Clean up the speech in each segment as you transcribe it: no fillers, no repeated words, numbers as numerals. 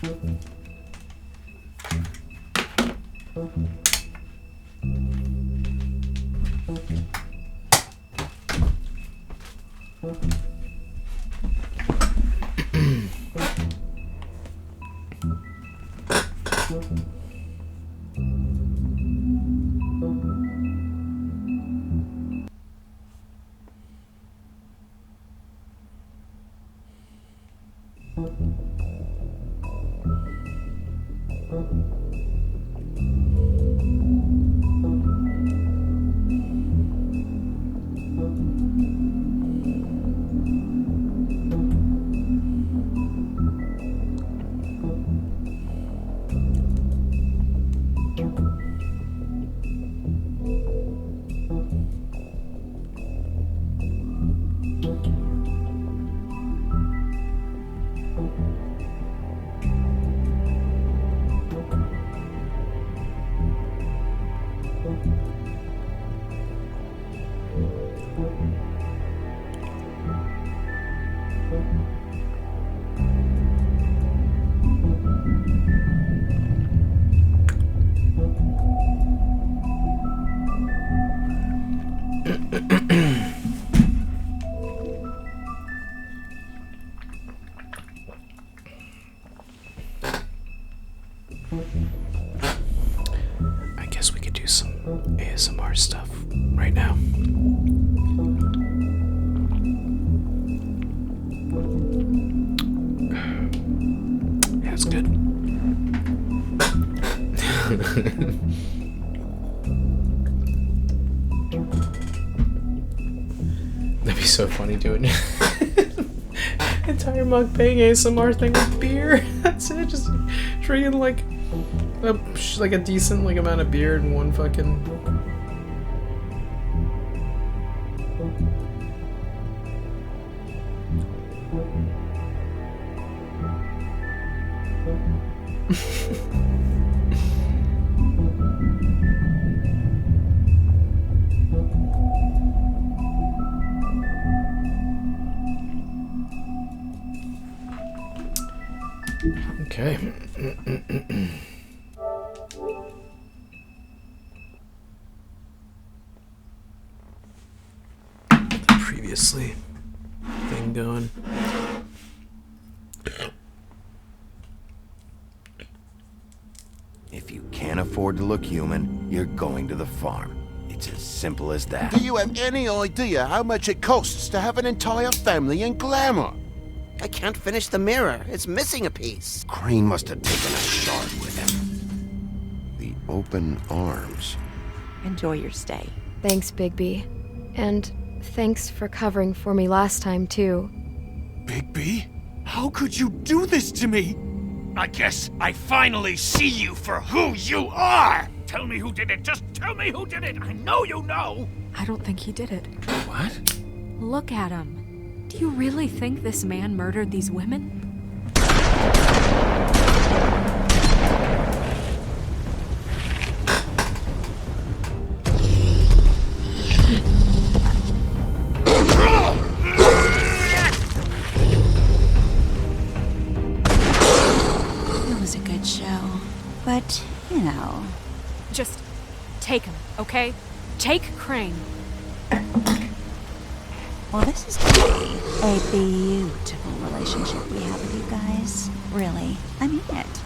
I guess we could do some ASMR stuff right now. Yeah, it's good. That'd be so funny doing entire mukbang ASMR thing with beer. That's it. Just drinking like a decent amount of beer in one fucking. Okay. Previously thing going. If you can't afford to look human, you're going to the farm. It's as simple as that. Do you have any idea how much it costs to have an entire family in glamour? I can't finish the mirror. It's missing a piece. Crane must have taken a shard with him. The open arms. Enjoy your stay. Thanks, Bigby. And thanks for covering for me last time, too. Bigby? How could you do this to me? I guess I finally see you for who you are! Tell me who did it! Just tell me who did it! I know you know! I don't think he did it. What? Look at him. Do you really think this man murdered these women? It was a good show, but, you know. Just take him, okay? Take Crane. Well, this is gonna be a beautiful relationship we have with you guys. Really, I mean it.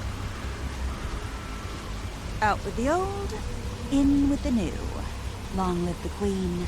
Out with the old, in with the new. Long live the Queen.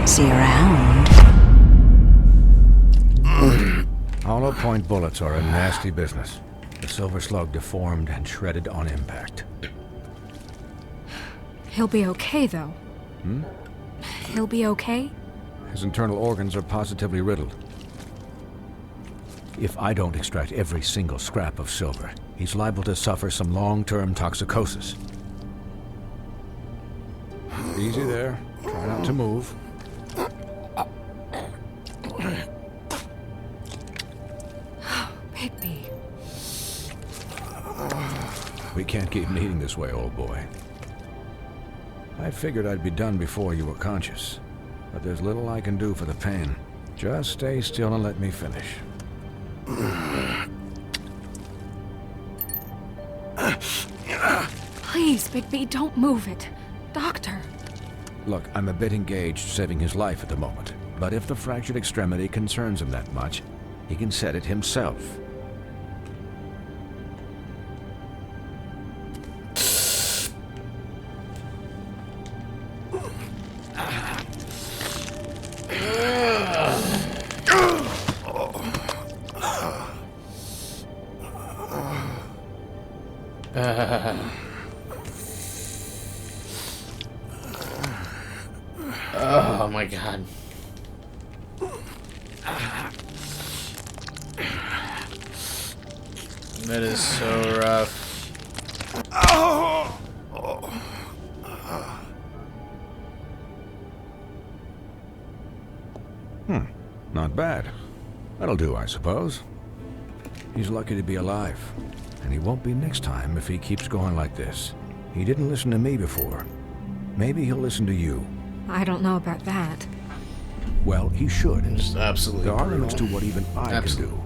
See you around. Hollow point bullets are a nasty business. The silver slug deformed and shredded on impact. He'll be okay, though. He'll be okay? His internal organs are positively riddled. If I don't extract every single scrap of silver, he's liable to suffer some long-term toxicosis. Easy there. Try not to move. Bigby. We can't keep meeting this way, old boy. I figured I'd be done before you were conscious, but there's little I can do for the pain. Just stay still and let me finish. Please, Bigby, don't move it. Doctor. Look, I'm a bit engaged saving his life at the moment, but if the fractured extremity concerns him that much, he can set it himself. Oh my god. That is so rough. Not bad. That'll do, I suppose. He's lucky to be alive, and he won't be next time if he keeps going like this. He didn't listen to me before. Maybe he'll listen to you. I don't know about that. Well, he should. Just absolutely There are brutal. limits to what even I can do.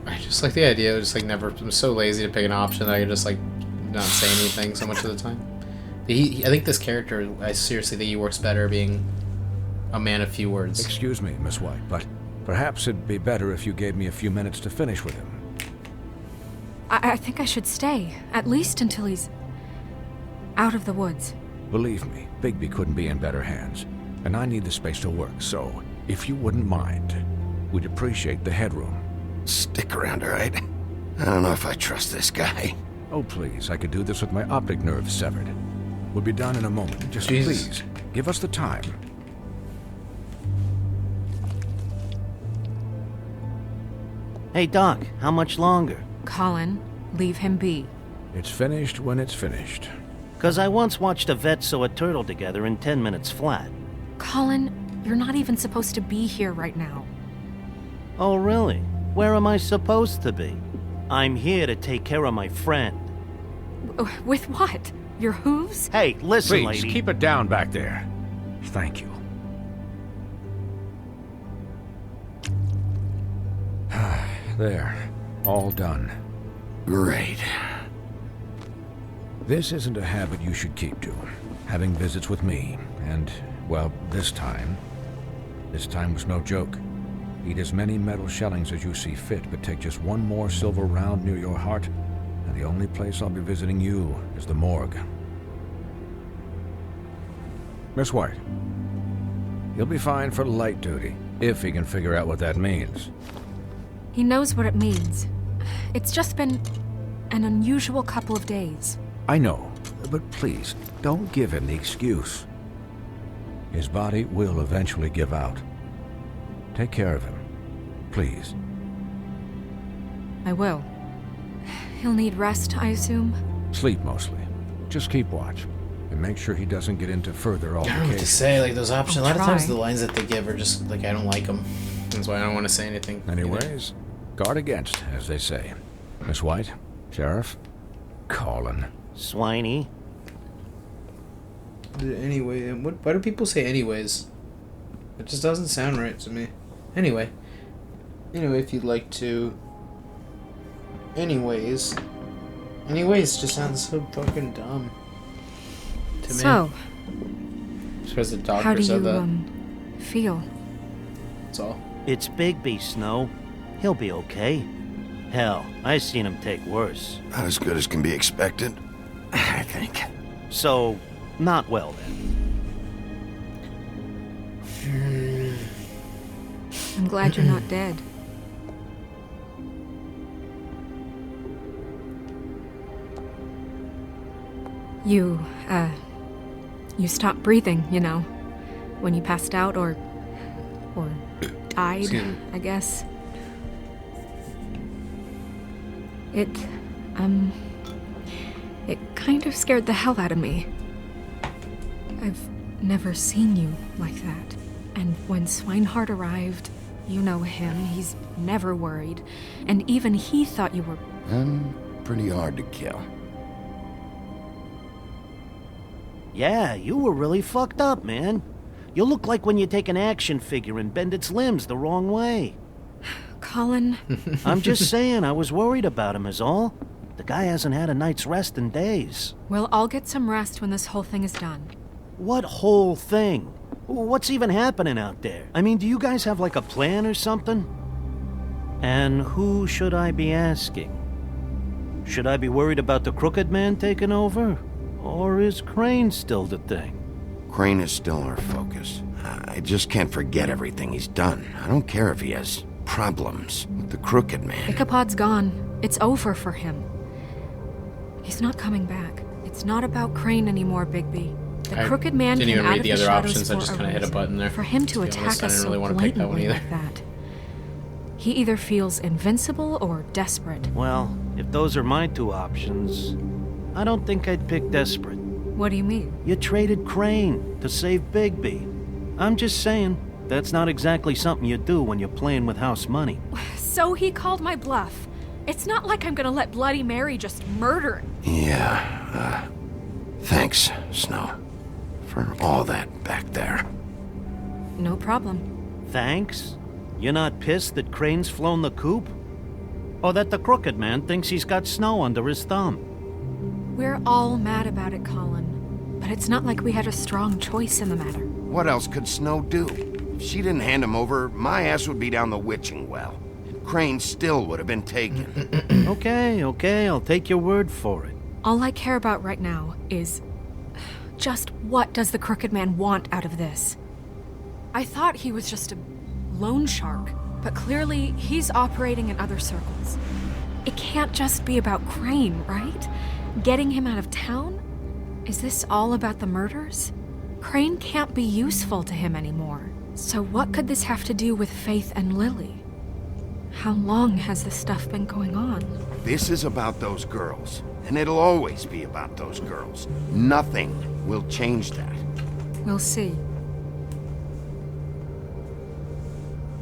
I just like the idea of just like never. I'm so lazy to pick an option that I could just like not say anything so much of the time. I think this character, I seriously think he works better being a man of few words. Excuse me, Miss White, but perhaps it'd be better if you gave me a few minutes to finish with him. I think I should stay, at least until he's out of the woods. Believe me, Bigby couldn't be in better hands, and I need the space to work, so if you wouldn't mind, we'd appreciate the headroom. Stick around, all right? I don't know if I trust this guy. Oh, please, I could do this with my optic nerve severed. We'll be done in a moment. Just Jesus. please, give us the time. Hey, Doc, how much longer? Colin, leave him be. It's finished when it's finished. 'Cause I once watched a vet sew a turtle together in 10 minutes flat. Colin, you're not even supposed to be here right now. Oh, really? Where am I supposed to be? I'm here to take care of my friend. With what? Your hooves? Hey, listen, Please, lady. keep it down back there. Thank you. There. All done. Great. This isn't a habit you should keep to. Having visits with me, and, well, this time was no joke. Eat as many metal shellings as you see fit, but take just one more silver round near your heart, and the only place I'll be visiting you is the morgue. Miss White, he'll be fine for light duty, if he can figure out what that means. He knows what it means. It's just been an unusual couple of days. I know, but please, don't give him the excuse. His body will eventually give out. Take care of him, please. I will. He'll need rest, I assume. Sleep mostly. Just keep watch, and make sure he doesn't get into further I don't know what to altercation. say. Like those options. I'll A lot of times try. the lines that they give are just like I don't like them. That's why I don't want to say anything. Anyways, guard against, as they say. Miss White, Sheriff, Colin. Swiney. Anyway, why do people say anyways? It just doesn't sound right to me. Anyway, if you'd like to. Anyways just sounds so fucking dumb to me. So, I'm surprised the doctor how do said you, that. feel? That's all. It's Bigby, Snow. He'll be okay. Hell, I seen him take worse. Not as good as can be expected, I think. So, not well then. I'm glad you're not dead. You stopped breathing, you know, when you passed out or died, I guess. It kind of scared the hell out of me. I've never seen you like that. And when Swinehart arrived, you know him, he's never worried. And even he thought you were... I'm pretty hard to kill. Yeah, you were really fucked up, man. You look like when you take an action figure and bend its limbs the wrong way. Colin... I'm just saying, I was worried about him is all. The guy hasn't had a night's rest in days. We'll all get some rest when this whole thing is done. What whole thing? What's even happening out there? I mean, do you guys have like a plan or something? And who should I be asking? Should I be worried about the Crooked Man taking over? Or is Crane still the thing? Crane is still our focus. I just can't forget everything he's done. I don't care if he has problems with the Crooked Man. Ichabod's gone. It's over for him. He's not coming back. It's not about Crane anymore, Bigby. The Crooked Man didn't came even out read of the the other shadows options. I for just a kind of hit a reason. button there. For him to be honest, attack I us didn't so really want to pick that one blatantly either. like that. He either feels invincible or desperate. Well, if those are my two options, I don't think I'd pick desperate. What do you mean? You traded Crane to save Bigby. I'm just saying, that's not exactly something you do when you're playing with house money. So he called my bluff. It's not like I'm gonna let Bloody Mary just murder him. Yeah, thanks, Snow, for all that back there. No problem. Thanks? You're not pissed that Crane's flown the coop? Or that the Crooked Man thinks he's got Snow under his thumb? We're all mad about it, Colin. But it's not like we had a strong choice in the matter. What else could Snow do? If she didn't hand him over, my ass would be down the witching well. And Crane still would have been taken. Okay, I'll take your word for it. All I care about right now is... just what does the Crooked Man want out of this? I thought he was just a loan shark, but clearly he's operating in other circles. It can't just be about Crane, right? Getting him out of town? Is this all about the murders? Crane can't be useful to him anymore. So what could this have to do with Faith and Lily? How long has this stuff been going on? This is about those girls, and it'll always be about those girls. Nothing will change that. We'll see.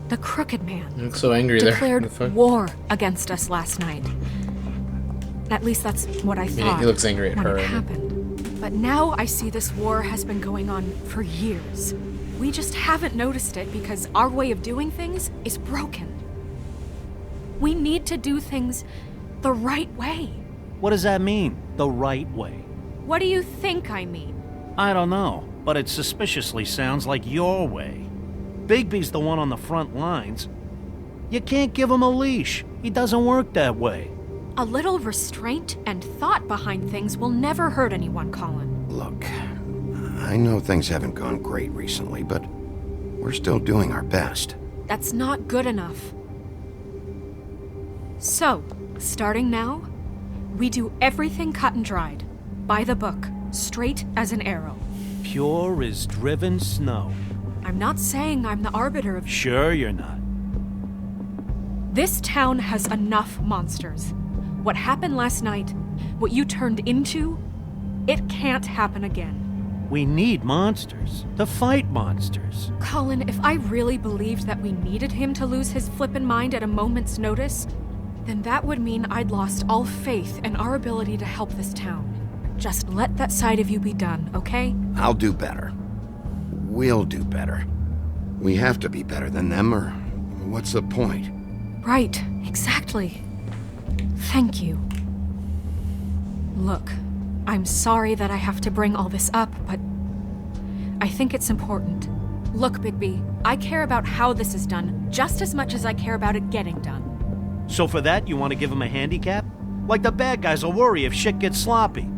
The Crooked Man You look so angry declared there. war against us last night. At least that's what I thought he looks angry at when her, it I mean. happened. But now I see this war has been going on for years. We just haven't noticed it because our way of doing things is broken. We need to do things the right way. What does that mean, the right way? What do you think I mean? I don't know, but it suspiciously sounds like your way. Bigby's the one on the front lines. You can't give him a leash. He doesn't work that way. A little restraint and thought behind things will never hurt anyone, Colin. Look, I know things haven't gone great recently, but we're still doing our best. That's not good enough. So, starting now, we do everything cut and dried. By the book, straight as an arrow. Pure as driven snow. I'm not saying I'm the arbiter of... Sure you're not. This town has enough monsters. What happened last night, what you turned into, it can't happen again. We need monsters. To fight monsters. Colin, if I really believed that we needed him to lose his flippin' mind at a moment's notice, then that would mean I'd lost all faith in our ability to help this town. Just let that side of you be done, okay? I'll do better. We'll do better. We have to be better than them, or what's the point? Right, exactly. Thank you. Look, I'm sorry that I have to bring all this up, but I think it's important. Look, Bigby, I care about how this is done just as much as I care about it getting done. So for that, you want to give him a handicap? Like the bad guys will worry if shit gets sloppy.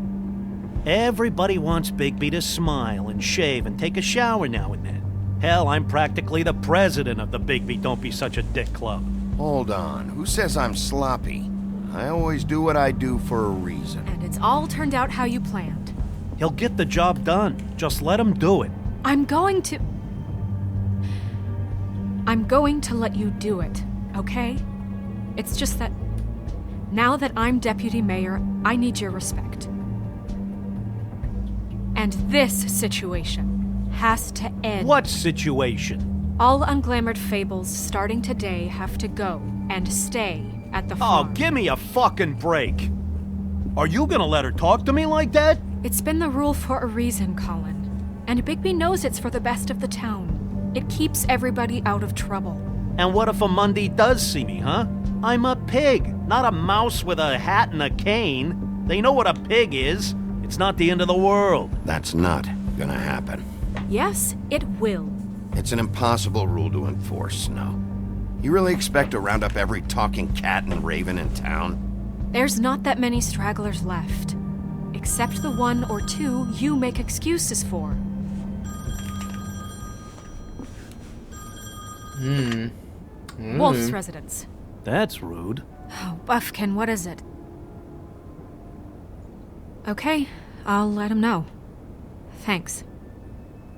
Everybody wants Bigby to smile and shave and take a shower now and then. Hell, I'm practically the president of the Bigby Don't Be Such a Dick Club. Hold on. Who says I'm sloppy? I always do what I do for a reason. And it's all turned out how you planned. He'll get the job done. Just let him do it. I'm going to let you do it, okay? It's just that now that I'm deputy mayor, I need your respect. And this situation has to end. What situation? All unglamored fables starting today have to go and stay at the Oh, farm. give me a fucking break. Are you gonna let her talk to me like that? It's been the rule for a reason, Colin. And Bigby knows it's for the best of the town. It keeps everybody out of trouble. And what if a Mundy does see me, huh? I'm a pig, not a mouse with a hat and a cane. They know what a pig is. It's not the end of the world. That's not gonna happen. Yes, it will. It's an impossible rule to enforce, Snow. You really expect to round up every talking cat and raven in town? There's not that many stragglers left. Except the one or two you make excuses for. Wolf's residence. That's rude. Oh, Buffkin, what is it? Okay, I'll let him know. Thanks.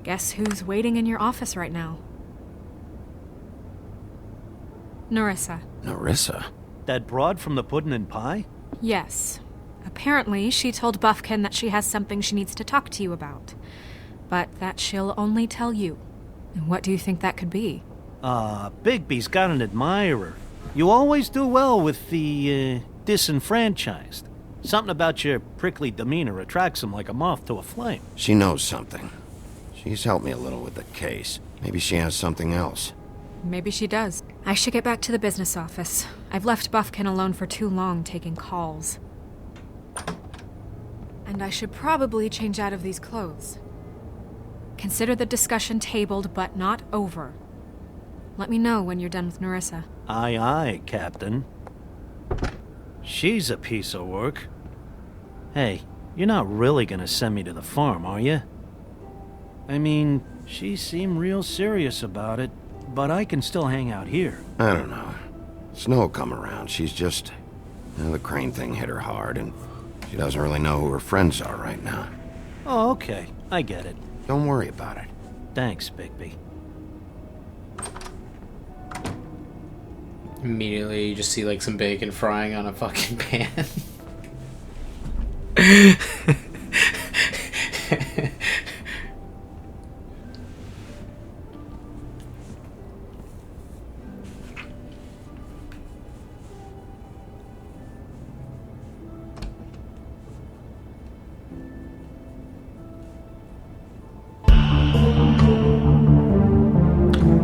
Guess who's waiting in your office right now? Nerissa. Nerissa? That broad from the puddin' and pie? Yes. Apparently, she told Buffkin that she has something she needs to talk to you about. But that she'll only tell you. And what do you think that could be? Bigby's got an admirer. You always do well with the, disenfranchised. Something about your prickly demeanor attracts him like a moth to a flame. She knows something. She's helped me a little with the case. Maybe she has something else. Maybe she does. I should get back to the business office. I've left Buffkin alone for too long taking calls. And I should probably change out of these clothes. Consider the discussion tabled, but not over. Let me know when you're done with Nerissa. Aye, aye, Captain. She's a piece of work. Hey, you're not really gonna send me to the farm, are you? I mean, she seemed real serious about it, but I can still hang out here. I don't know. Snow will come around. She's just... the crane thing hit her hard, and she doesn't really know who her friends are right now. Oh, okay. I get it. Don't worry about it. Thanks, Bigby. Immediately, you just see like some bacon frying on a fucking pan.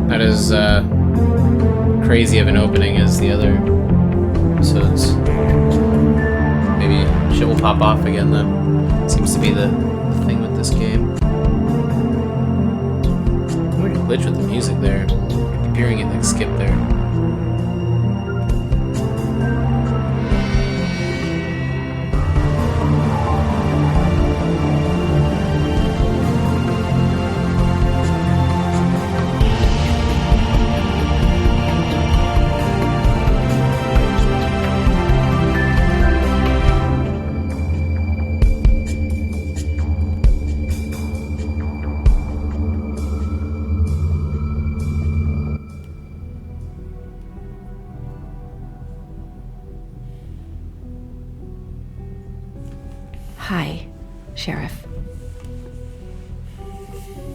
Not as crazy of an opening as the other episodes. Maybe shit will pop off again though. Seems to be the thing with this game. Weird glitch with the music there. I keep hearing it like skip there. Hi, Sheriff.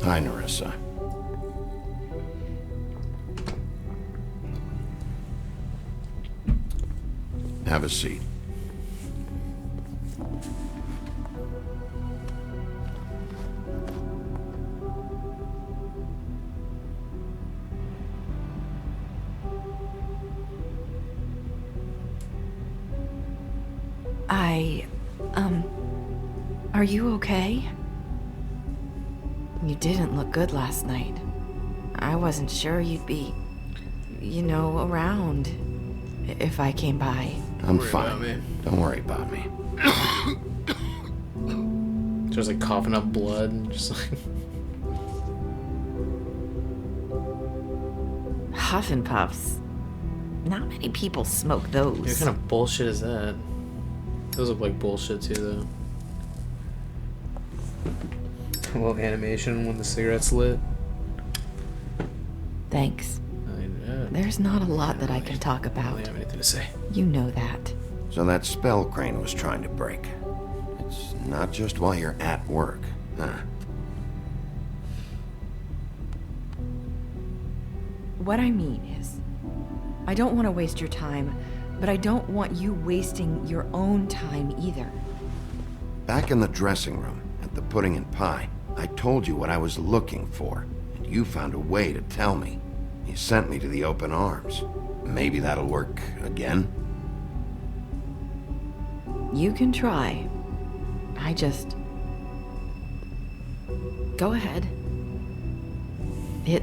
Hi, Nerissa. Have a seat. Are you okay? You didn't look good last night. I wasn't sure you'd be, around if I came by. I'm fine. Don't worry about me. Just like coughing up blood and just like... Huff and Puffs. Not many people smoke those. What kind of bullshit is that? Those look like bullshit too, though. A little animation when the cigarette's lit. Thanks. There's not a lot that I can talk I don't about. really have anything to say. You know that. So that spell Crane was trying to break. It's not just while you're at work, huh? What I mean is, I don't want to waste your time, but I don't want you wasting your own time either. Back in the dressing room, at the pudding and pie, I told you what I was looking for, and you found a way to tell me. You sent me to the open arms. Maybe that'll work again? You can try. I just... Go ahead. It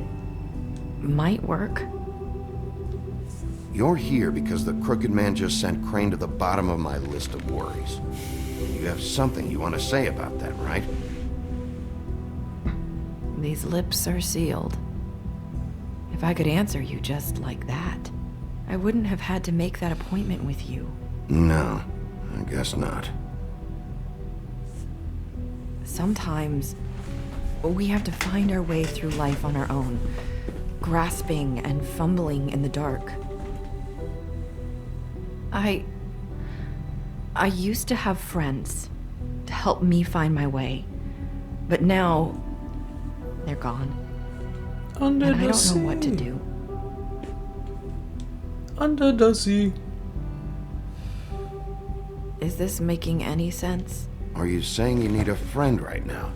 might work. You're here because the Crooked Man just sent Crane to the bottom of my list of worries. You have something you want to say about that, right? These lips are sealed. If I could answer you just like that, I wouldn't have had to make that appointment with you. No, I guess not. Sometimes we have to find our way through life on our own, grasping and fumbling in the dark. I used to have friends to help me find my way, but now they're gone. Under And I the don't sea. know what to do. Under the sea. Is this making any sense? Are you saying you need a friend right now?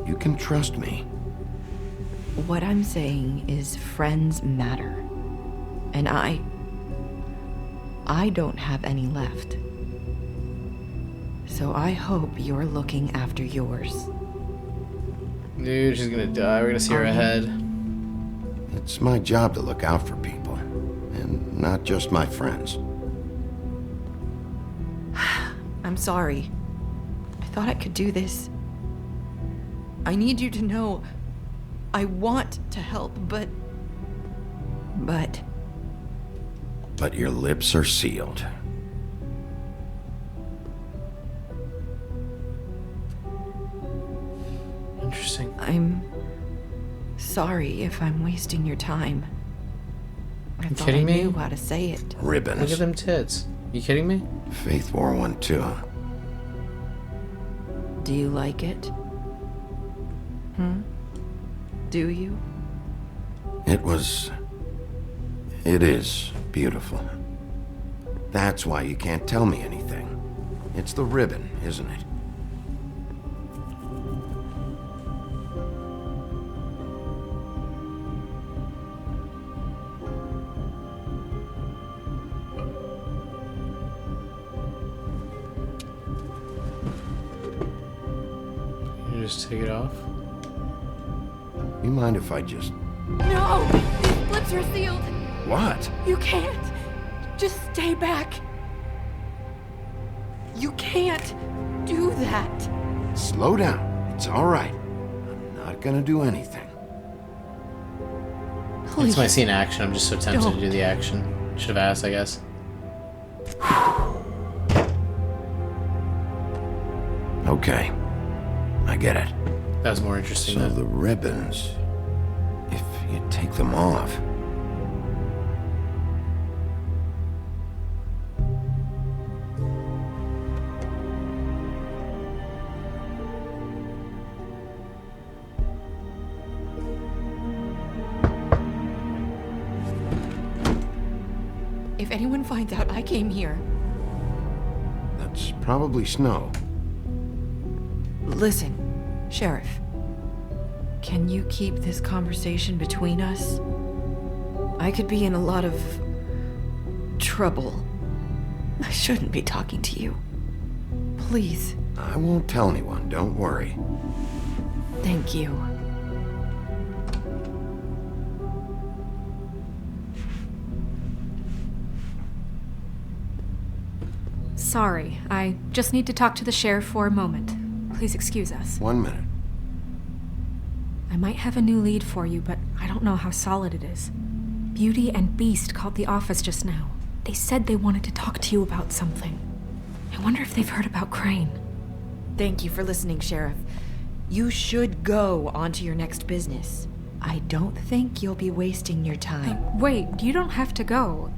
You can trust me. What I'm saying is friends matter. And I don't have any left. So I hope you're looking after yours. Dude, she's gonna die. We're gonna see her ahead. It's my job to look out for people, and not just my friends. I'm sorry. I thought I could do this. I need you to know I want to help, but... But your lips are sealed. Interesting. I'm sorry if I'm wasting your time. I You thought kidding I me? knew how to say it. Ribbons. Look at them tits. You kidding me? Faith wore one too. Do you like it? Do you? It is beautiful. That's why you can't tell me anything. It's the ribbon, isn't it? You just take it off. You mind if I just... No! These lips are sealed! What? You can't! Just stay back! You can't do that! Slow down. It's all right. I'm not gonna do anything. It's my scene action. I'm just so tempted to Don't. do the action. Should have asked, I guess. Okay. I get it. That was more interesting So than... the ribbons, if you take them off... If anyone finds out I came here, That's probably snow. listen, Sheriff. Can you keep this conversation between us? I could be in a lot of trouble. I shouldn't be talking to you. Please. I won't tell anyone, don't worry. Thank you. Sorry, I just need to talk to the sheriff for a moment. Please excuse us. 1 minute. I might have a new lead for you, but I don't know how solid it is. Beauty and Beast called the office just now. They said they wanted to talk to you about something. I wonder if they've heard about Crane. Thank you for listening, Sheriff. You should go on to your next business. I don't think you'll be wasting your time. Wait, you don't have to go.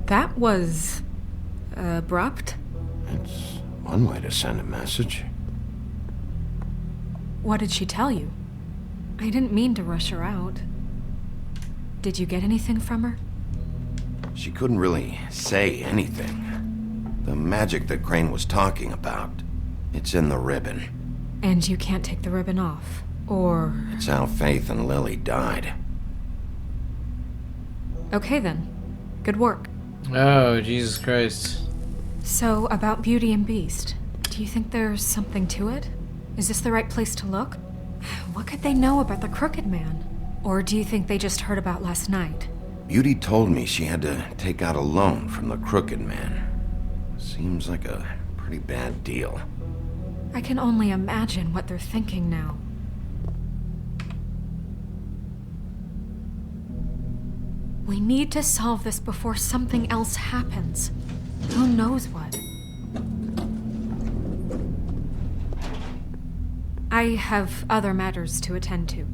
That was abrupt. It's one way to send a message. What did she tell you? I didn't mean to rush her out. Did you get anything from her? She couldn't really say anything. The magic that Crane was talking about, it's in the ribbon. And you can't take the ribbon off, or... It's how Faith and Lily died. Okay then. Good work. Oh, Jesus Christ. So, about Beauty and Beast, do you think there's something to it? Is this the right place to look? What could they know about the Crooked Man? Or do you think they just heard about last night? Beauty told me she had to take out a loan from the Crooked Man. Seems like a pretty bad deal. I can only imagine what they're thinking now. We need to solve this before something else happens. Who knows what? I have other matters to attend to.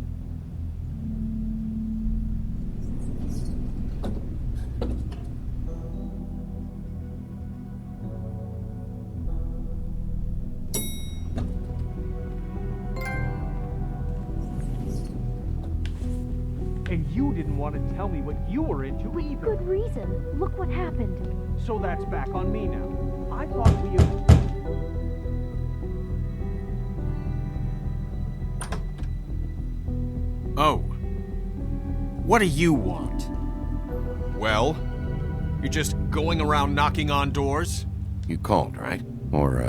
And you didn't want to tell me what you were into either. Good reason. Look what happened. So that's back on me now. I thought we... Oh. What do you want? Well? You're just going around knocking on doors? You called, right? Or,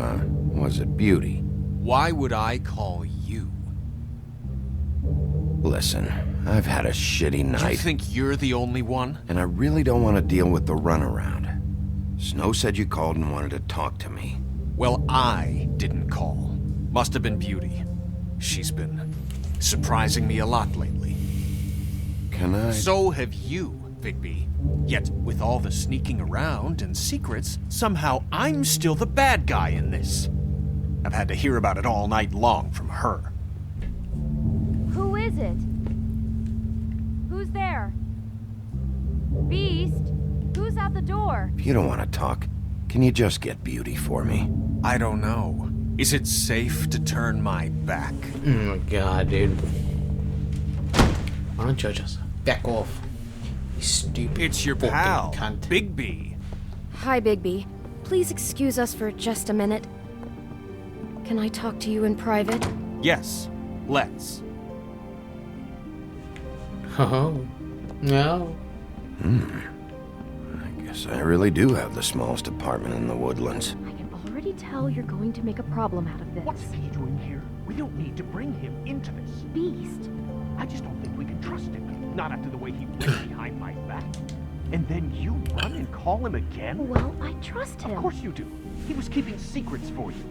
was it Beauty? Why would I call you? Listen, I've had a shitty night. You think you're the only one? And I really don't want to deal with the runaround. Snow said you called and wanted to talk to me. Well, I didn't call. Must have been Beauty. She's been surprising me a lot lately. Can I? So have you, Bigby. Yet, with all the sneaking around and secrets, somehow I'm still the bad guy in this. I've had to hear about it all night long from her. Who is it? Who's there? Beast? Who's at the door? If you don't want to talk, can you just get Beauty for me? I don't know. Is it safe to turn my back? Oh my god, dude. Why don't you just back off? You stupid. It's your fucking pal, cunt. Bigby. Hi, Bigby. Please excuse us for just a minute. Can I talk to you in private? Yes, let's. Oh, no. I guess I really do have the smallest apartment in the Woodlands. I can already tell you're going to make a problem out of this. What's he doing here? We don't need to bring him into this. Beast. I just don't think we can trust him. Not after the way he went behind my back. And then you run and call him again? Well, I trust him. Of course you do. He was keeping secrets for you.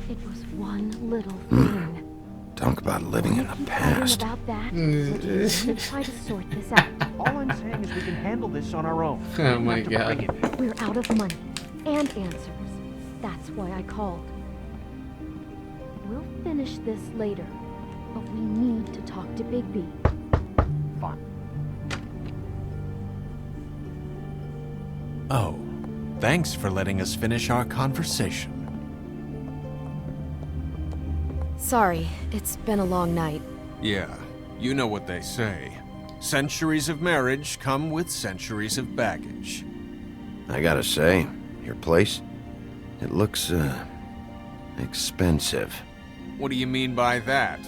It was one little thing. Talk about living in the past. About that, we'll try to sort this out. All I'm saying is we can handle this on our own. Oh my god. We're out of money and answers. That's why I called. We'll finish this later, but we need to talk to Bigby. Fine. Oh, thanks for letting us finish our conversation. Sorry, it's been a long night. Yeah, you know what they say. Centuries of marriage come with centuries of baggage. I gotta say, your place, it looks, expensive. What do you mean by that?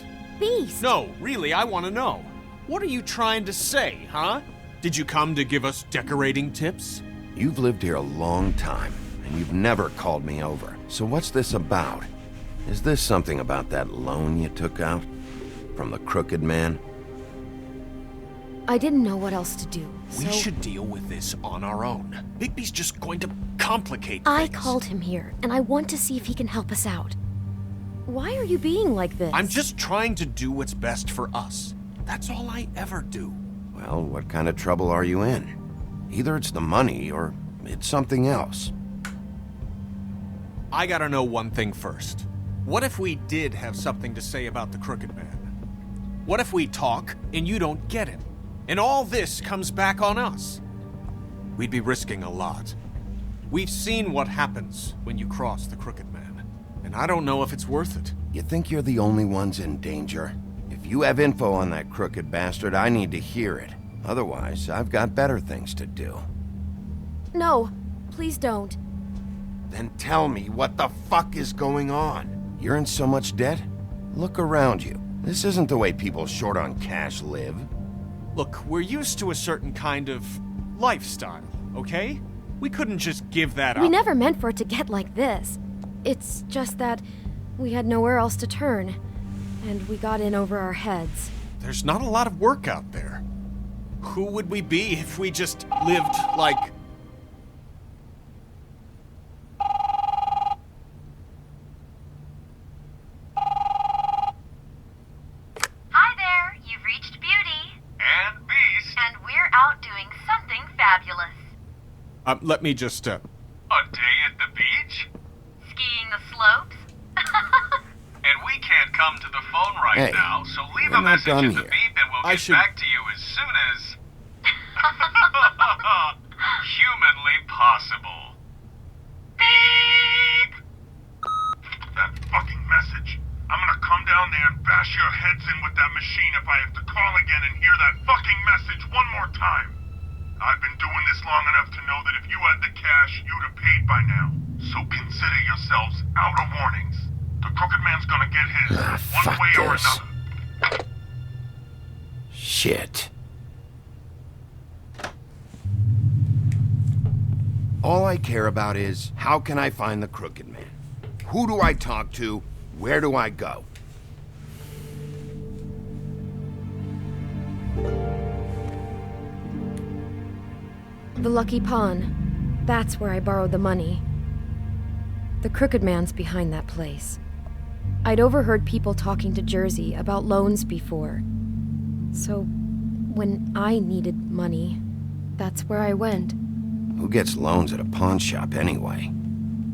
Beast! No, really, I want to know. What are you trying to say, huh? Did you come to give us decorating tips? You've lived here a long time, and you've never called me over. So what's this about? Is this something about that loan you took out? From the Crooked Man? I didn't know what else to do, We should deal with this on our own. Bigby's just going to complicate things. I called him here, and I want to see if he can help us out. Why are you being like this? I'm just trying to do what's best for us. That's all I ever do. Well, what kind of trouble are you in? Either it's the money, or it's something else. I gotta know one thing first. What if we did have something to say about the Crooked Man? What if we talk and you don't get him? And all this comes back on us? We'd be risking a lot. We've seen what happens when you cross the Crooked Man, and I don't know if it's worth it. You think you're the only ones in danger? If you have info on that crooked bastard, I need to hear it. Otherwise, I've got better things to do. No, please don't. Then tell me what the fuck is going on? You're in so much debt? Look around you. This isn't the way people short on cash live. Look, we're used to a certain kind of lifestyle, okay? We couldn't just give that up. We never meant for it to get like this. It's just that we had nowhere else to turn, and we got in over our heads. There's not a lot of work out there. Who would we be if we just lived like... Hi there, you've reached Beauty. And Beast. And we're out doing something fabulous. let me just, A day at the beach? Skiing the slopes? And we can't come to the phone right now, so leave a message at the beep and we'll get back to you as soon as... humanly possible. Beep! That fucking message. I'm gonna come down there and bash your heads in with that machine if I have to call again and hear that fucking message one more time. I've been doing this long enough to know that if you had the cash, you'd have paid by now. So consider yourselves out of warnings. The Crooked Man's gonna get his, one way or another. Shit. All I care about is, how can I find the Crooked Man? Who do I talk to? Where do I go? The Lucky Pawn. That's where I borrowed the money. The Crooked Man's behind that place. I'd overheard people talking to Jersey about loans before. So, when I needed money, that's where I went. Who gets loans at a pawn shop anyway?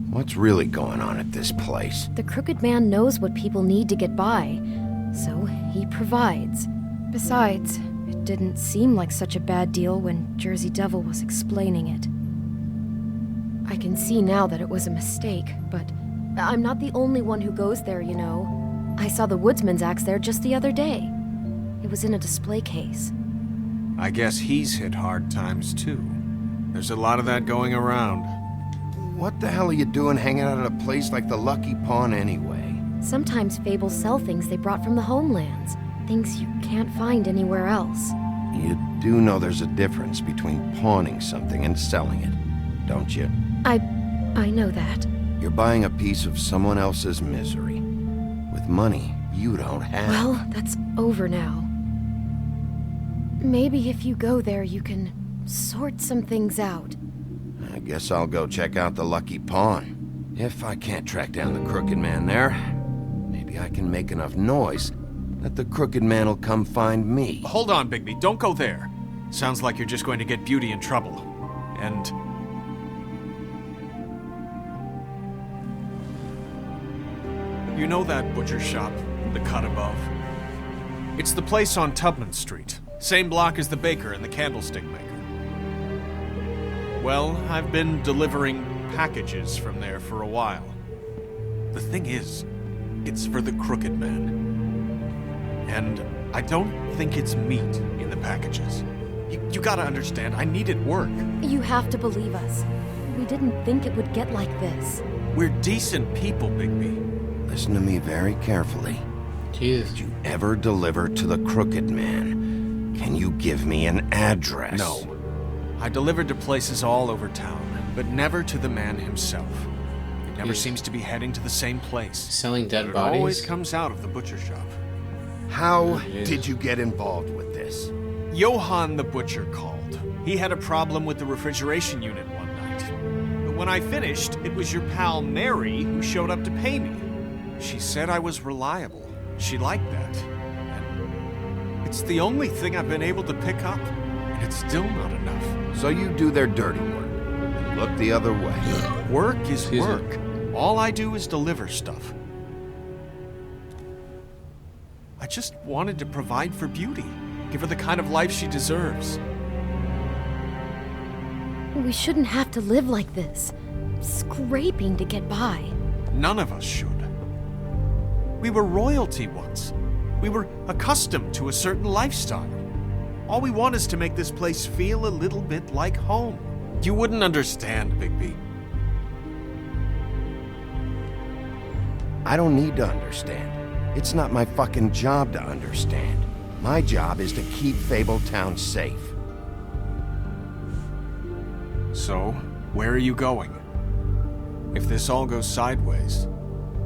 What's really going on at this place? The Crooked Man knows what people need to get by, so he provides. Besides, it didn't seem like such a bad deal when Jersey Devil was explaining it. I can see now that it was a mistake, but I'm not the only one who goes there, you know. I saw the Woodsman's axe there just the other day. It was in a display case. I guess he's hit hard times too. There's a lot of that going around. What the hell are you doing hanging out at a place like the Lucky Pawn anyway? Sometimes fables sell things they brought from the homelands. Things you can't find anywhere else. You do know there's a difference between pawning something and selling it, don't you? I know that. You're buying a piece of someone else's misery. With money you don't have. Well, that's over now. Maybe if you go there, you can sort some things out. I guess I'll go check out the Lucky Pawn. If I can't track down the Crooked Man there, maybe I can make enough noise that the Crooked Man will come find me. Hold on, Bigby. Don't go there. Sounds like you're just going to get Beauty in trouble. And... you know that butcher shop, the cut above? It's the place on Tubman Street. Same block as the baker and the candlestick maker. Well, I've been delivering packages from there for a while. The thing is, it's for the Crooked Man. And I don't think it's meat in the packages. You gotta understand, I needed work. You have to believe us. We didn't think it would get like this. We're decent people, Bigby. Listen to me very carefully. Jeez. Did you ever deliver to the Crooked Man? Can you give me an address? No. I delivered to places all over town, but never to the man himself. It never seems to be heading to the same place. Selling dead It bodies? always comes out of the butcher shop. How did you get involved with this? Johann the butcher called. He had a problem with the refrigeration unit one night. But when I finished, it was your pal Mary who showed up to pay me. She said I was reliable. She liked that. And it's the only thing I've been able to pick up. And it's still not enough. So you do their dirty work and look the other way. Work is work. All I do is deliver stuff. I just wanted to provide for Beauty. Give her the kind of life she deserves. We shouldn't have to live like this, scraping to get by. None of us should. We were royalty once. We were accustomed to a certain lifestyle. All we want is to make this place feel a little bit like home. You wouldn't understand, Bigby. I don't need to understand. It's not my fucking job to understand. My job is to keep Fabletown safe. So, where are you going? If this all goes sideways,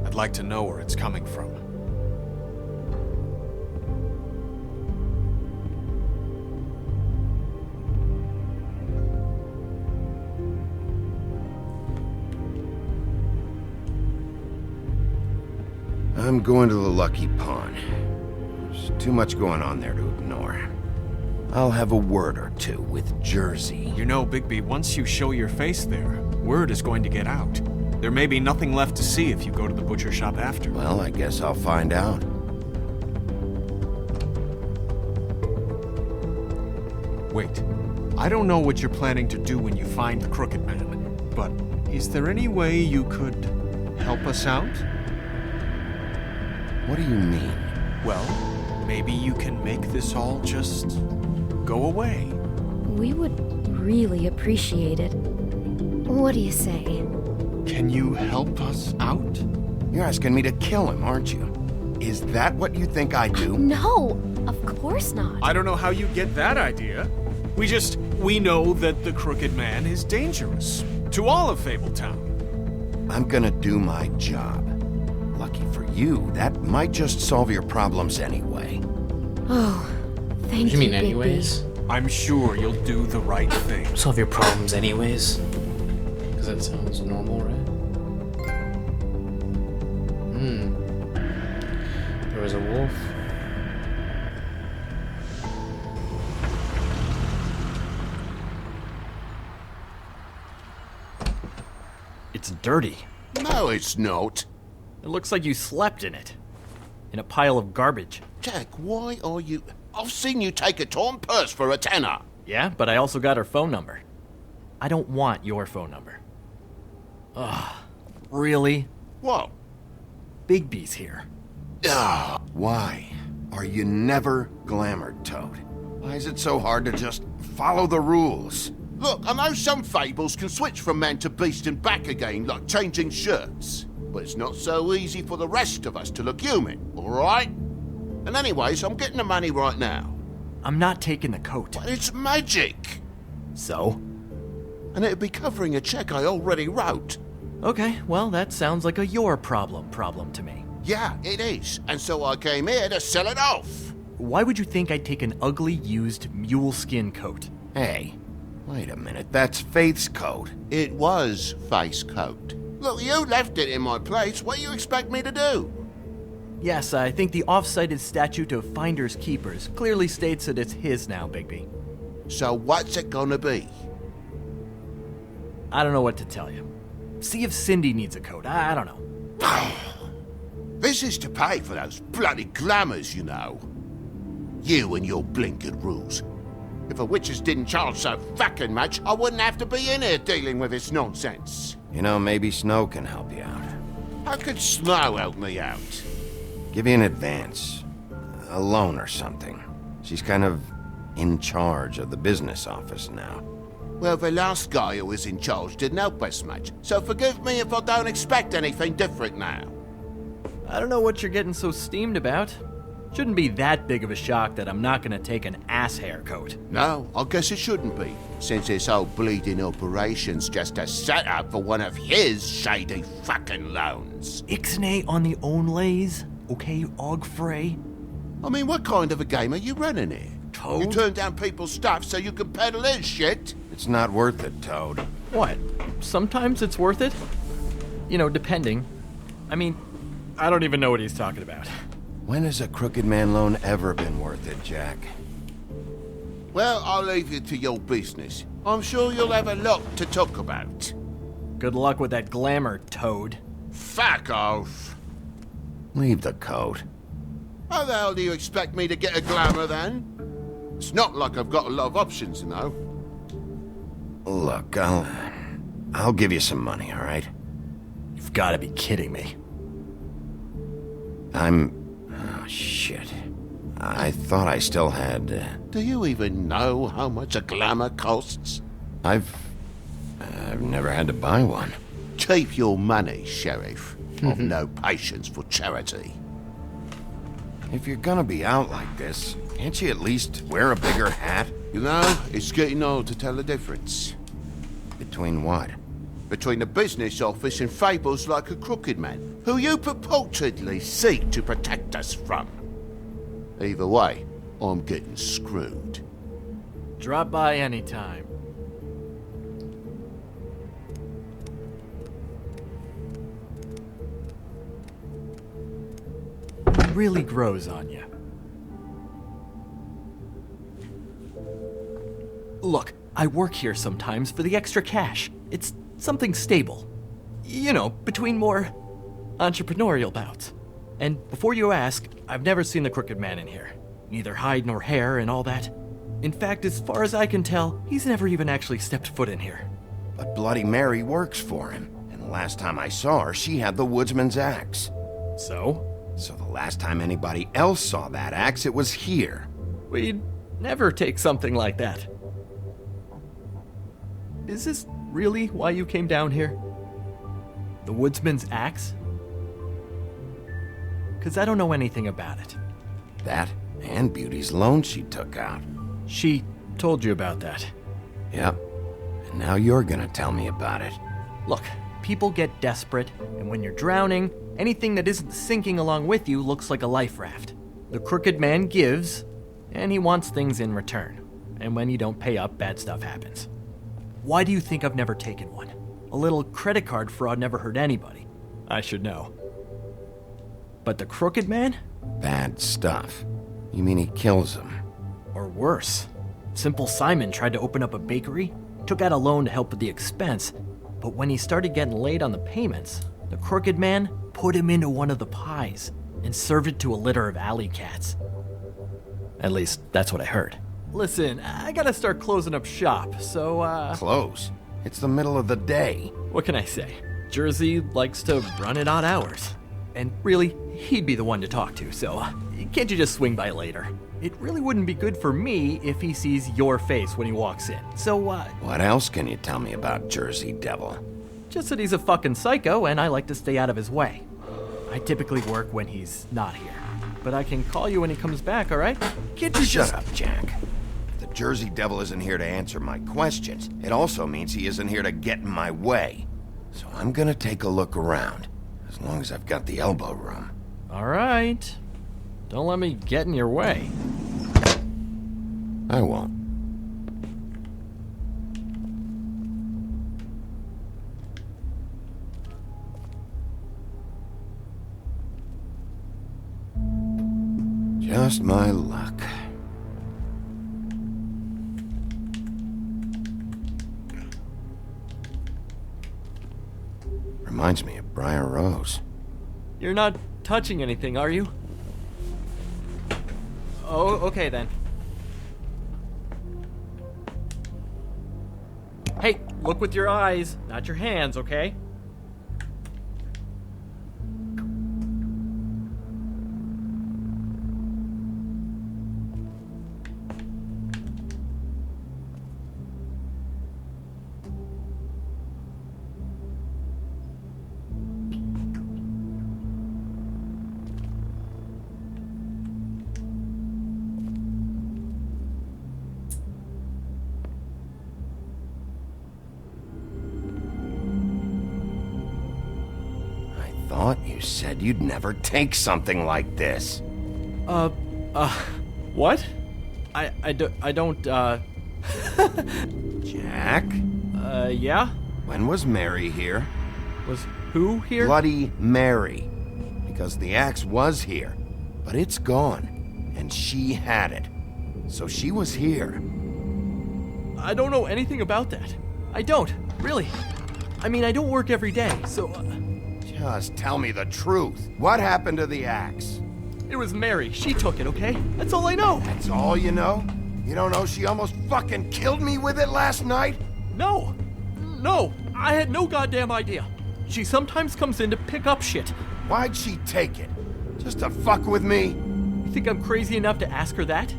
I'd like to know where it's coming from. I'm going to the Lucky Pawn. There's too much going on there to ignore. I'll have a word or two with Jersey. You know, Bigby, once you show your face there, word is going to get out. There may be nothing left to see if you go to the butcher shop after. Well, I guess I'll find out. Wait, I don't know what you're planning to do when you find the Crooked Man, but is there any way you could help us out? What do you mean? Well, maybe you can make this all just go away. We would really appreciate it. What do you say? Can you help us out? You're asking me to kill him, aren't you? Is that what you think I do? No, of course not. I don't know how you get that idea. We know that the Crooked Man is dangerous to all of Fabletown. I'm gonna do my job. Lucky for you, that might just solve your problems anyway. Oh, thank you. What do you mean, Bigby. anyways? I'm sure you'll do the right thing. Solve your problems, anyways. Because that sounds normal, right? There was a wolf. It's dirty. No, it's not. It looks like you slept in it. In a pile of garbage. Jack, why are you... I've seen you take a torn purse for a tenner. Yeah, but I also got her phone number. I don't want your phone number. Ugh. Really? What? Bigby's here. Ugh. Why are you never glamored, Toad? Why is it so hard to just follow the rules? Look, I know some fables can switch from man to beast and back again, like changing shirts. But it's not so easy for the rest of us to look human, alright? And anyways, I'm getting the money right now. I'm not taking the coat. But it's magic! So? And it'd be covering a check I already wrote. Okay, well, that sounds like a your problem to me. Yeah, it is. And so I came here to sell it off. Why would you think I'd take an ugly, used mule skin coat? Hey, wait a minute, that's Faith's coat. It was Faith's coat. Look, you left it in my place. What do you expect me to do? Yes, I think the off-cited statute of Finders Keepers clearly states that it's his now, Bigby. So what's it gonna be? I don't know what to tell you. See if Cindy needs a coat. I don't know. This is to pay for those bloody glamours, you know. You and your blinkered rules. If the witches didn't charge so fucking much, I wouldn't have to be in here dealing with this nonsense. You know, maybe Snow can help you out. How could Snow help me out? Give you an advance. A loan or something. She's kind of in charge of the business office now. Well, the last guy who was in charge didn't help us much, so forgive me if I don't expect anything different now. I don't know what you're getting so steamed about. Shouldn't be that big of a shock that I'm not gonna take an ass haircoat. No, I guess it shouldn't be, since this whole bleeding operation's just a setup for one of his shady fucking loans. Ixnay on the own lays, okay, Og Frey? I mean, what kind of a game are you running here? Toad? You turn down people's stuff so you can peddle his shit? It's not worth it, Toad. What? Sometimes it's worth it? You know, depending. I mean, I don't even know what he's talking about. When has a Crooked Man loan ever been worth it, Jack? Well, I'll leave you to your business. I'm sure you'll have a lot to talk about. Good luck with that glamour, Toad. fuck off. Leave the coat. How the hell do you expect me to get a glamour then? It's not like I've got a lot of options, you know. Look, I'll give you some money, all right? You've got to be kidding me. Oh, shit. I thought I still had... Do you even know how much a glamour costs? I've never had to buy one. Keep your money, Sheriff. I've no patience for charity. If you're gonna be out like this, can't you at least wear a bigger hat? You know, it's getting old to tell the difference. Between what? Between the business office and fables like a crooked man, who you purportedly seek to protect us from. Either way, I'm getting screwed. Drop by anytime. It really grows on you. Look, I work here sometimes for the extra cash. It's something stable. You know, between more entrepreneurial bouts. And before you ask, I've never seen the Crooked Man in here. Neither hide nor hair and all that. In fact, as far as I can tell, he's never even actually stepped foot in here. But Bloody Mary works for him. And the last time I saw her, she had the woodsman's axe. So? So the last time anybody else saw that axe, it was here. We'd never take something like that. Is this really why you came down here? The woodsman's axe? Because I don't know anything about it. That and Beauty's loan she took out. She told you about that. Yep. And now you're gonna tell me about it. Look, people get desperate, and when you're drowning, anything that isn't sinking along with you looks like a life raft. The Crooked Man gives, and he wants things in return. And when you don't pay up, bad stuff happens. Why do you think I've never taken one? A little credit card fraud never hurt anybody. I should know. But the Crooked Man? Bad stuff. You mean he kills them? Or worse. Simple Simon tried to open up a bakery, took out a loan to help with the expense, but when he started getting late on the payments, the Crooked Man put him into one of the pies and served it to a litter of alley cats. At least, that's what I heard. Listen, I gotta start closing up shop, so, Close? It's the middle of the day. What can I say? Jersey likes to run at odd hours. And really, he'd be the one to talk to, so can't you just swing by later? It really wouldn't be good for me if he sees your face when he walks in, so, What else can you tell me about Jersey Devil? Just that he's a fucking psycho and I like to stay out of his way. I typically work when he's not here, but I can call you when he comes back, alright? Can't you Shut up, Jack. If the Jersey Devil isn't here to answer my questions, it also means he isn't here to get in my way. So I'm gonna take a look around. As long as I've got the elbow room. All right. Don't let me get in your way. I won't. Just my luck. Reminds me of Briar Rose. You're not touching anything, are you? Oh, okay then. Hey, look with your eyes, not your hands, okay? Thought you said you'd never take something like this. What? I don't, Jack? Yeah? When was Mary here? Was who here? Bloody Mary. Because the axe was here, but it's gone, and she had it. So she was here. I don't know anything about that. I don't, really. I mean, I don't work every day, so... Just tell me the truth. What happened to the axe? It was Mary. She took it, okay? That's all I know. That's all you know? You don't know she almost fucking killed me with it last night? No. No. I had no goddamn idea. She sometimes comes in to pick up shit. Why'd she take it? Just to fuck with me? You think I'm crazy enough to ask her that?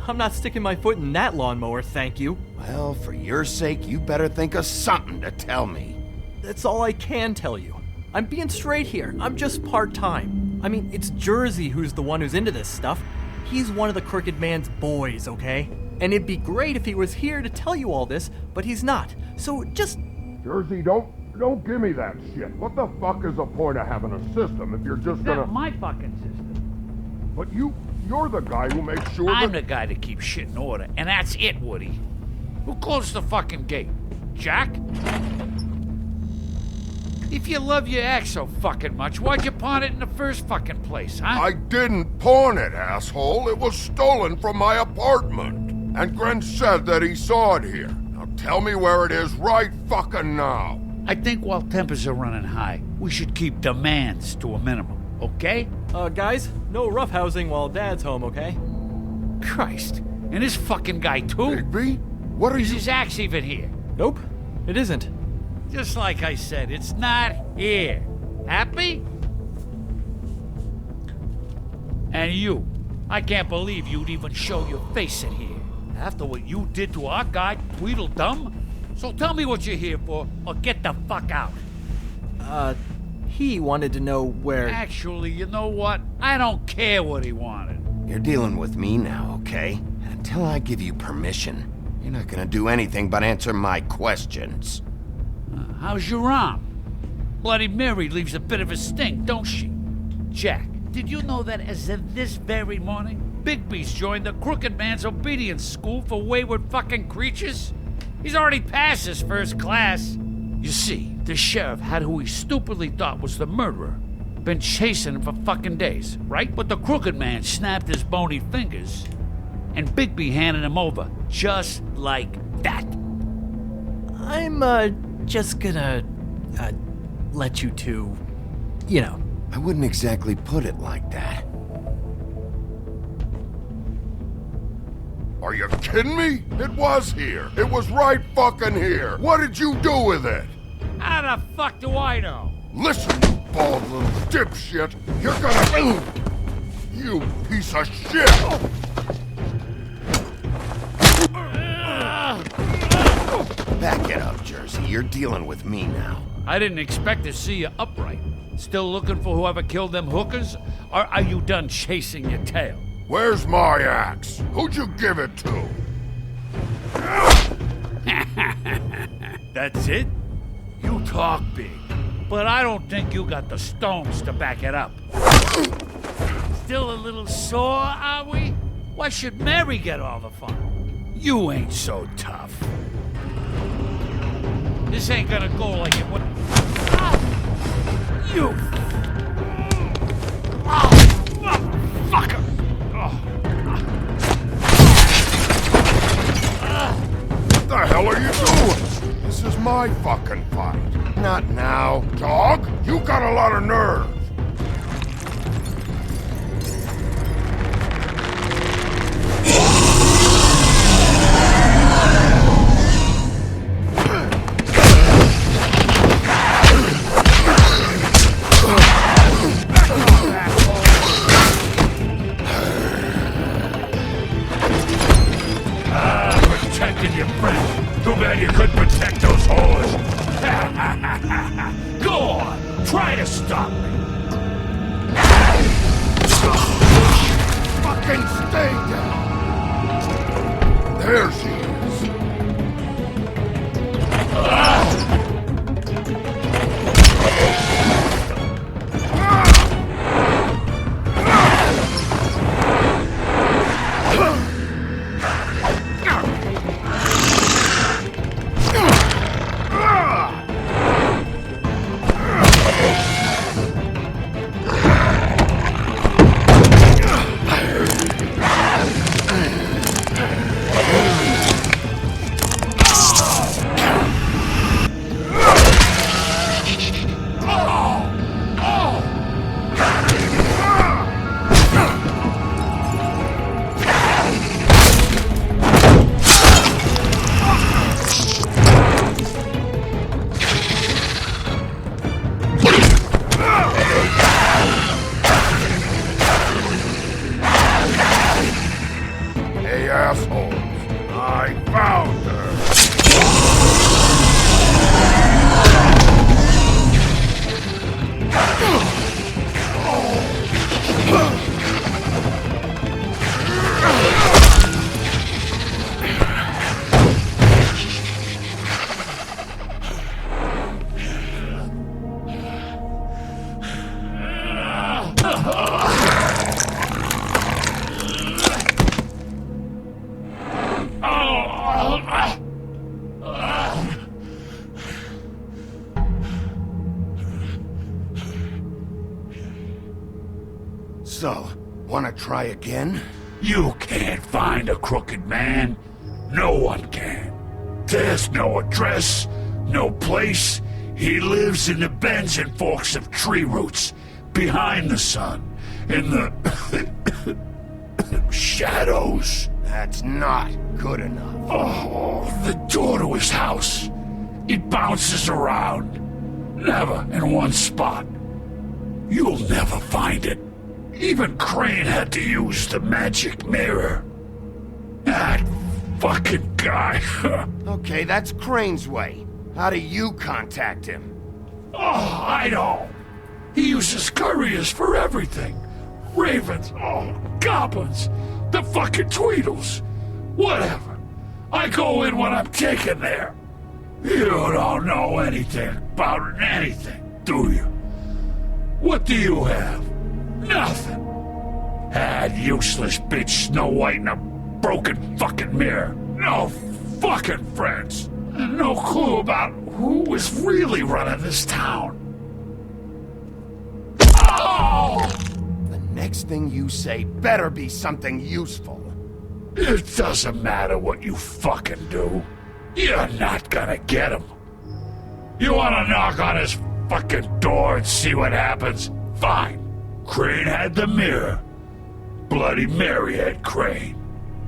I'm not sticking my foot in that lawnmower, thank you. Well, for your sake, you better think of something to tell me. That's all I can tell you. I'm being straight here. I'm just part-time. I mean, it's Jersey who's the one who's into this stuff. He's one of the Crooked Man's boys, okay? And it'd be great if he was here to tell you all this, but he's not. So just... Jersey, don't give me that shit. What the fuck is the point of having a system if you're just gonna... Not my fucking system. But you're the guy who makes sure I'm the guy that keeps shit in order, and that's it, Woody. Who closed the fucking gate? Jack? If you love your ex so fucking much, why'd you pawn it in the first fucking place, huh? I didn't pawn it, asshole. It was stolen from my apartment. And Gren said that he saw it here. Now tell me where it is right fucking now. I think while tempers are running high, we should keep demands to a minimum, okay? Guys, no roughhousing while Dad's home, okay? Christ. And this fucking guy, too? Bigby? What are you... Is his axe even here? Nope, it isn't. Just like I said, it's not here. Happy? And you. I can't believe you'd even show your face in here. After what you did to our guy, Tweedledum? So tell me what you're here for, or get the fuck out. He wanted to know where... Actually, you know what? I don't care what he wanted. You're dealing with me now, okay? And until I give you permission, you're not gonna do anything but answer my questions. How's your arm? Bloody Mary leaves a bit of a stink, don't she? Jack, did you know that as of this very morning, Bigby's joined the Crooked Man's obedience school for wayward fucking creatures? He's already passed his first class. You see, the sheriff had who he stupidly thought was the murderer. Been chasing him for fucking days, right? But the Crooked Man snapped his bony fingers, and Bigby handed him over, just like that. I'm, just gonna, let you two, you know. I wouldn't exactly put it like that. Are you kidding me? It was here. It was right fucking here. What did you do with it? How the fuck do I know? Listen, you bald little dipshit. You're gonna... You piece of shit! Back it up, Jersey. You're dealing with me now. I didn't expect to see you upright. Still looking for whoever killed them hookers? Or are you done chasing your tail? Where's my axe? Who'd you give it to? That's it? You talk big, but I don't think you got the stones to back it up. Still a little sore, are we? Why should Mary get all the fun? You ain't so tough. This ain't gonna go like it would. You! Fucker! What the hell are you doing? This is my fucking fight. Not now. Dog, you got a lot of nerve. Protecting your friend. Too bad you couldn't protect those whores. Go on, try to stop me. Fucking stay down. There she is. So, wanna try again? You can't find a crooked man. No one can. There's no address, no place. He lives in the bends and forks of tree roots, behind the sun, in the shadows. That's not good enough. Oh, the door to his house. It bounces around. Never in one spot. You'll never find it. Even Crane had to use the magic mirror. That fucking guy. Okay, that's Crane's way. How do you contact him? Oh, I don't. He uses couriers for everything. Ravens, goblins, the fucking Tweedles. Whatever. I go in when I'm taken there. You don't know anything about anything, do you? What do you have? Nothing. Had useless bitch Snow White and a broken fucking mirror. No fucking friends. And no clue about who was really running this town. Oh! The next thing you say better be something useful. It doesn't matter what you fucking do. You're not gonna get him. You wanna knock on his fucking door and see what happens? Fine. Crane had the mirror. Bloody Mary had Crane.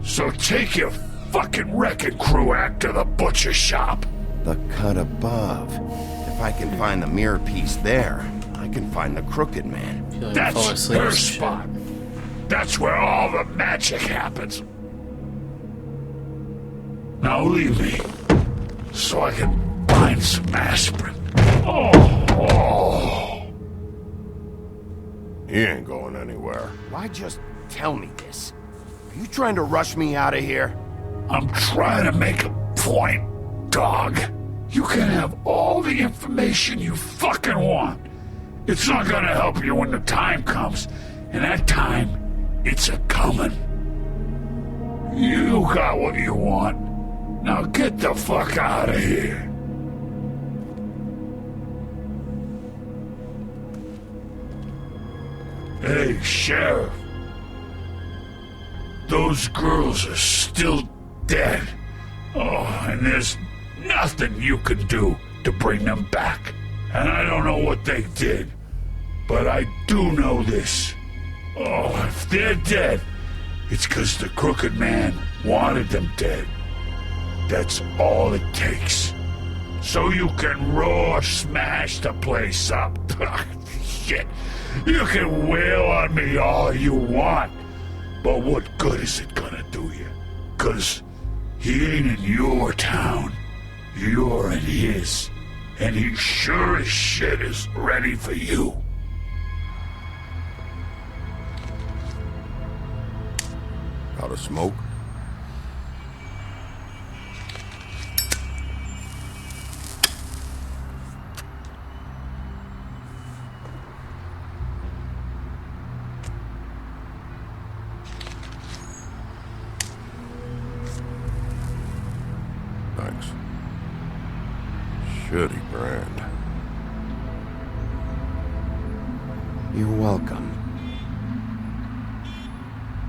So take your fucking wrecking crew act to the butcher shop. The cut above. If I can find the mirror piece there, I can find the crooked man. That's her spot. That's where all the magic happens. Now leave me, so I can find some aspirin. Oh. He ain't going anywhere. Why just tell me this? Are you trying to rush me out of here? I'm trying to make a point, dog. You can have all the information you fucking want. It's not gonna help you when the time comes, and that time, it's a-comin'. You got what you want. Now get the fuck out of here. Hey, Sheriff. Those girls are still dead. Oh, and there's nothing you can do to bring them back. And I don't know what they did, but I do know this. Oh, if they're dead, it's 'cause the Crooked Man wanted them dead. That's all it takes. So you can roar smash the place up. Shit. You can wail on me all you want. But what good is it gonna do you? 'Cause he ain't in your town. You're in his. And he sure as shit is ready for you. Out of smoke? Thanks. Shitty brand. You're welcome.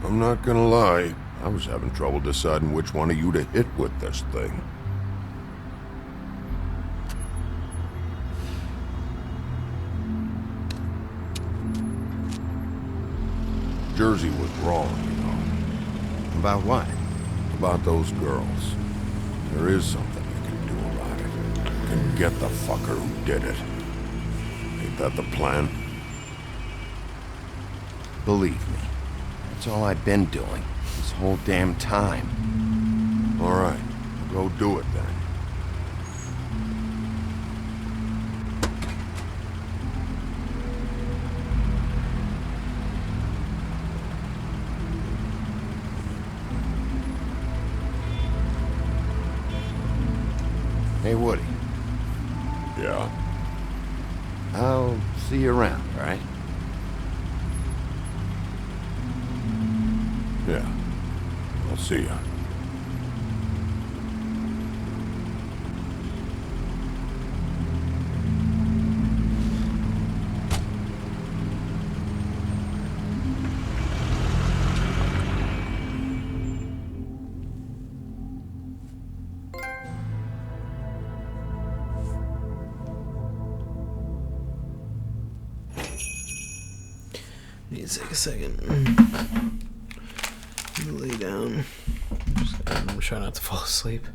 I'm not gonna lie, I was having trouble deciding which one of you to hit with this thing. Jersey was wrong, you know. About what? About those girls. There is something you can do about it. You can get the fucker who did it. Ain't that the plan? Believe me, that's all I've been doing this whole damn time. All right, go do it then. Hey, Woody. Yeah? I'll see you around, all right? Yeah. I'll see ya. Need to take a second. Lay down. I'm trying not to fall asleep.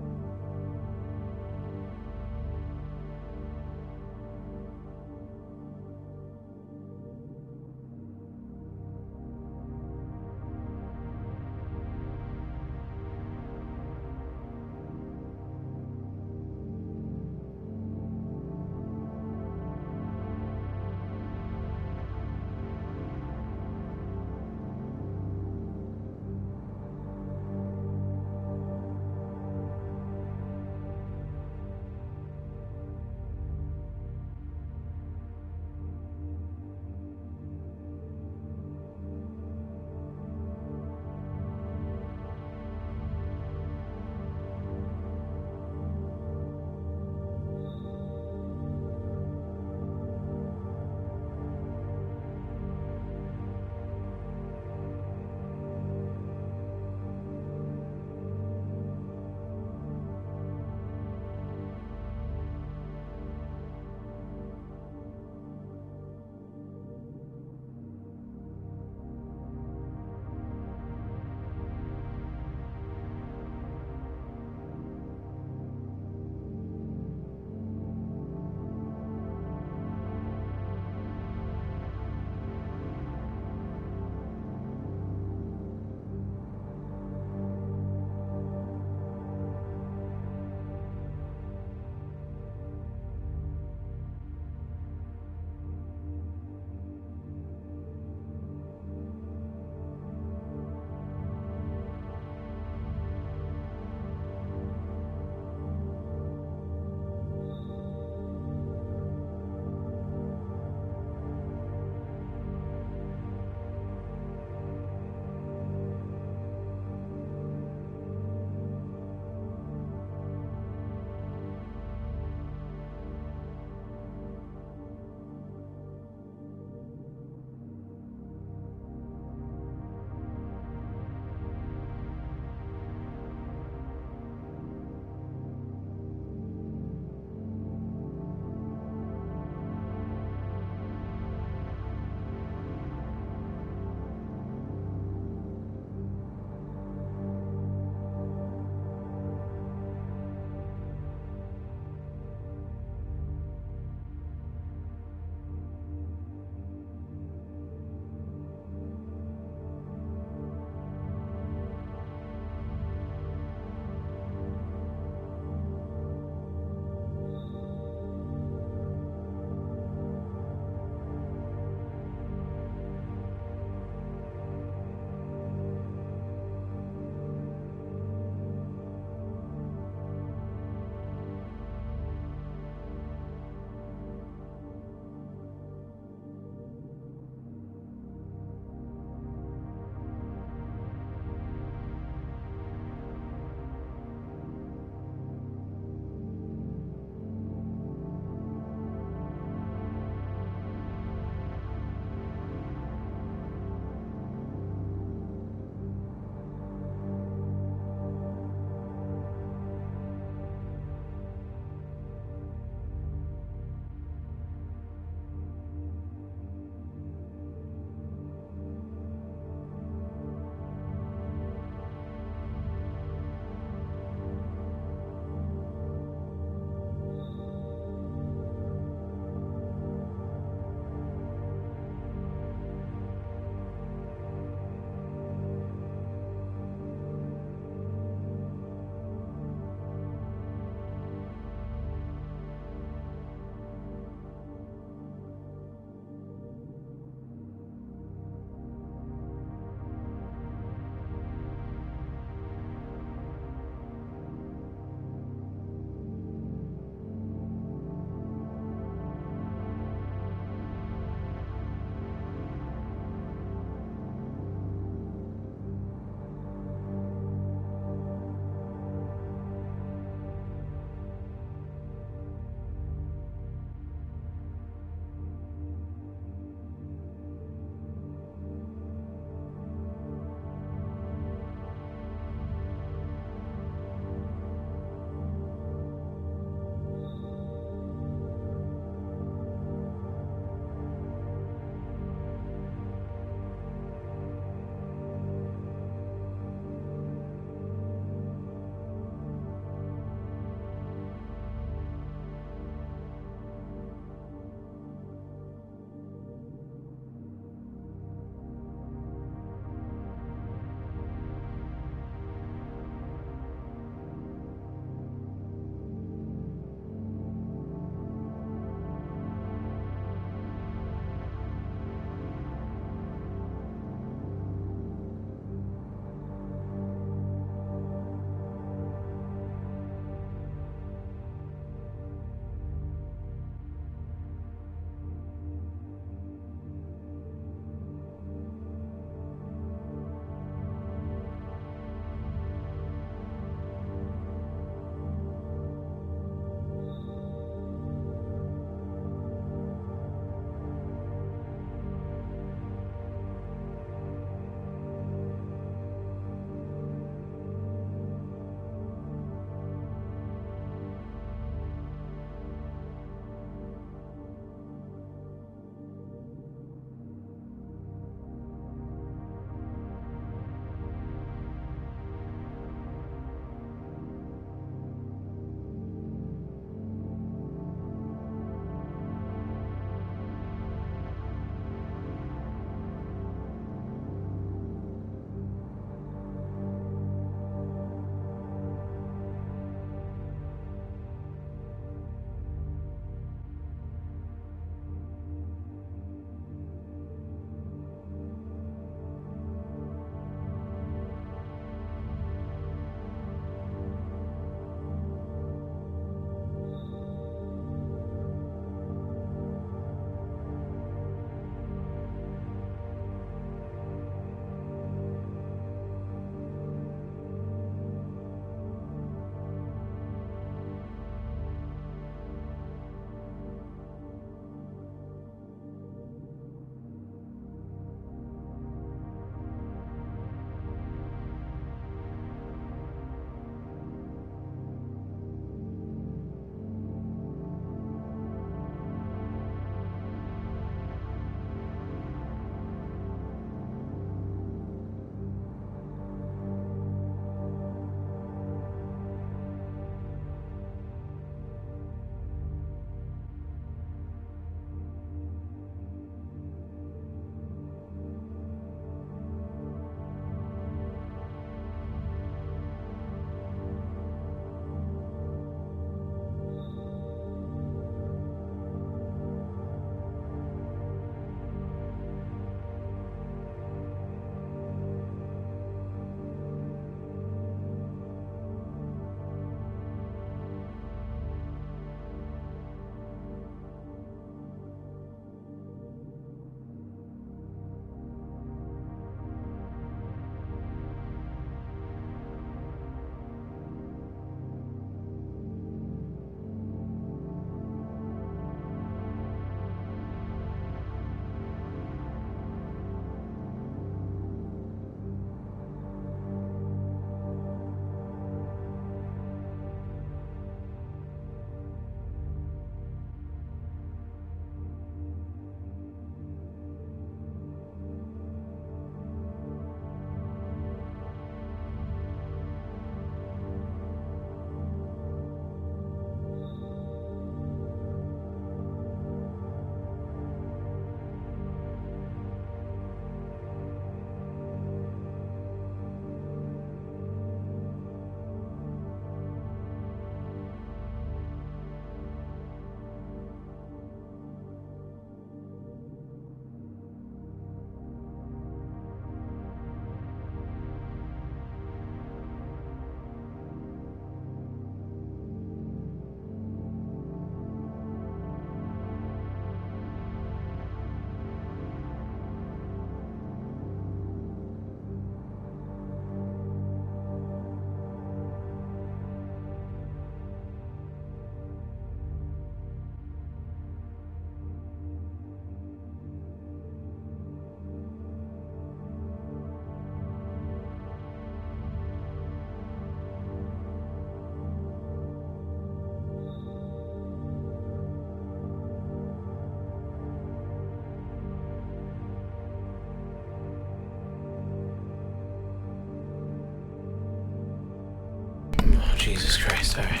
Jesus Christ, alright.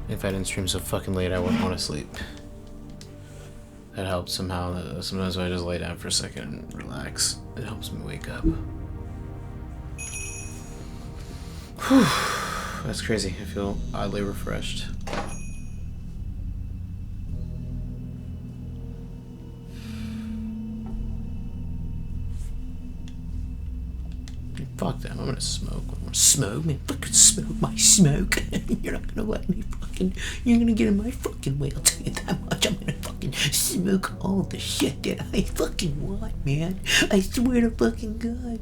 If I didn't stream so fucking late, I wouldn't want to sleep. That helps somehow. Sometimes when I just lay down for a second and relax, it helps me wake up. Whew. That's crazy. I feel oddly refreshed. Fuck them, I'm gonna smoke. I'm gonna smoke, man. Fucking smoke my smoke. You're not gonna let me fucking. You're gonna get in my fucking way. I'll tell you that much. I'm gonna fucking smoke all the shit that I fucking want, man. I swear to fucking God.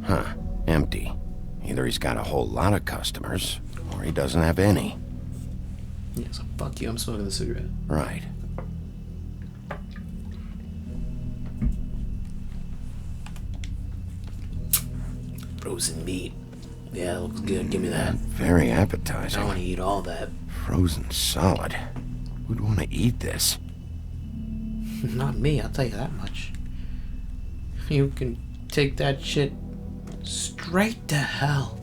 Huh. Empty. Either he's got a whole lot of customers, or he doesn't have any. Yeah, so fuck you, I'm smoking the cigarette. Right. Frozen meat. Yeah, looks good, give me that. Very appetizing. I want to eat all that. Frozen solid. Who'd want to eat this? Not me, I'll tell you that much. You can take that shit straight to hell.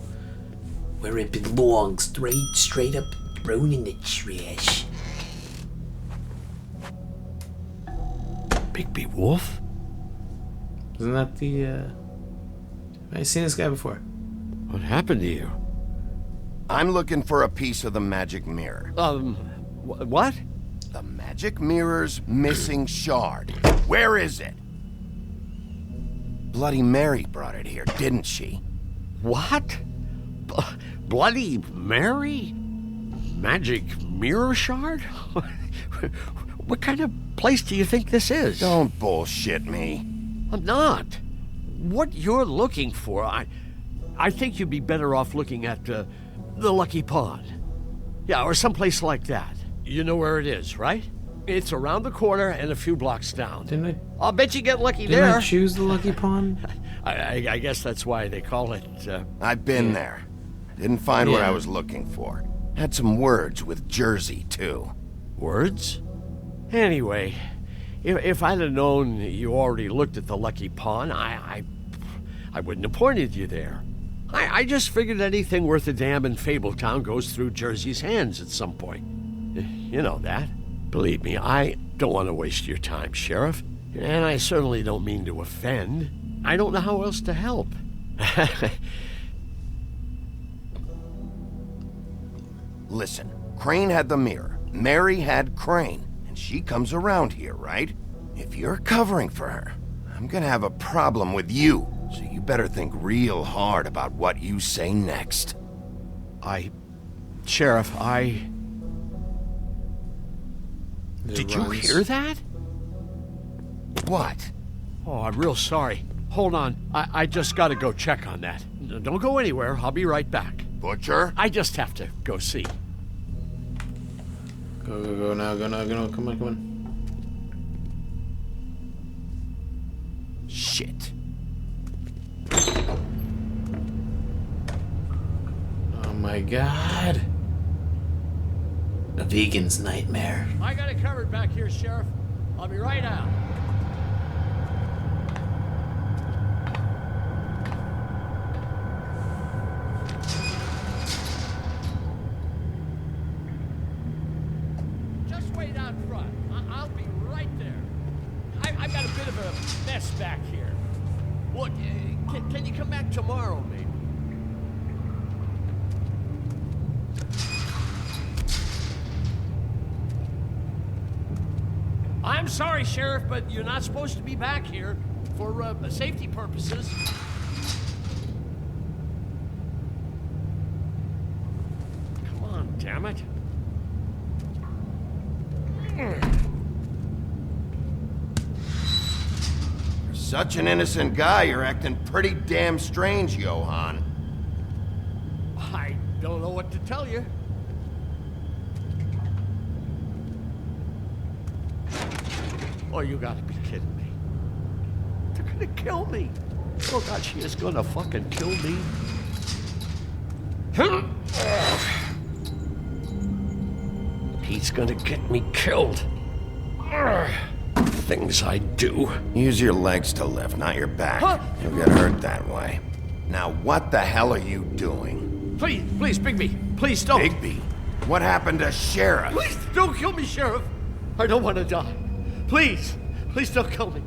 Where it belongs, straight up thrown in the trash. Bigby Wolf? Isn't that the, have I seen this guy before? What happened to you? I'm looking for a piece of the magic mirror. What? The magic mirror's missing shard. Where is it? Bloody Mary brought it here, didn't she? What? Bloody Mary? Magic mirror shard? What kind of place do you think this is? Don't bullshit me. I'm not. What you're looking for, I think you'd be better off looking at the Lucky Pond. Yeah, or someplace like that. You know where it is, right? It's around the corner and a few blocks down. I'll bet you get lucky there. Didn't I choose the Lucky Pond? I guess that's why they call it, I've been there. Didn't find what I was looking for. Had some words with Jersey, too. Words? Anyway, if I'd have known you already looked at the Lucky Pond, I wouldn't have pointed you there. I just figured anything worth a damn in Fabletown goes through Jersey's hands at some point. You know that. Believe me, I don't want to waste your time, Sheriff. And I certainly don't mean to offend. I don't know how else to help. Listen, Crane had the mirror. Mary had Crane. And she comes around here, right? If you're covering for her, I'm gonna have a problem with you. So you better think real hard about what you say next. Sheriff, Did you hear that? What? Oh, I'm real sorry. Hold on. I just gotta go check on that. Don't go anywhere. I'll be right back. Butcher? I just have to go see. Go now, come on. Shit. Oh my God. A vegan's nightmare. I got it covered back here, Sheriff. I'll be right out. Just wait out front. I'll be right there. I've got a bit of a mess back here. Look, can you come back tomorrow, maybe? I'm sorry, Sheriff, but you're not supposed to be back here for safety purposes. Come on, damn it. For such an innocent guy, you're acting pretty damn strange, Johann. I don't know what to tell you. Oh, you gotta be kidding me. They're gonna kill me. Oh, God, she is gonna fucking kill me. He's gonna get me killed. Things I do. Use your legs to lift, not your back. Huh? You'll get hurt that way. Now, what the hell are you doing? Please, Bigby, please don't. Bigby? What happened to Sheriff? Please don't kill me, Sheriff. I don't want to die. Please don't kill me.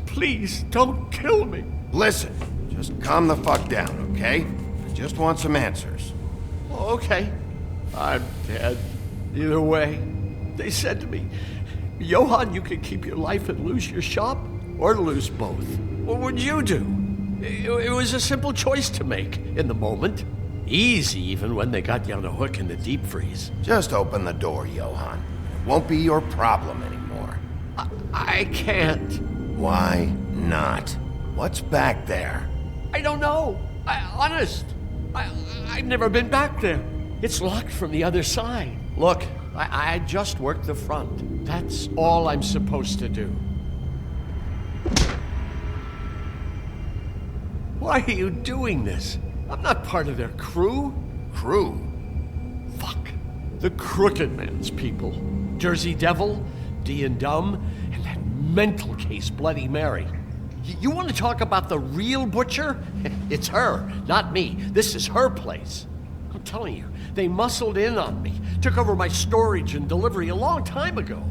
Please don't kill me. Listen, just calm the fuck down, okay? I just want some answers. Okay. I'm dead. Either way. They said to me, Johann, you can keep your life and lose your shop, or lose both. What would you do? It was a simple choice to make in the moment. Easy, even when they got you on a hook in the deep freeze. Just open the door, Johann. It won't be your problem anymore. I can't. Why not? What's back there? I don't know. Honest. I've never been back there. It's locked from the other side. Look, I just worked the front. That's all I'm supposed to do. Why are you doing this? I'm not part of their crew. Crew? Fuck. The Crooked Man's people. Jersey Devil, D and Dumb, and that mental case Bloody Mary. You want to talk about the real butcher? It's her, not me. This is her place. I'm telling you, they muscled in on me, took over my storage and delivery a long time ago.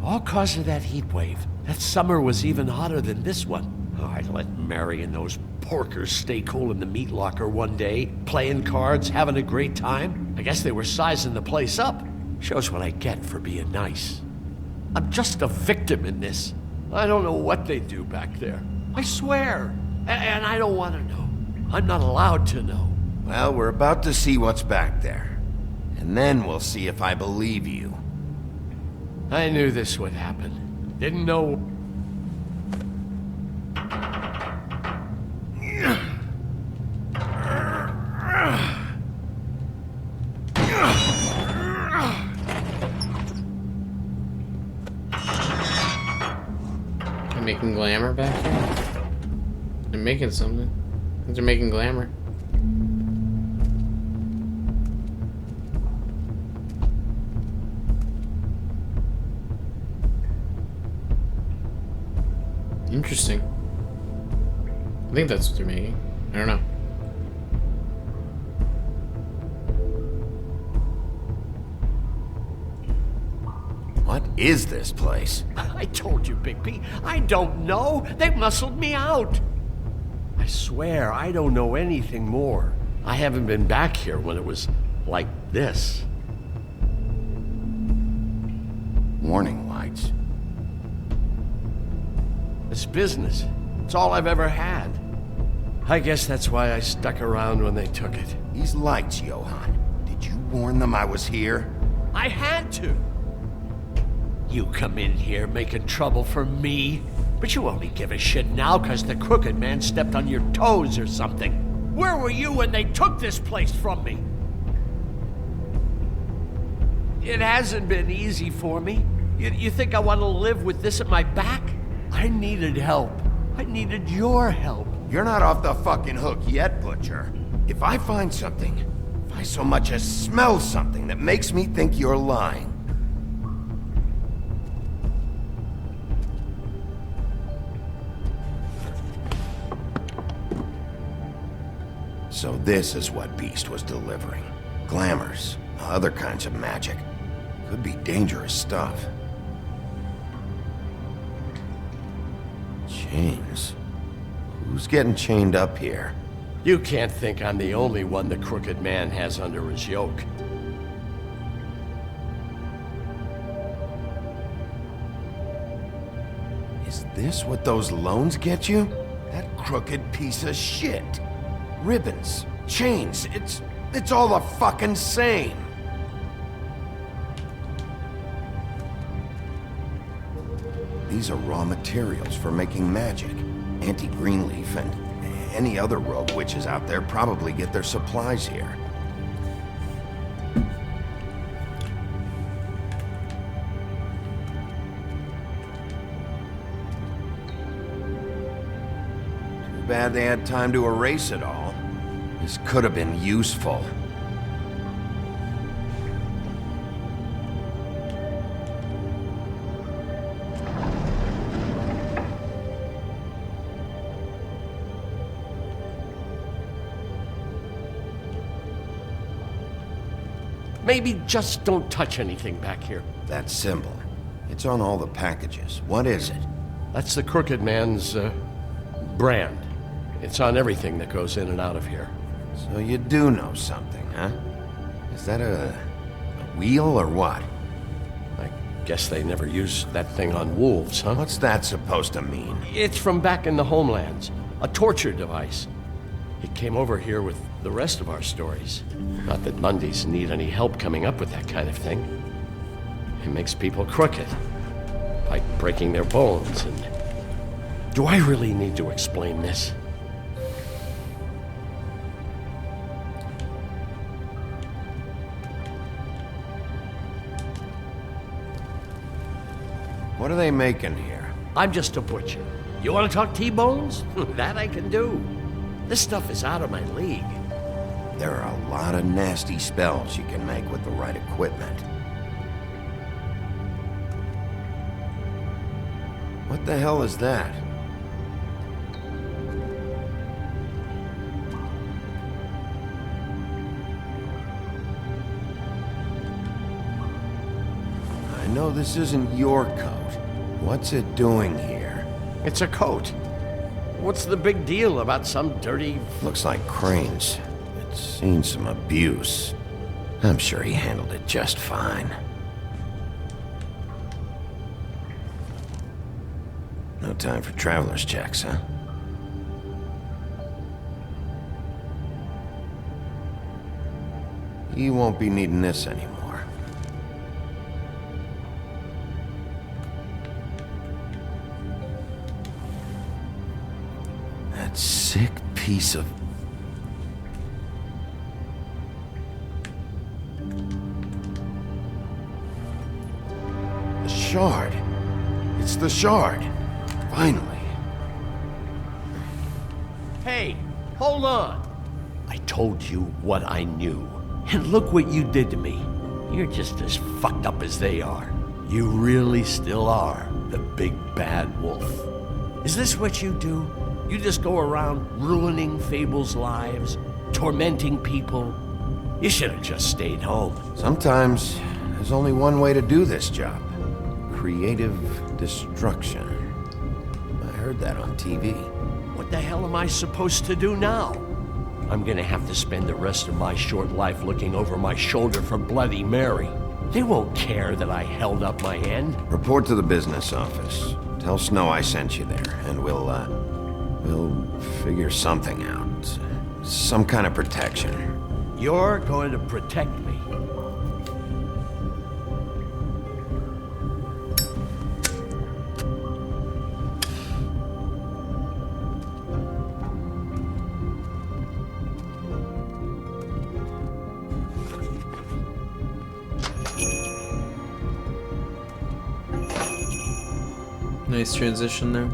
All cause of that heat wave. That summer was even hotter than this one. Oh, I'd let Mary and those porkers stay cool in the meat locker one day, playing cards, having a great time. I guess they were sizing the place up. Shows what I get for being nice. I'm just a victim in this. I don't know what they do back there. I swear. And I don't want to know. I'm not allowed to know. Well, we're about to see what's back there. And then we'll see if I believe you. I knew this would happen. Didn't know... Making glamour back here? They're making something. They're making glamour. Interesting. I think that's what they're making. I don't know. What is this place? I told you, Bigby. I don't know. They muscled me out. I swear, I don't know anything more. I haven't been back here when it was like this. Warning lights. It's business. It's all I've ever had. I guess that's why I stuck around when they took it. These lights, Johann. Did you warn them I was here? I had to. You come in here making trouble for me, but you only give a shit now because the Crooked Man stepped on your toes or something. Where were you when they took this place from me? It hasn't been easy for me. You think I want to live with this at my back? I needed help. I needed your help. You're not off the fucking hook yet, Butcher. If I find something, if I so much as smell something that makes me think you're lying, so this is what Beast was delivering. Glamours, other kinds of magic. Could be dangerous stuff. Chains? Who's getting chained up here? You can't think I'm the only one the Crooked Man has under his yoke. Is this what those loans get you? That crooked piece of shit. Ribbons, chains, it's all the fucking same. These are raw materials for making magic. Auntie Greenleaf and any other rogue witches out there probably get their supplies here. Too bad they had time to erase it all. This could have been useful. Maybe just don't touch anything back here. That symbol. It's on all the packages. What is it? That's the Crooked Man's, brand. It's on everything that goes in and out of here. So you do know something, huh? Is that a wheel or what? I guess they never used that thing on wolves, huh? What's that supposed to mean? It's from back in the homelands. A torture device. It came over here with the rest of our stories. Not that Mundies need any help coming up with that kind of thing. It makes people crooked. Like breaking their bones and... Do I really need to explain this? What are they making here? I'm just a butcher. You want to talk T-bones? That I can do. This stuff is out of my league. There are a lot of nasty spells you can make with the right equipment. What the hell is that? I know this isn't your coat. What's it doing here? It's a coat. What's the big deal about some dirty... Looks like Crane's. It's seen some abuse. I'm sure he handled it just fine. No time for traveler's checks, huh? You won't be needing this anymore. That sick piece of... The shard. It's the shard. Finally. Hey, hold on. I told you what I knew. And look what you did to me. You're just as fucked up as they are. You really still are the big bad wolf. Is this what you do? You just go around ruining Fable's lives, tormenting people? You should have just stayed home. Sometimes there's only one way to do this job. Creative destruction. I heard that on TV. What the hell am I supposed to do now? I'm gonna have to spend the rest of my short life looking over my shoulder for Bloody Mary. They won't care that I held up my end. Report to the business office. Tell Snow I sent you there, and we'll figure something out. Some kind of protection. You're going to protect me. Nice transition there.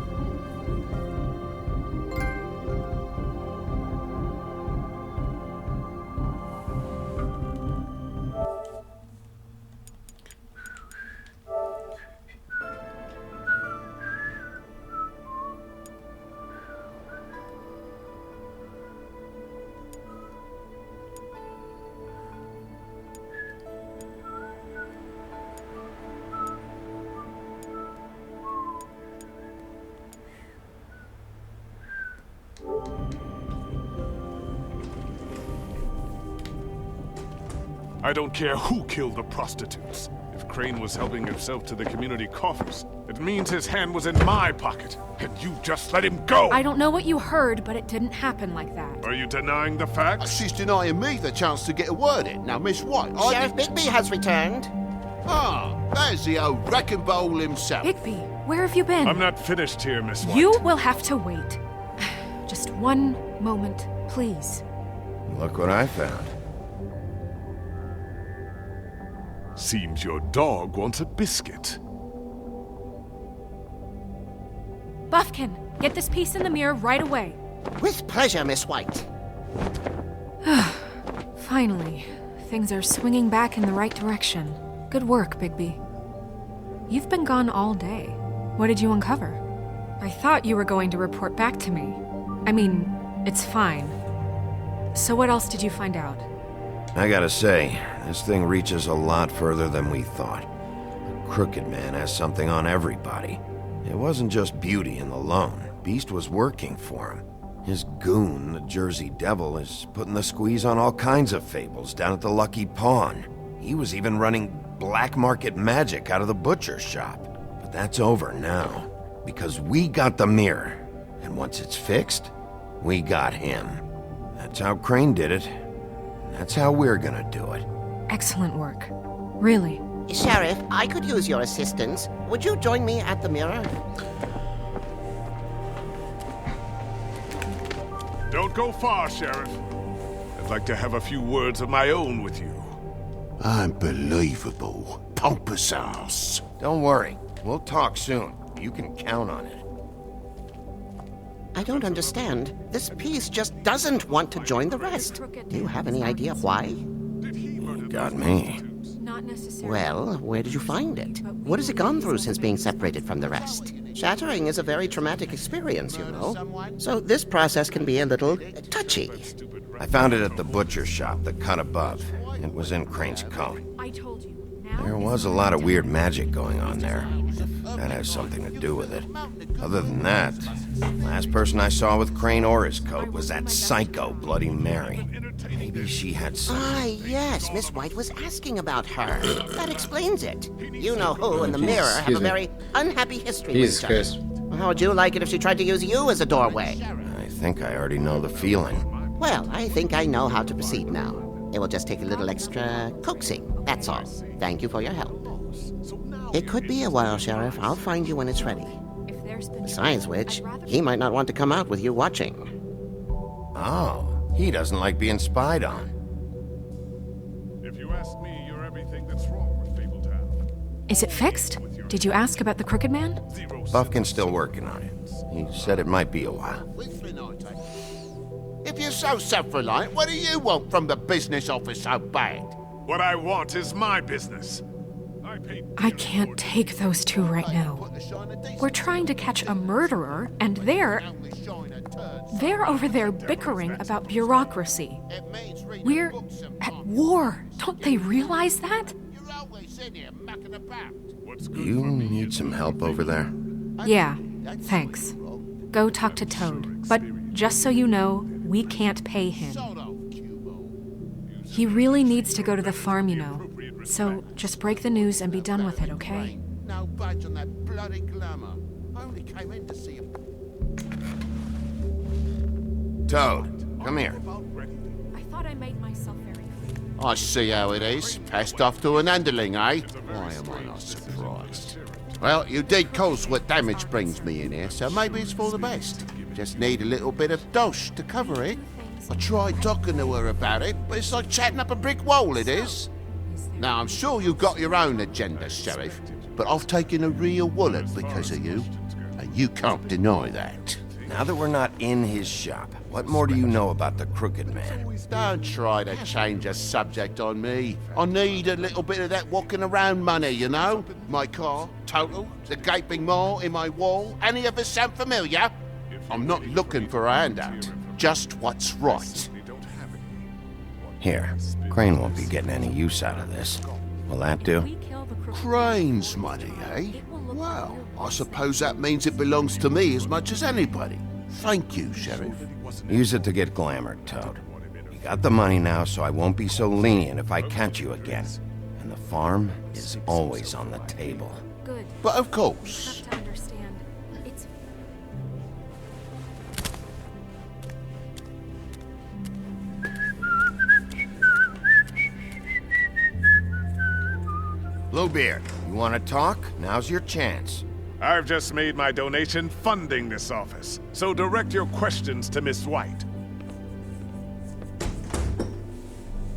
I don't care who killed the prostitutes. If Crane was helping himself to the community coffers, it means his hand was in my pocket, and you just let him go! I don't know what you heard, but it didn't happen like that. Are you denying the facts? She's denying me the chance to get a word in. Now, Miss White, Sheriff Bigby has returned. Ah, there's the old wrecking bowl himself. Bigby, where have you been? I'm not finished here, Miss White. You will have to wait. Just one moment, please. Look what I found. Seems your dog wants a biscuit. Buffkin, get this piece in the mirror right away. With pleasure, Miss White. Finally, things are swinging back in the right direction. Good work, Bigby. You've been gone all day. What did you uncover? I thought you were going to report back to me. I mean, it's fine. So what else did you find out? I gotta say, this thing reaches a lot further than we thought. The Crooked Man has something on everybody. It wasn't just Beauty and the Lone. Beast was working for him. His goon, the Jersey Devil, is putting the squeeze on all kinds of fables down at the Lucky Pawn. He was even running black market magic out of the butcher's shop. But that's over now, because we got the mirror. And once it's fixed, we got him. That's how Crane did it. That's how we're gonna do it. Excellent work. Really. Sheriff, I could use your assistance. Would you join me at the mirror? Don't go far, Sheriff. I'd like to have a few words of my own with you. Unbelievable. Pompous ass. Don't worry. We'll talk soon. You can count on it. I don't understand. This piece just doesn't want to join the rest. Do you have any idea why? You got me. Not necessarily. Well, where did you find it? What has it gone through since being separated from the rest? Shattering is a very traumatic experience, you know. So this process can be a little touchy. I found it at the butcher's shop, the cut above. It was in Crane's coat. I told you. There was a lot of weird magic going on there. That has something to do with it. Other than that, last person I saw with Crane or his coat was that psycho Bloody Mary. Maybe she had some... Ah, yes, Miss White was asking about her. That explains it. You know who and the mirror have a very unhappy history with each other. How would you like it if she tried to use you as a doorway? I think I already know the feeling. Well, I think I know how to proceed now. It will just take a little extra coaxing, that's all. Thank you for your help. It could be a while, Sheriff. I'll find you when it's ready. Besides which, he might not want to come out with you watching. Oh, he doesn't like being spied on. If you ask me, you're everything that's wrong with Fabletown. Is it fixed? Did you ask about the Crooked Man? Buffkin's still working on it. He said it might be a while. If you're so self-reliant, what do you want from the business office so bad? What I want is my business. I can't take those two right now. We're trying to catch a murderer, and they're over there bickering about bureaucracy. We're at war. Don't they realize that? You need some help over there? Yeah, thanks. Go talk to Toad. But just so you know, we can't pay him. He really needs to go to the farm, you know. So just break the news and be done with it, okay? No budge on that bloody glamour. I only came in to see him. Toad, come here. I thought I made myself very clear. I see how it is. Passed off to an underling, eh? Why am I not surprised? Well, you did cause what damage brings me in here, so maybe it's for the best. Just need a little bit of dosh to cover it. I tried talking to her about it, but it's like chatting up a brick wall, it is. Now, I'm sure you've got your own agenda, Sheriff, but I've taken a real wallet because of you, and you can't deny that. Now that we're not in his shop, what more do you know about the Crooked Man? Don't try to change a subject on me. I need a little bit of that walking around money, you know? My car, total, the gaping maw in my wall. Any of us sound familiar? I'm not looking for a handout, just what's right. Here, Crane won't be getting any use out of this. Will that do? Crane's money, eh? Well, I suppose that means it belongs to me as much as anybody. Thank you, Sheriff. Use it to get glamored, Toad. You got the money now, so I won't be so lenient if I catch you again. And the farm is always on the table. Good. But of course. To understand, it's... Bluebeard, you want to talk? Now's your chance. I've just made my donation funding this office, so direct your questions to Miss White.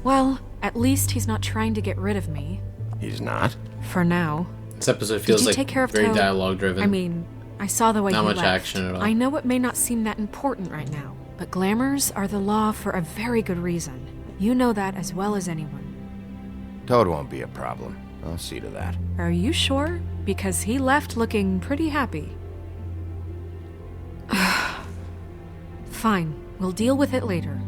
Well, at least he's not trying to get rid of me. He's not? For now. This episode feels Did you like take care of very Toad? dialogue-driven. I mean, I saw the way Not he much left. action at all. I know it may not seem that important right now, but glamours are the law for a very good reason. You know that as well as anyone. Toad won't be a problem. I'll see to that. Are you sure? Because he left looking pretty happy. Fine, we'll deal with it later.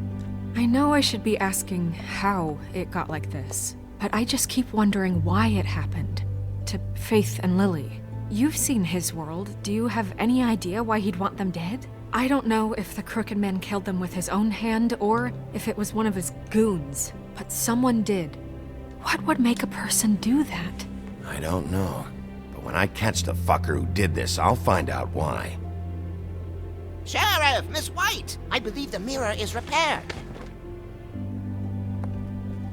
I know I should be asking how it got like this, but I just keep wondering why it happened. To Faith and Lily. You've seen his world. Do you have any idea why he'd want them dead? I don't know if the Crooked Man killed them with his own hand or if it was one of his goons, but someone did. What would make a person do that? I don't know. But when I catch the fucker who did this, I'll find out why. Sheriff, Miss White! I believe the mirror is repaired.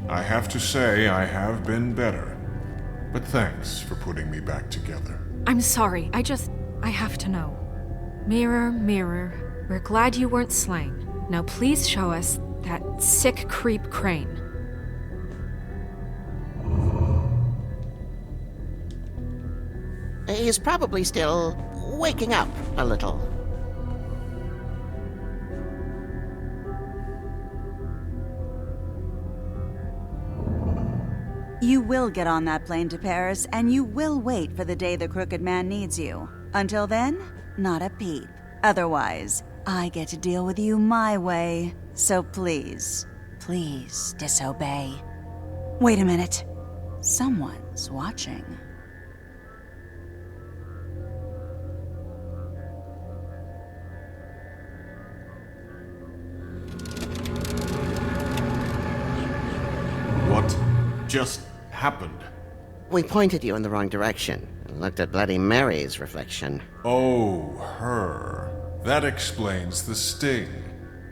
I have to say I have been better. But thanks for putting me back together. I'm sorry, I have to know. Mirror, mirror, we're glad you weren't slain. Now please show us that sick creep Crane. He's probably still waking up a little. You will get on that plane to Paris, and you will wait for the day the Crooked Man needs you. Until then, not a peep. Otherwise, I get to deal with you my way. So please, please disobey. Wait a minute. Someone's watching. What just happened? We pointed you in the wrong direction and looked at Bloody Mary's reflection. Oh, her. That explains the sting.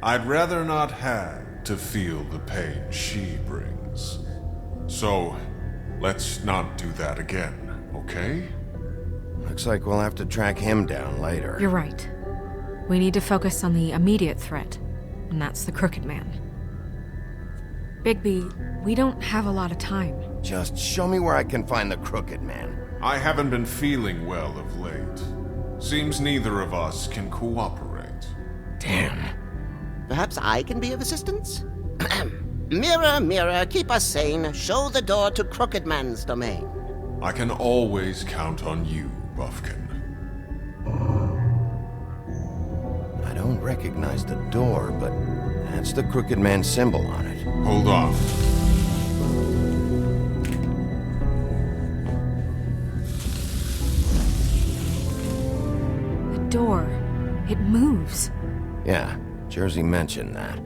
I'd rather not have to feel the pain she brings. So, let's not do that again, okay? Looks like we'll have to track him down later. You're right. We need to focus on the immediate threat, and that's the Crooked Man. Bigby, we don't have a lot of time. Just show me where I can find the Crooked Man. I haven't been feeling well of late. Seems neither of us can cooperate. Damn. Perhaps I can be of assistance? Mirror, mirror, keep us sane. Show the door to Crooked Man's domain. I can always count on you, Buffkin. I don't recognize the door, but that's the Crooked Man symbol on it. Hold on. The door. It moves. Yeah, Jersey mentioned that.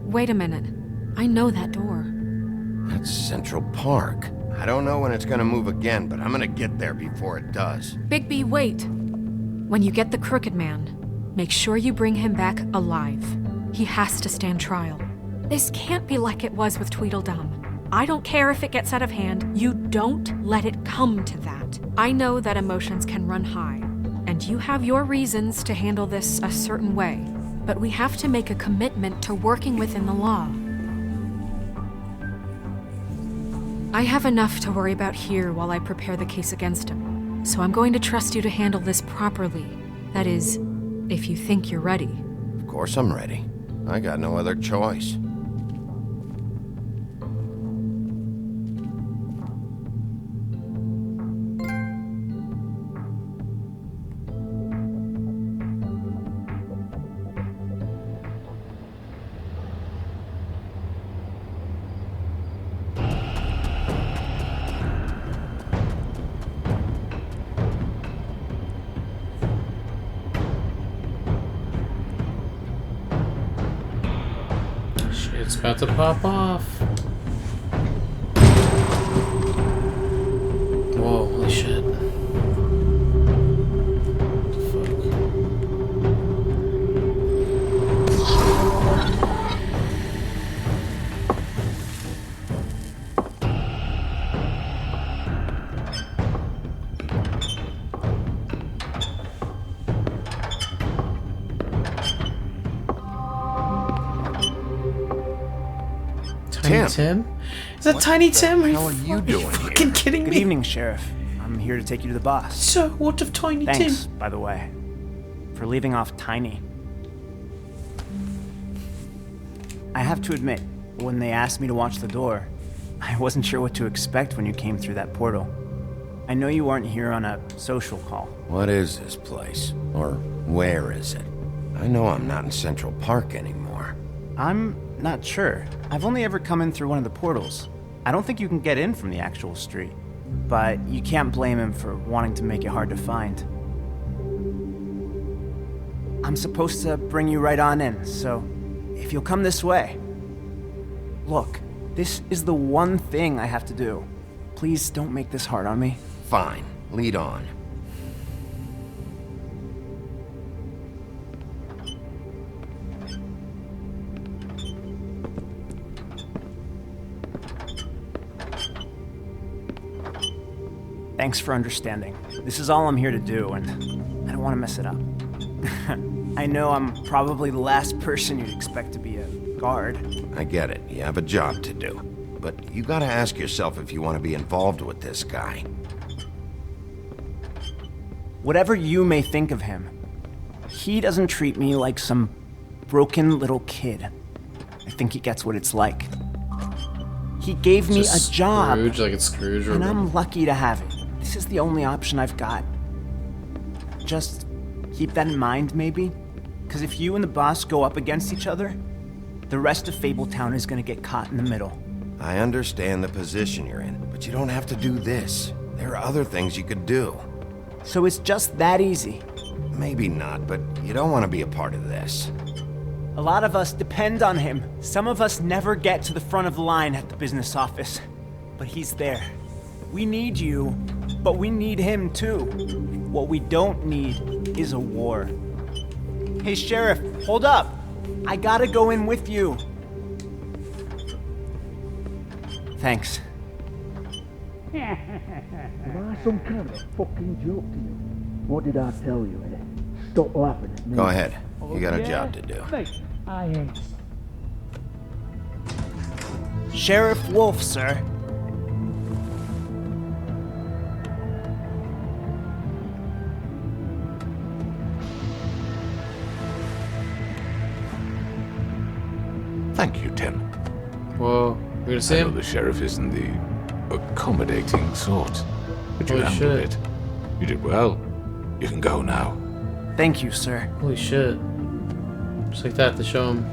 Wait a minute. I know that door. That's Central Park. I don't know when it's gonna move again, but I'm gonna get there before it does. Bigby, wait! When you get the Crooked Man, make sure you bring him back alive. He has to stand trial. This can't be like it was with Tweedledum. I don't care if it gets out of hand. You don't let it come to that. I know that emotions can run high, and you have your reasons to handle this a certain way, but we have to make a commitment to working within the law. I have enough to worry about here while I prepare the case against him, so I'm going to trust you to handle this properly. That is, if you think you're ready. Of course I'm ready. I got no other choice. It's about to pop off. Whoa, holy shit. Tim? Is that Tiny Tim? How are you doing? Fucking kidding Good me? evening, Sheriff. I'm here to take you to the boss. So, what of Tiny Thanks, Tim? by the way, for leaving off Tiny. I have to admit, when they asked me to watch the door, I wasn't sure what to expect when you came through that portal. I know you aren't here on a social call. What is this place? Or where is it? I know I'm not in Central Park anymore. I'm not sure. I've only ever come in through one of the portals. I don't think you can get in from the actual street. But you can't blame him for wanting to make it hard to find. I'm supposed to bring you right on in, so if you'll come this way. Look, this is the one thing I have to do. Please don't make this hard on me. Fine. Lead on. Thanks for understanding. This is all I'm here to do, and I don't want to mess it up. I know I'm probably the last person you'd expect to be a guard. I get it. You have a job to do. But you gotta ask yourself if you want to be involved with this guy. Whatever you may think of him, he doesn't treat me like some broken little kid. I think he gets what it's like. He gave me a job. Scrooge, like it's Scrooge, and I'm lucky to have it. This is the only option I've got. Just keep that in mind, maybe? Because if you and the boss go up against each other, the rest of Fabletown is gonna get caught in the middle. I understand the position you're in, but you don't have to do this. There are other things you could do. So it's just that easy? Maybe not, but you don't want to be a part of this. A lot of us depend on him. Some of us never get to the front of the line at the business office. But he's there. We need you, but we need him too. What we don't need is a war. Hey, Sheriff, hold up. I gotta go in with you. Thanks. Am I some kind of a fucking joke to you? What did I tell you, eh? Stop laughing at me. Go ahead. You got a job to do. Mate, I ain't. Sheriff Wolf, sir. Thank you, Tim. Whoa, we're gonna see I know him? the sheriff isn't the accommodating sort, but you Holy handled shit. it. You did well. You can go now. Thank you, sir. Holy shit. Just like that to show him.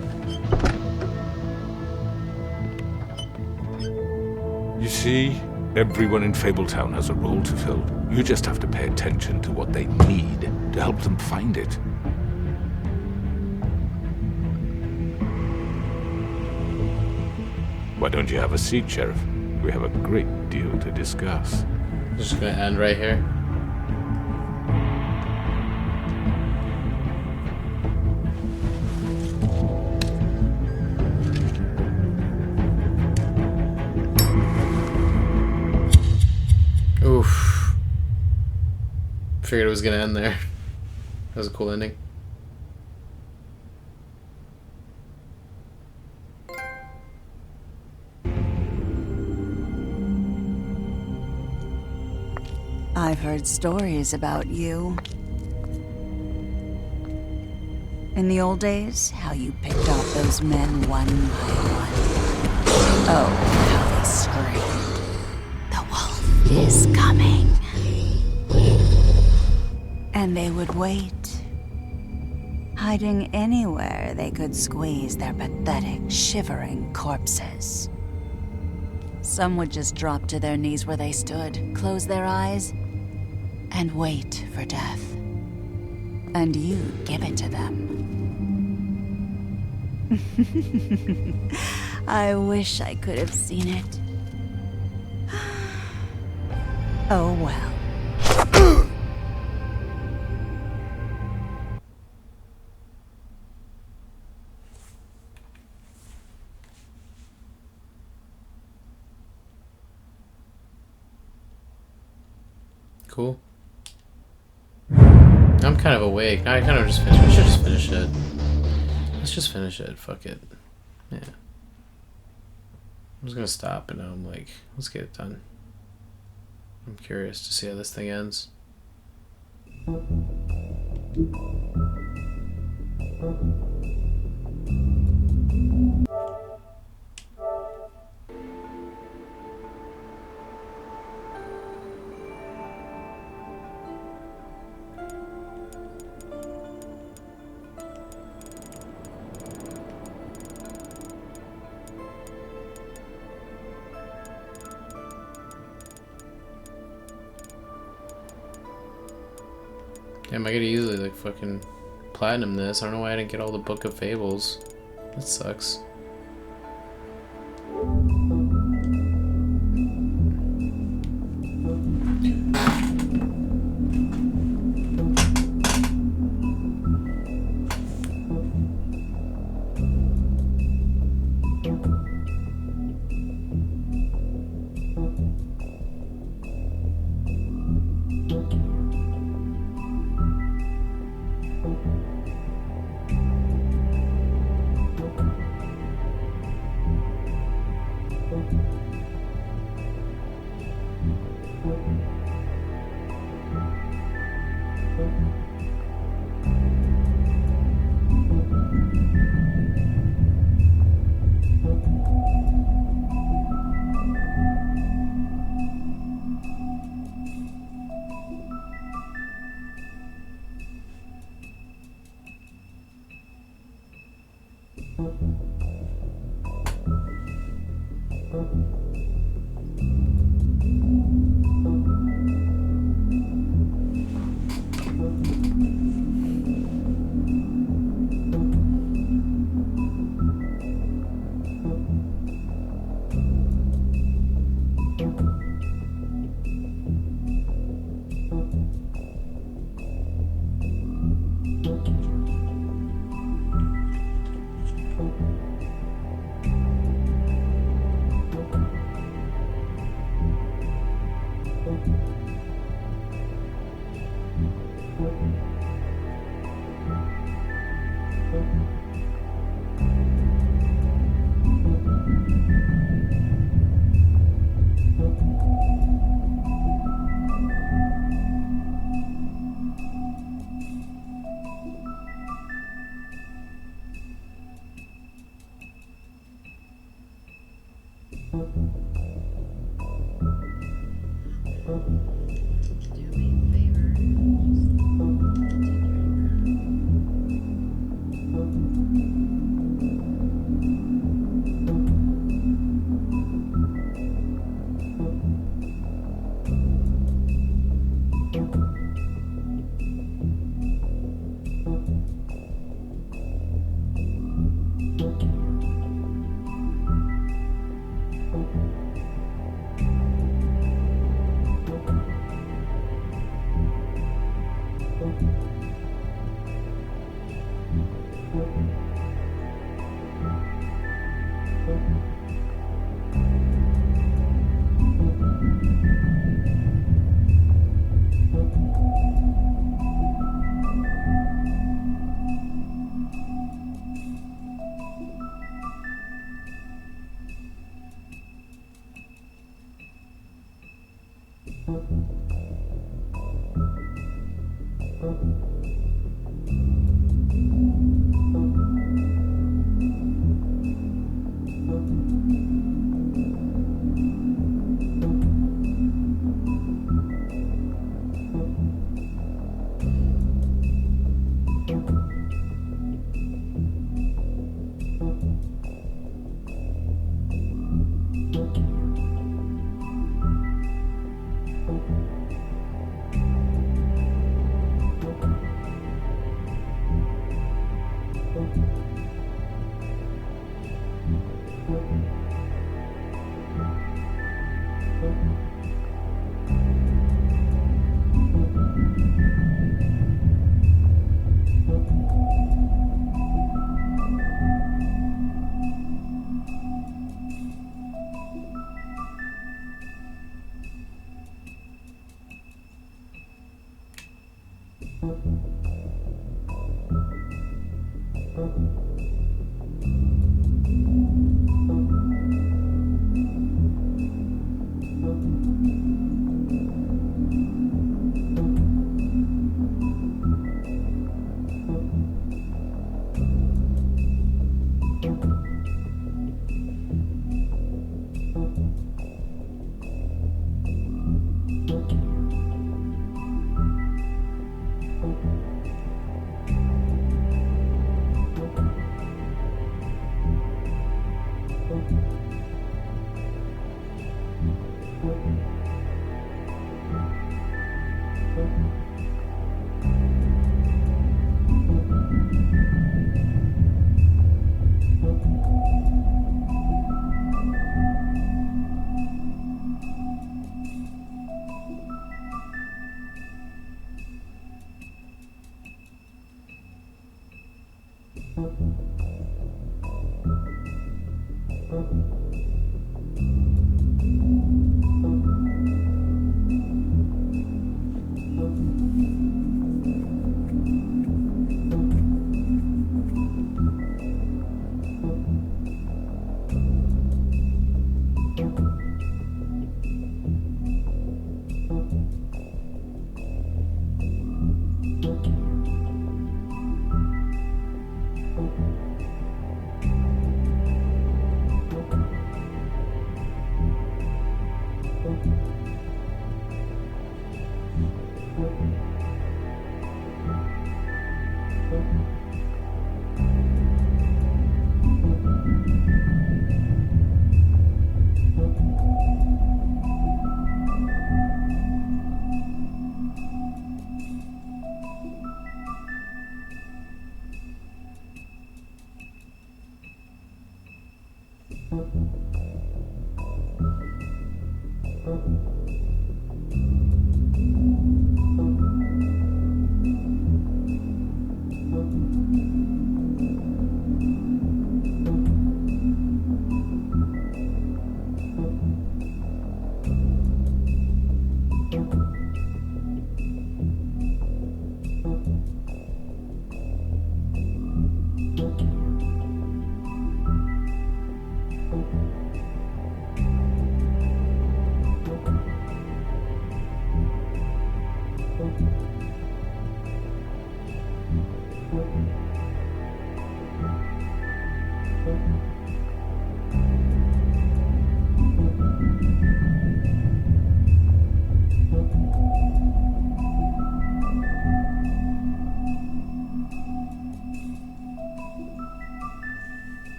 You see, everyone in Fabletown has a role to fill. You just have to pay attention to what they need to help them find it. Why don't you have a seat, Sheriff? We have a great deal to discuss. Just gonna end right here. Oof. Figured it was gonna end there. That was a cool ending. I've heard stories about you. In the old days, how you picked off those men one by one. Oh, how they screamed. The wolf is coming. And they would wait, hiding anywhere they could squeeze their pathetic, shivering corpses. Some would just drop to their knees where they stood, close their eyes, and wait for death. And you'd give it to them. I wish I could have seen it. Oh well. Cool. I'm kind of awake. I kind of just finished. We should just finish it. Let's just finish it. Fuck it. Yeah. I was gonna stop, and now I'm like, let's get it done. I'm curious to see how this thing ends. Damn, I could easily like fucking platinum this. I don't know why I didn't get all the Book of Fables. That sucks.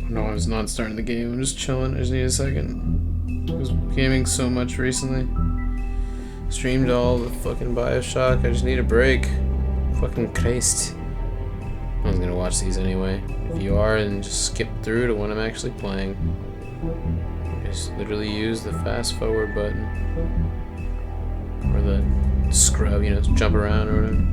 No, I was not starting the game. I'm just chilling. I just need a second. I was gaming so much recently. Streamed all the fucking Bioshock. I just need a break. Fucking Christ. I was gonna watch these anyway. If you are, then just skip through to when I'm actually playing. Just literally use the fast forward button. Or the scrub, you know, jump around or whatever.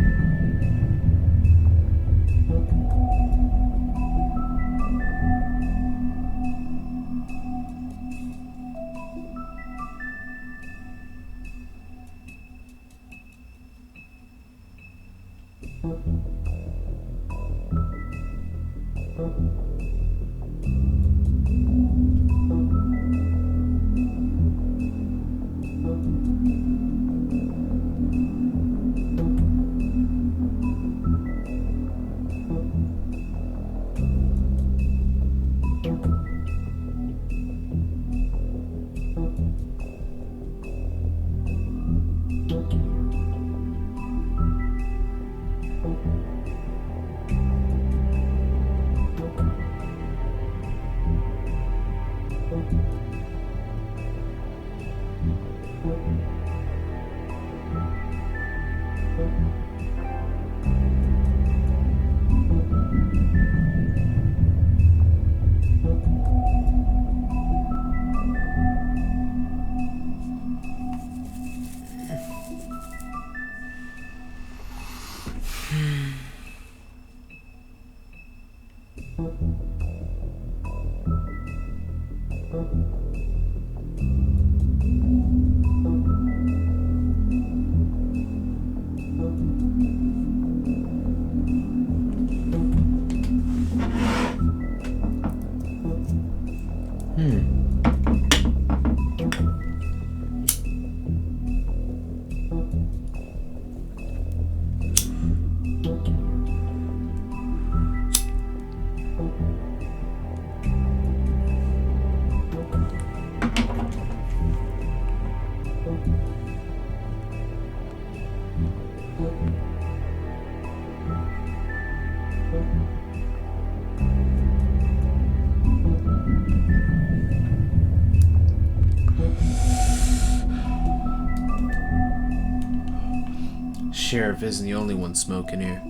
Sheriff isn't the only one smoking here.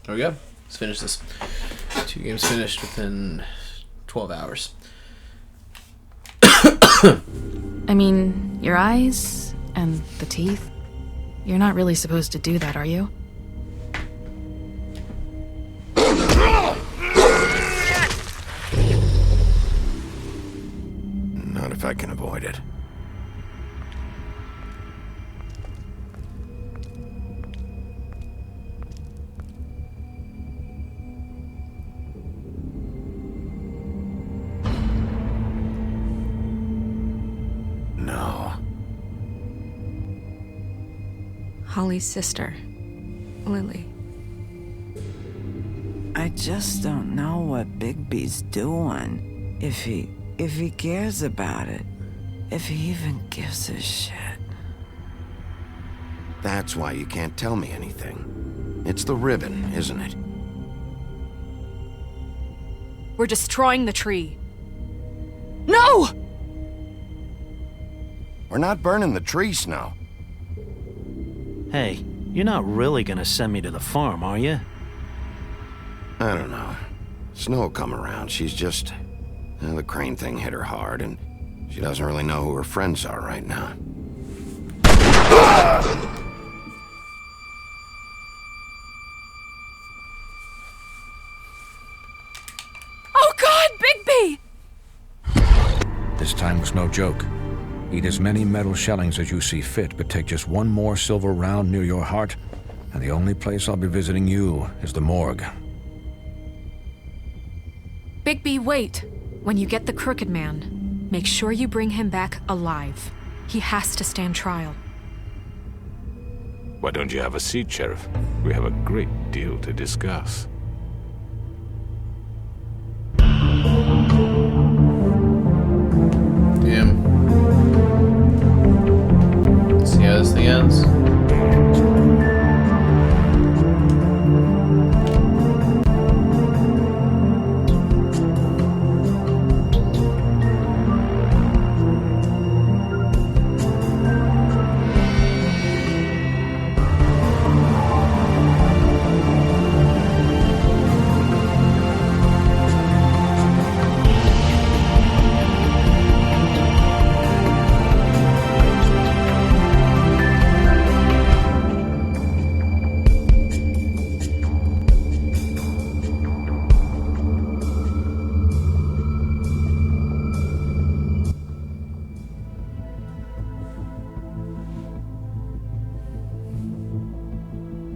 There we go. Let's finish this. 2 games finished within 12 hours. I mean, your eyes and the teeth. You're not really supposed to do that, are you? Not if I can avoid it. Holly's sister, Lily. I just don't know what Bigby's doing. If he cares about it. If he even gives a shit. That's why you can't tell me anything. It's the ribbon, isn't it? We're destroying the tree. No! We're not burning the tree, Snow. Hey, you're not really gonna send me to the farm, are you? I don't know. Snow come around. She's just... the crane thing hit her hard, and she doesn't really know who her friends are right now. Oh God, Bigby! This time was no joke. Eat as many metal shellings as you see fit, but take just one more silver round near your heart, and the only place I'll be visiting you is the morgue. Bigby, wait. When you get the Crooked Man, make sure you bring him back alive. He has to stand trial. Why don't you have a seat, Sheriff? We have a great deal to discuss. Damn. See how this thing ends.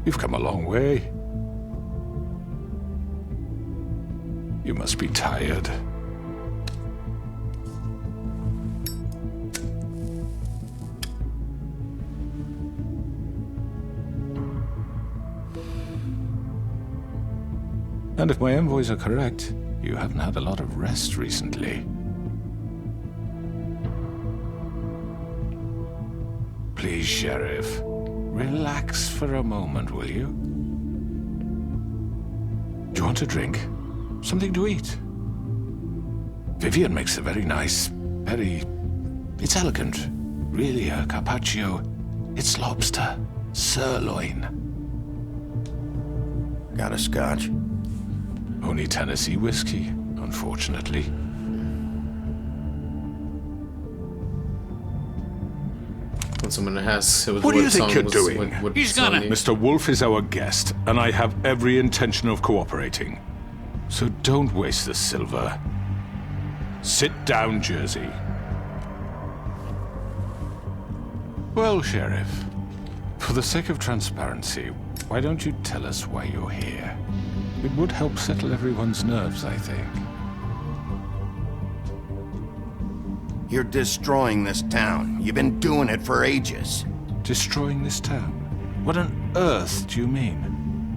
You've come a long way. You must be tired. And if my envoys are correct, you haven't had a lot of rest recently. Please, Sheriff. Relax for a moment, will you? Do you want a drink? Something to eat? Vivian makes a very nice, it's elegant. Really a carpaccio. It's lobster. Sirloin. Got a scotch? Only Tennessee whiskey, unfortunately. When someone asks, What do you think you're doing? Mr. Wolf is our guest, and I have every intention of cooperating. So don't waste the silver. Sit down, Jersey. Well, Sheriff, for the sake of transparency, why don't you tell us why you're here? It would help settle everyone's nerves, I think. You're destroying this town. You've been doing it for ages. Destroying this town? What on earth do you mean?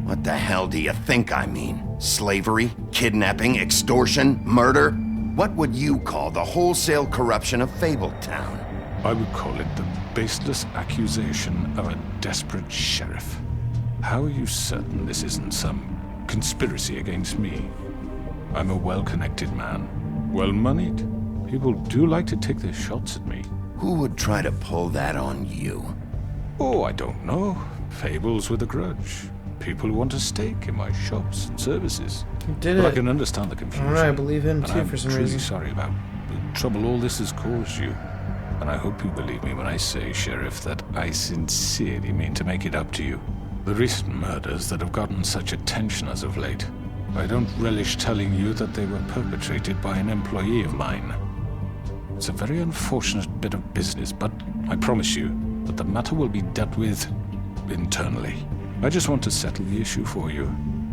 What the hell do you think I mean? Slavery? Kidnapping? Extortion? Murder? What would you call the wholesale corruption of Fabletown? I would call it the baseless accusation of a desperate sheriff. How are you certain this isn't some conspiracy against me? I'm a well-connected man, well-moneyed. People do like to take their shots at me. Who would try to pull that on you? Oh, I don't know. Fables with a grudge. People who want a stake in my shops and services. You did but it. I can understand the confusion. Alright, I believe him and too I'm for some truly reason. sorry about the trouble all this has caused you. And I hope you believe me when I say, Sheriff, that I sincerely mean to make it up to you. The recent murders that have gotten such attention as of late, I don't relish telling you that they were perpetrated by an employee of mine. It's a very unfortunate bit of business, but I promise you that the matter will be dealt with internally. I just want to settle the issue for you,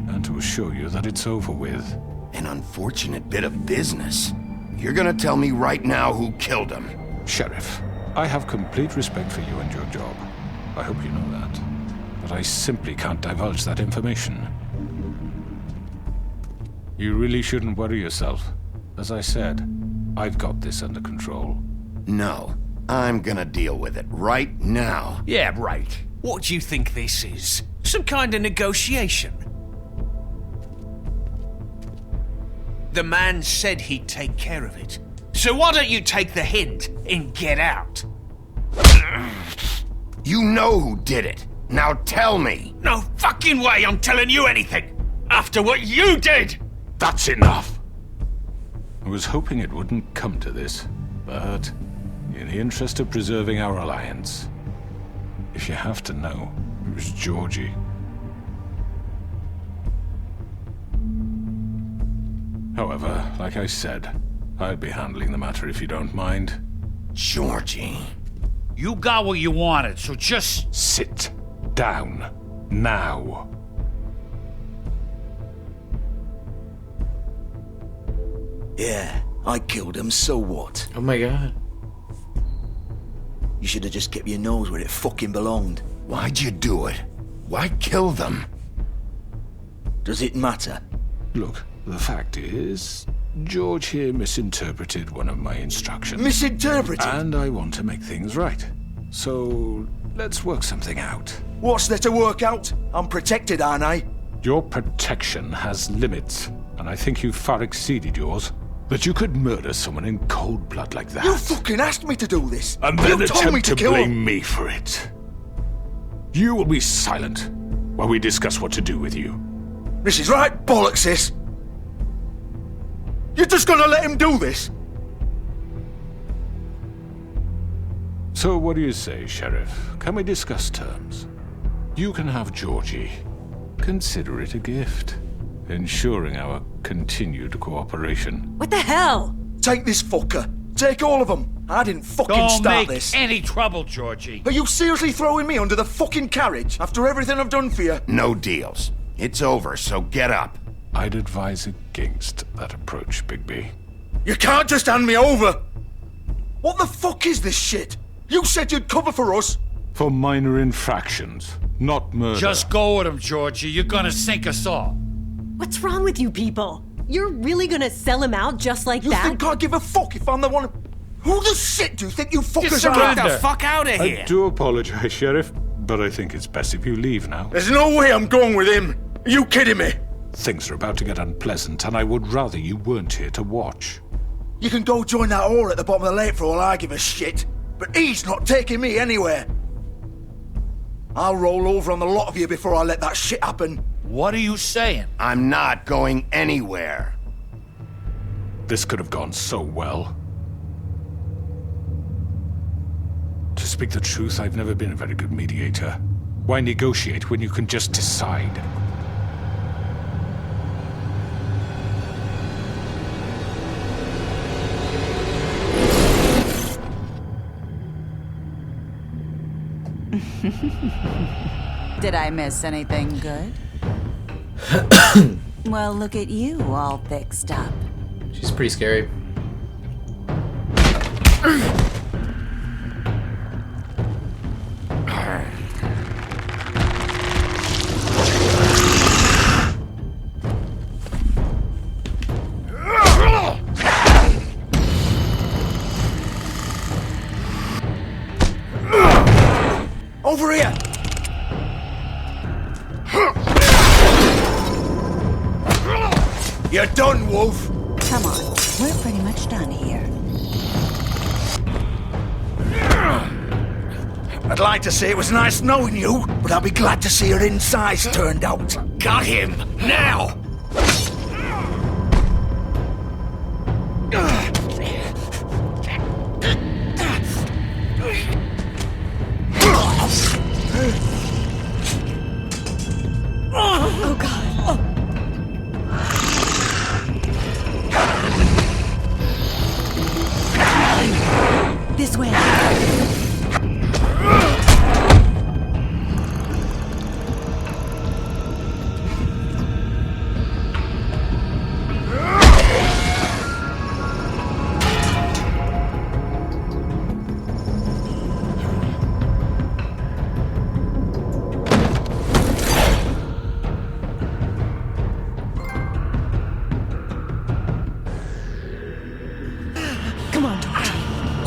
and to assure you that it's over with. An unfortunate bit of business? You're gonna tell me right now who killed him? Sheriff, I have complete respect for you and your job. I hope you know that. But I simply can't divulge that information. You really shouldn't worry yourself. As I said, I've got this under control. No, I'm gonna deal with it right now. Yeah, right. What do you think this is? Some kind of negotiation? The man said he'd take care of it. So why don't you take the hint and get out? You know who did it. Now tell me. No fucking way I'm telling you anything! After what you did! That's enough! I was hoping it wouldn't come to this, but in the interest of preserving our alliance, if you have to know, it was Georgie. However, like I said, I'd be handling the matter if you don't mind. Georgie. You got what you wanted, so just... Sit down. Now. Yeah, I killed him, so what? Oh my god. You should have just kept your nose where it fucking belonged. Why'd you do it? Why kill them? Does it matter? Look, the fact is, George here misinterpreted one of my instructions. Misinterpreted? And I want to make things right. So, let's work something out. What's there to work out? I'm protected, aren't I? Your protection has limits, and I think you've far exceeded yours. That you could murder someone in cold blood like that. You fucking asked me to do this! And then you told me attempt to kill blame him. me for it. You will be silent while we discuss what to do with you. This is right bollocks, sis! You're just gonna let him do this? So what do you say, Sheriff? Can we discuss terms? You can have Georgie. Consider it a gift, ensuring our continued cooperation. What the hell? Take this fucker. Take all of them. I didn't fucking Don't start make this. any trouble, Georgie. Are you seriously throwing me under the fucking carriage after everything I've done for you? No deals. It's over, so get up. I'd advise against that approach, Bigby. You can't just hand me over! What the fuck is this shit? You said you'd cover for us! For minor infractions, not murder. Just go with him, Georgie. You're gonna sink us all. What's wrong with you people? You're really gonna sell him out just like You that? think I give a fuck if I'm the one... Who the shit do you think you fuckers are? Get the fuck out of here! I do apologize, Sheriff, but I think it's best if you leave now. There's no way I'm going with him. Are you kidding me? Things are about to get unpleasant, and I would rather you weren't here to watch. You can go join that whore at the bottom of the lake for all I give a shit. But he's not taking me anywhere. I'll roll over on the lot of you before I let that shit happen. What are you saying? I'm not going anywhere. This could have gone so well. To speak the truth, I've never been a very good mediator. Why negotiate when you can just decide? Did I miss anything good? Well, look at you, all fixed up. She's pretty scary. Over here! You're done, Wolf! Come on, we're pretty much done here. I'd like to say it was nice knowing you, but I'll be glad to see your insides turned out. Got him! Now! Oh, God. This way. Come on, George.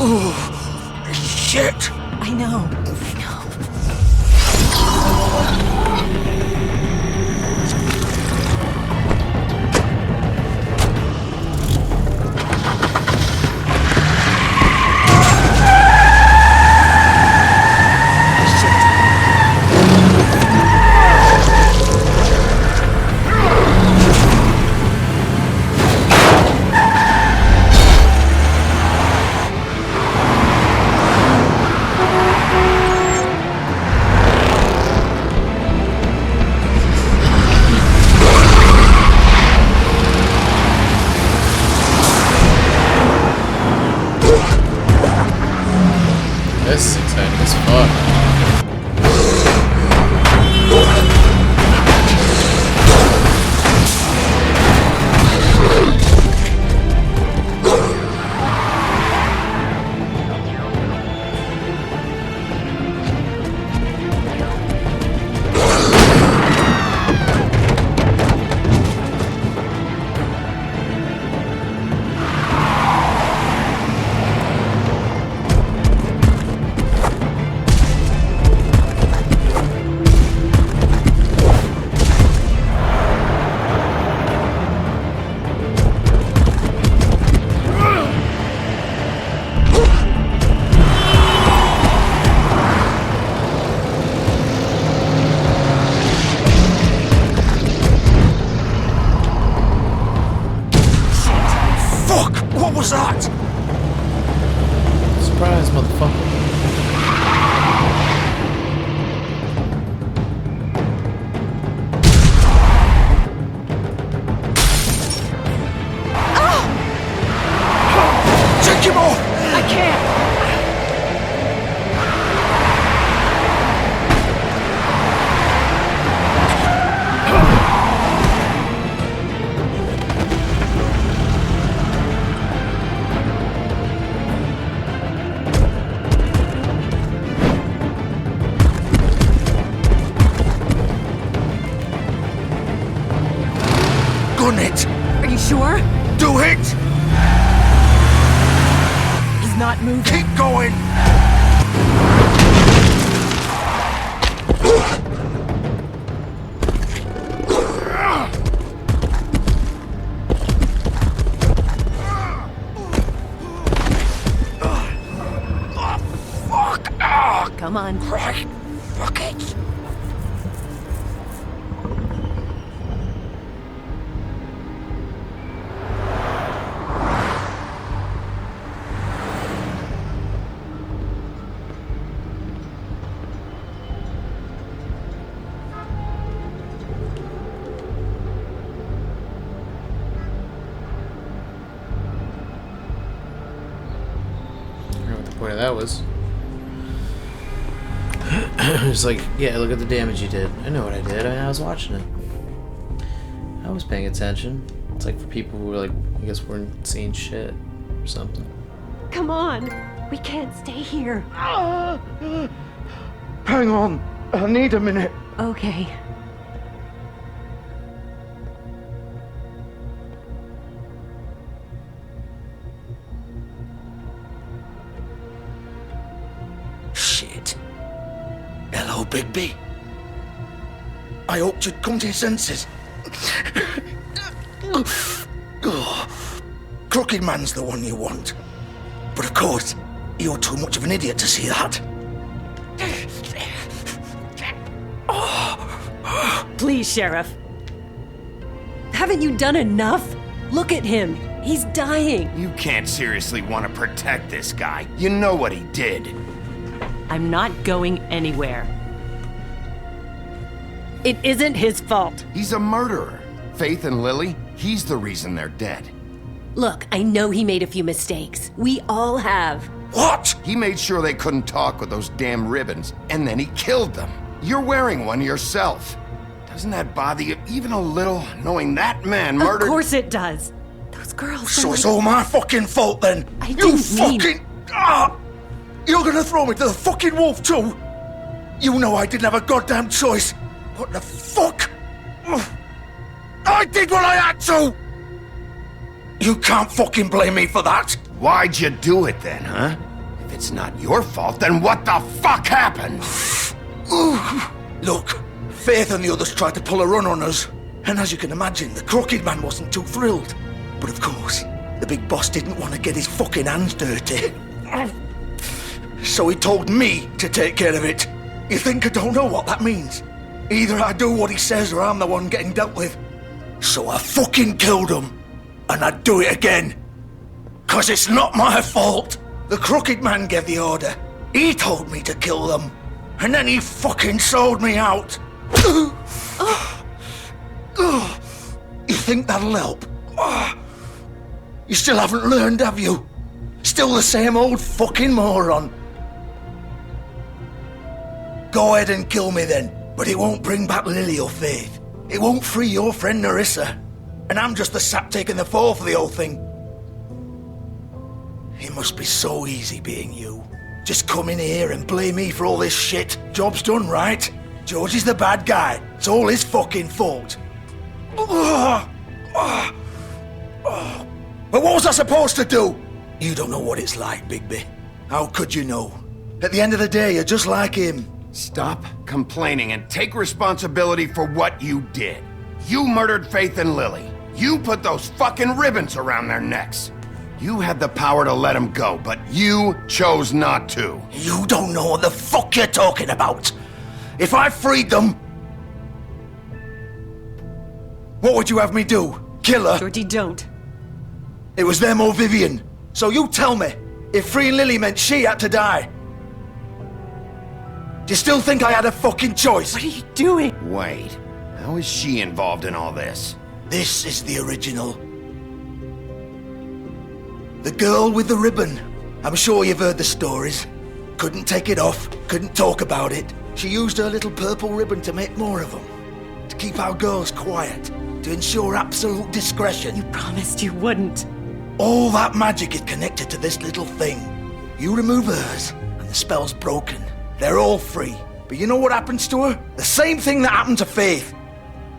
Oh, shit! I know. This is exciting as fuck. What was that? Surprise, motherfucker. Take him off! I can't! Gun it! Are you sure? Do it! He's not not moving. Keep going! Come on. Right. Fuck it. I don't know what the point of that was. It's like, yeah, look at the damage you did. I know what I did. I was watching it. I was paying attention. It's like for people who were like, I guess weren't seeing shit or something. Come on. We can't stay here. Hang on. I need a minute. Okay. Shit. Hello, Bigby. I hoped you'd come to your senses. Crooked Man's the one you want. But of course, you're too much of an idiot to see that. Please, Sheriff. Haven't you done enough? Look at him. He's dying. You can't seriously want to protect this guy. You know what he did. I'm not going anywhere. It isn't his fault. He's a murderer. Faith and Lily, he's the reason they're dead. Look, I know he made a few mistakes. We all have. What? He made sure they couldn't talk with those damn ribbons, and then he killed them. You're wearing one yourself. Doesn't that bother you even a little, knowing that man murdered— Of course it does. Those girls So it's all my fucking fault then? You fucking— You're gonna throw me to the fucking wolf too? You know I didn't have a goddamn choice. What the fuck? I did what I had to! You can't fucking blame me for that. Why'd you do it then, huh? If it's not your fault, then what the fuck happened? Look, Faith and the others tried to pull a run on us. And as you can imagine, the Crooked Man wasn't too thrilled. But of course, the big boss didn't want to get his fucking hands dirty. So he told me to take care of it. You think I don't know what that means? Either I do what he says or I'm the one getting dealt with. So I fucking killed him. And I'd do it again. 'Cause it's not my fault. The Crooked Man gave the order. He told me to kill them. And then he fucking sold me out. You think that'll help? You still haven't learned, have you? Still the same old fucking moron. Go ahead and kill me then, but it won't bring back Lily or Faith. It won't free your friend Nerissa. And I'm just the sap taking the fall for the whole thing. It must be so easy being you. Just come in here and blame me for all this shit. Job's done, right? George is the bad guy. It's all his fucking fault. But what was I supposed to do? You don't know what it's like, Bigby. How could you know? At the end of the day, you're just like him. Stop complaining and take responsibility for what you did. You murdered Faith and Lily. You put those fucking ribbons around their necks. You had the power to let them go, but you chose not to. You don't know what the fuck you're talking about. If I freed them... What would you have me do? Kill her? Georgie, don't. It was them or Vivian. So you tell me, if freeing Lily meant she had to die. Do you still think I had a fucking choice? What are you doing? Wait, how is she involved in all this? This is the original. The girl with the ribbon. I'm sure you've heard the stories. Couldn't take it off, couldn't talk about it. She used her little purple ribbon to make more of them. To keep our girls quiet. To ensure absolute discretion. You promised you wouldn't. All that magic is connected to this little thing. You remove hers, and the spell's broken. They're all free. But you know what happens to her? The same thing that happened to Faith.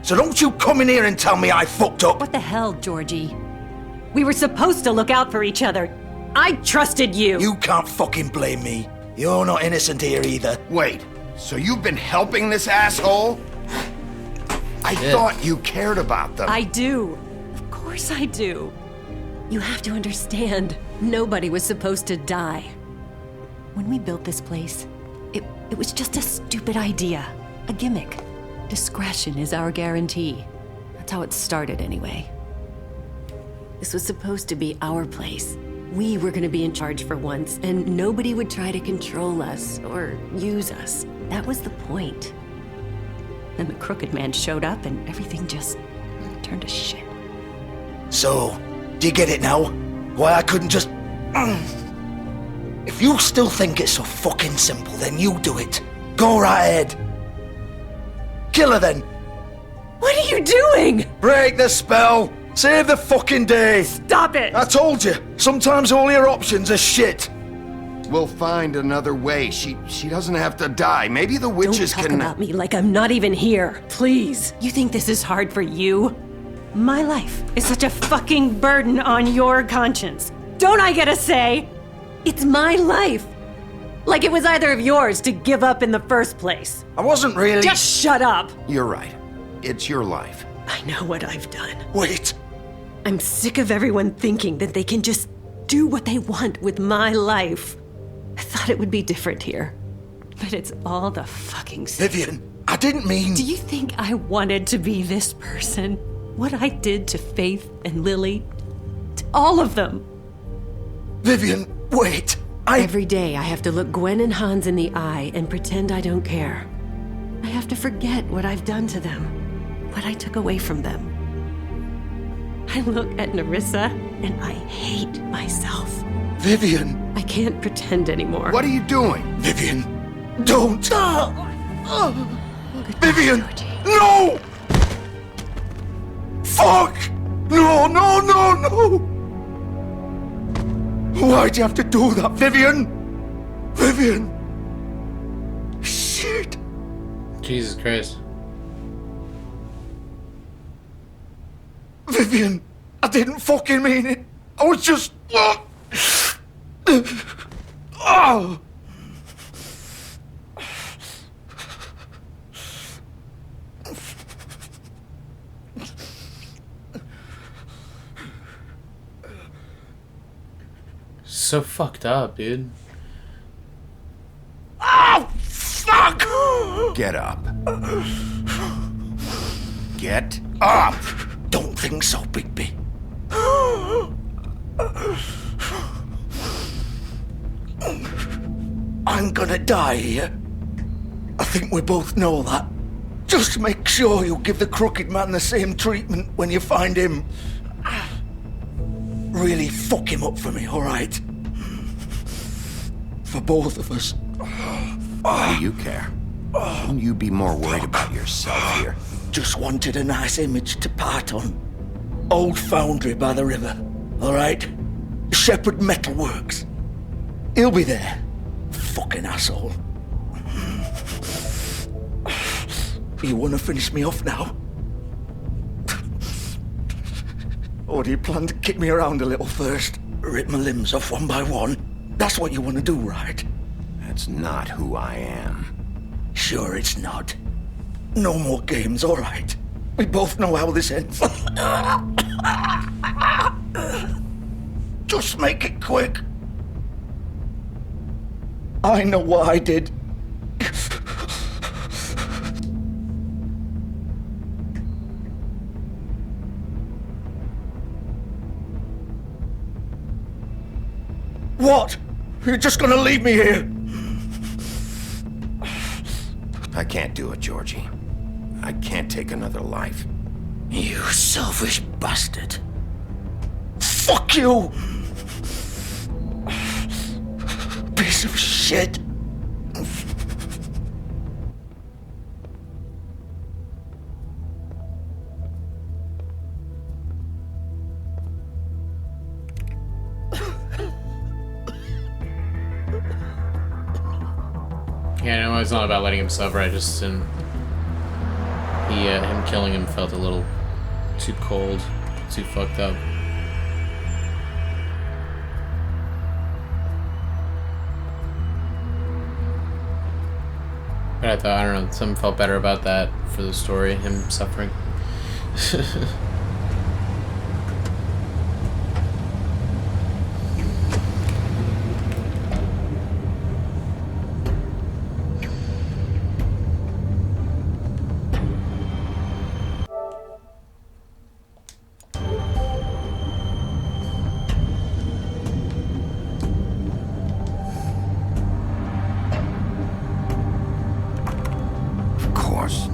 So don't you come in here and tell me I fucked up. What the hell, Georgie? We were supposed to look out for each other. I trusted you! You can't fucking blame me. You're not innocent here either. Wait, so you've been helping this asshole? I thought you cared about them. I do. Of course I do. You have to understand, nobody was supposed to die. When we built this place, it was just a stupid idea. A gimmick. Discretion is our guarantee. That's how it started anyway. This was supposed to be our place. We were gonna be in charge for once, and nobody would try to control us or use us. That was the point. Then the Crooked Man showed up and everything just turned to shit. So, do you get it now? Why I couldn't just... If you still think it's so fucking simple, then you do it. Go right ahead. Kill her then. What are you doing? Break the spell. Save the fucking day. Stop it. I told you. Sometimes all your options are shit. We'll find another way. She doesn't have to die. Maybe the witches Don't talk about me like I'm not even here. Please. You think this is hard for you? My life is such a fucking burden on your conscience. Don't I get a say? It's my life. Like it was either of yours to give up in the first place. I wasn't really... Just shut up. You're right. It's your life. I know what I've done. Wait. I'm sick of everyone thinking that they can just do what they want with my life. I thought it would be different here. But it's all the fucking same. Vivian, I didn't mean... Do you think I wanted to be this person? What I did to Faith and Lily? To all of them? Vivian, wait. Every day I have to look Gwen and Hans in the eye and pretend I don't care. I have to forget what I've done to them. What I took away from them. I look at Nerissa and I hate myself. Vivian. I can't pretend anymore. What are you doing? Vivian, don't. Vivian, no! Fuck! No, no, no, no! Why'd you have to do that, Vivian? Vivian! Shit! Jesus Christ. Vivian, I didn't fucking mean it. I was just... Oh! So fucked up, dude. Oh, fuck! Get up. Get up! Don't think so, Bigby. I'm gonna die here. I think we both know that. Just make sure you give the Crooked Man the same treatment when you find him. Really fuck him up for me, alright? For both of us. Why do you care? Shouldn't you be more worried about yourself here? Just wanted a nice image to part on. Old foundry by the river, alright? Shepherd Metalworks. He'll be there. Fucking asshole. You wanna finish me off now? Or do you plan to kick me around a little first? Rip my limbs off one by one? That's what you wanna do, right? That's not who I am. Sure it's not. No more games, alright? We both know how this ends. Just make it quick. I know what I did. What? You're just gonna leave me here? I can't do it, Georgie. I can't take another life. You selfish bastard. Fuck you! Piece of shit. Yeah, no, it's not about letting him suffer. I just him killing him felt a little too cold, too fucked up. I thought. I don't know. Some felt better about that for the story, him suffering. Of course.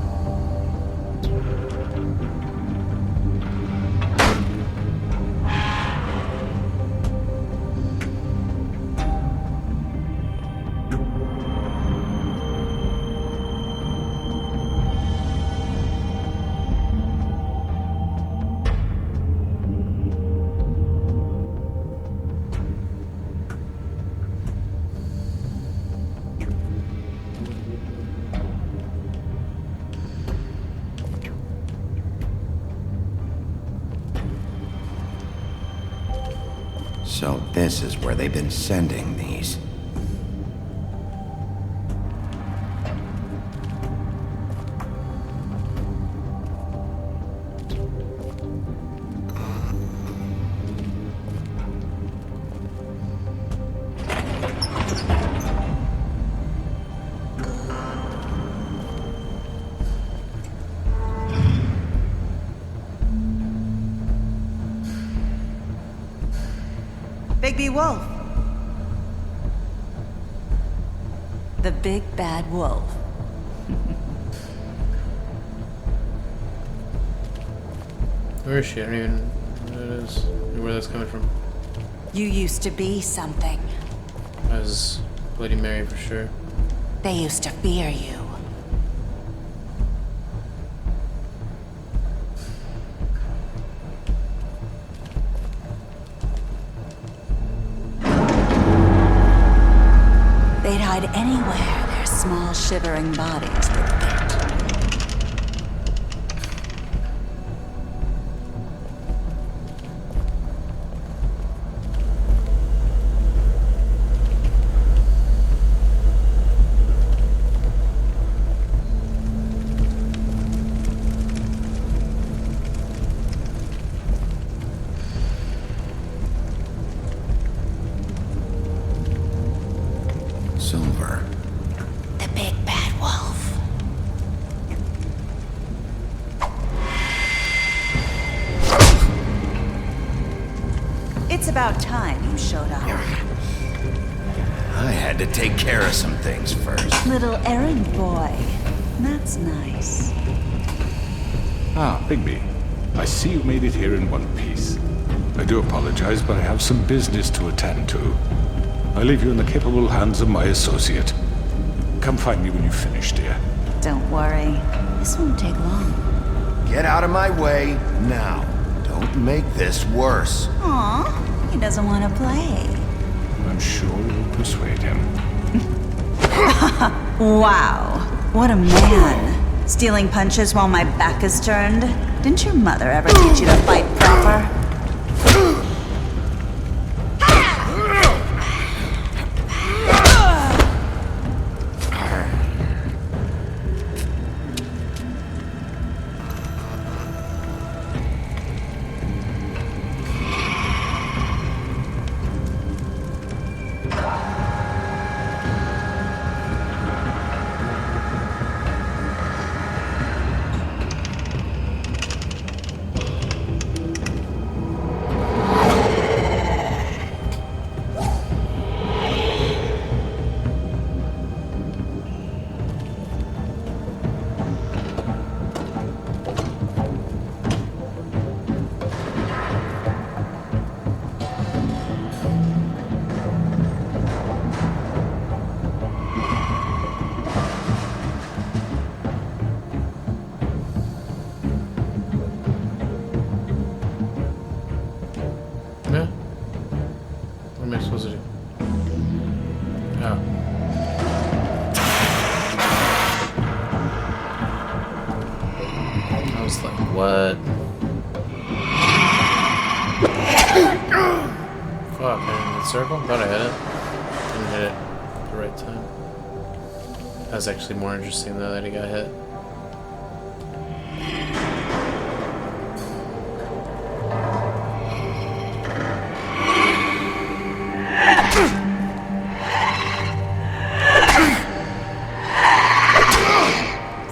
So this is where they've been sending these. Bigby Wolf. The big bad wolf. Where is she? I don't even know where it is. Where that's coming from. You used to be something. That was Bloody Mary for sure. They used to fear you. They'd hide anywhere their small, shivering bodies would fit. Silver. The big bad wolf. It's about time you showed up. I had to take care of some things first. Little errand boy. That's nice. Ah, Bigby. I see you made it here in one piece. I do apologize, but I have some business to attend to. I leave you in the capable hands of my associate. Come find me when you finish, dear. Don't worry. This won't take long. Get out of my way now. Don't make this worse. Aw, he doesn't want to play. I'm sure you'll persuade him. Wow, what a man. Stealing punches while my back is turned? Didn't your mother ever teach you to fight proper? Yeah. What am I supposed to do? Oh. I was like, what? Fuck, I didn't hit the circle? Thought I hit it. Didn't hit it at the right time. That's actually more interesting though that he got hit.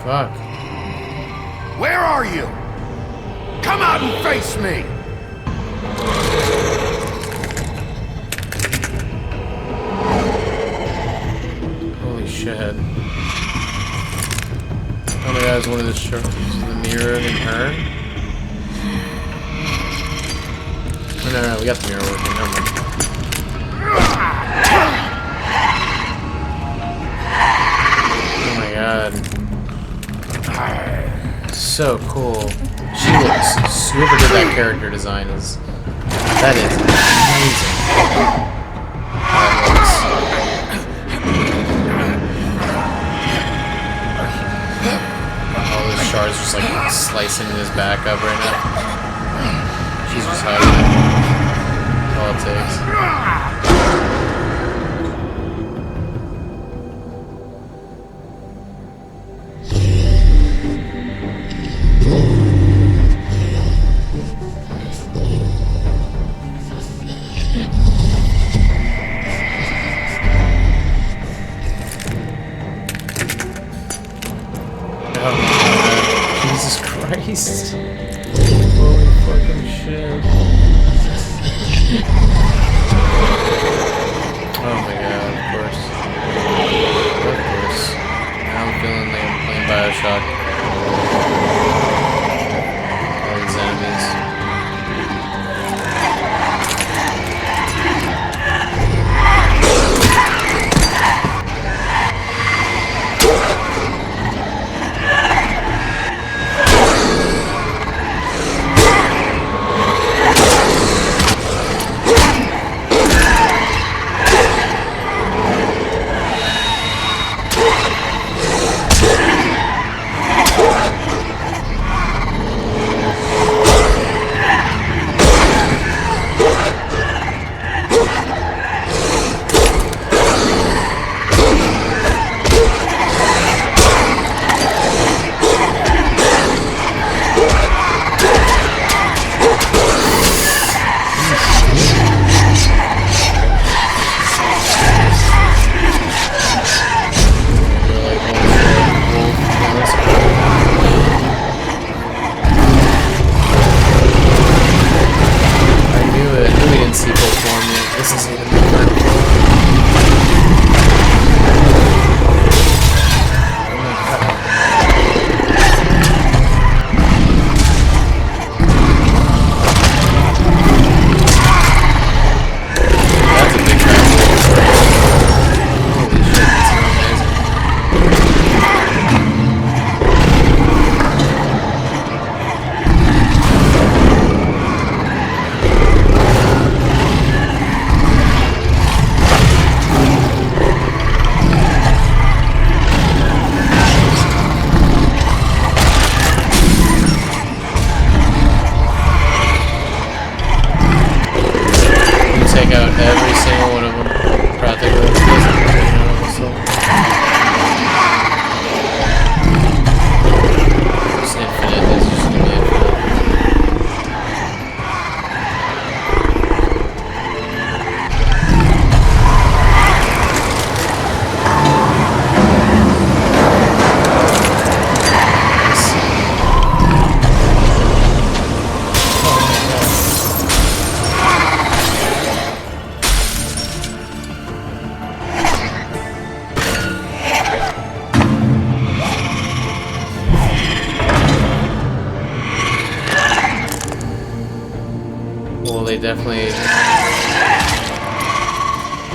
Fuck. Where are you? Come out and face me! Holy shit. Oh my god, is one of the sharks in the mirror and her? Oh, no, we got the mirror working, never mind. Oh my god. So cool. She looks, whoever did that character design is, that is amazing. All those shards just like slicing his back up right now. She's just hiding it. That's all it takes. Jesus Christ. Holy fucking shit. Oh my god, of course. Of course. Now I'm feeling like I'm playing Bioshock. All these enemies. They definitely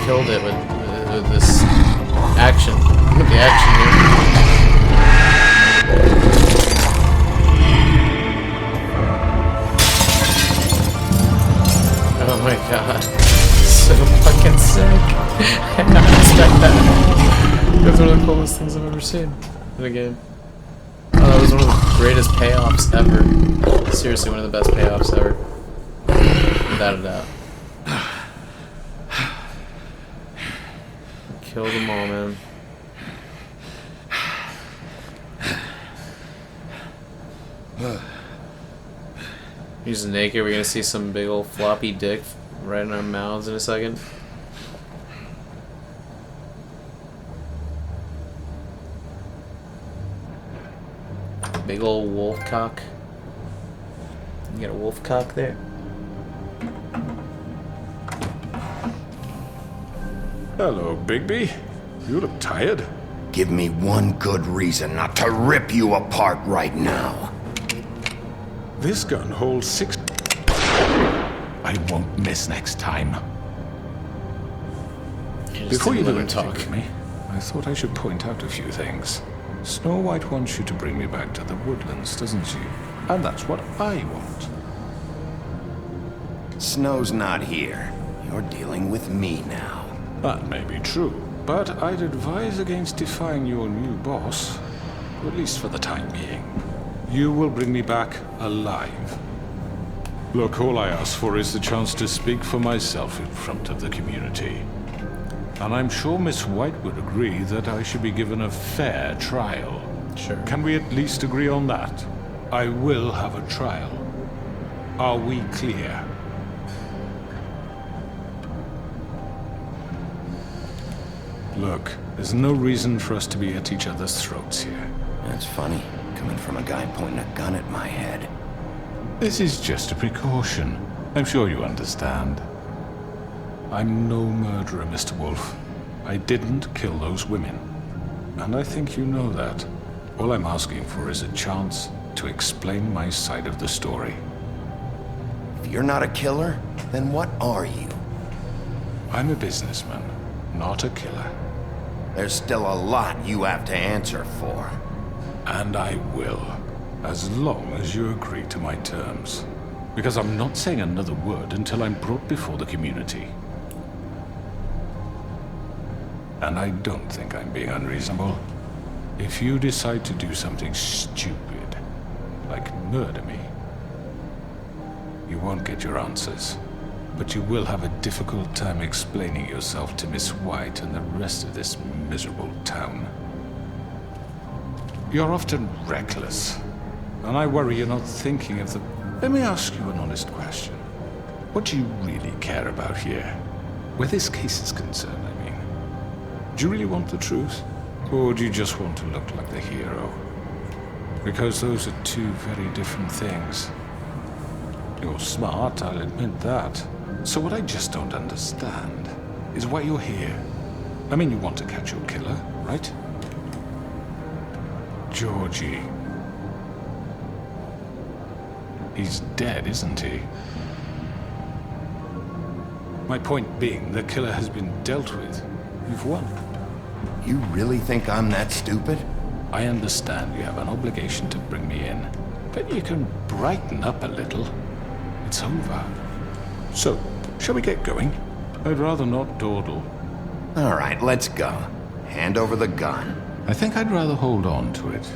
killed it with this action. Look at the action here. Oh my god. So fucking sick. I did not expect that. That's one of the coolest things I've ever seen in a game. Oh, that was one of the greatest payoffs ever. Seriously, one of the best payoffs ever. Without a doubt. Killed them all, man. He's naked. We're gonna see some big old floppy dick right in our mouths in a second. Big old wolf cock. You got a wolf cock there? Hello, Bigby. You look tired. Give me one good reason not to rip you apart right now. This gun holds 6... I won't miss next time. Before you let him talk with me, I thought I should point out a few things. Snow White wants you to bring me back to the woodlands, doesn't she? And that's what I want. Snow's not here. You're dealing with me now. That may be true, but I'd advise against defying your new boss, at least for the time being. You will bring me back alive. Look, all I ask for is the chance to speak for myself in front of the community. And I'm sure Miss White would agree that I should be given a fair trial. Sure. Can we at least agree on that? I will have a trial. Are we clear? Look, there's no reason for us to be at each other's throats here. That's funny, coming from a guy pointing a gun at my head. This is just a precaution. I'm sure you understand. I'm no murderer, Mr. Wolf. I didn't kill those women. And I think you know that. All I'm asking for is a chance to explain my side of the story. If you're not a killer, then what are you? I'm a businessman, not a killer. There's still a lot you have to answer for. And I will, as long as you agree to my terms. Because I'm not saying another word until I'm brought before the community. And I don't think I'm being unreasonable. If you decide to do something stupid, like murder me, you won't get your answers. But you will have a difficult time explaining yourself to Miss White and the rest of this miserable town. You're often reckless, and I worry you're not thinking of the... Let me ask you an honest question. What do you really care about here? Where this case is concerned, I mean. Do you really want the truth? Or do you just want to look like the hero? Because those are two very different things. You're smart, I'll admit that. So what I just don't understand is why you're here. I mean, you want to catch your killer, right? Georgie. He's dead, isn't he? My point being, the killer has been dealt with. You've won. You really think I'm that stupid? I understand you have an obligation to bring me in, but you can brighten up a little. It's over. So, shall we get going? I'd rather not dawdle. All right, let's go. Hand over the gun. I think I'd rather hold on to it,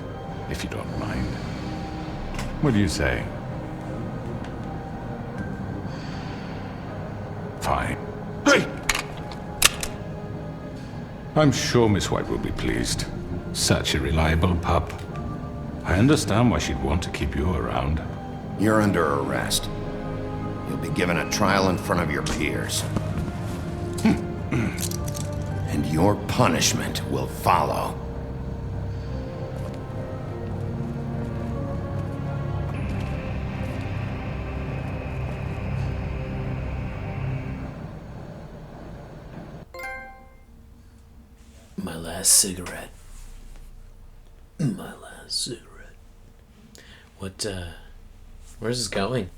if you don't mind. What do you say? Fine. Hey! I'm sure Miss White will be pleased. Such a reliable pup. I understand why she'd want to keep you around. You're under arrest. You'll be given a trial in front of your peers. And your punishment will follow. My last cigarette. My last cigarette. What, where's this going?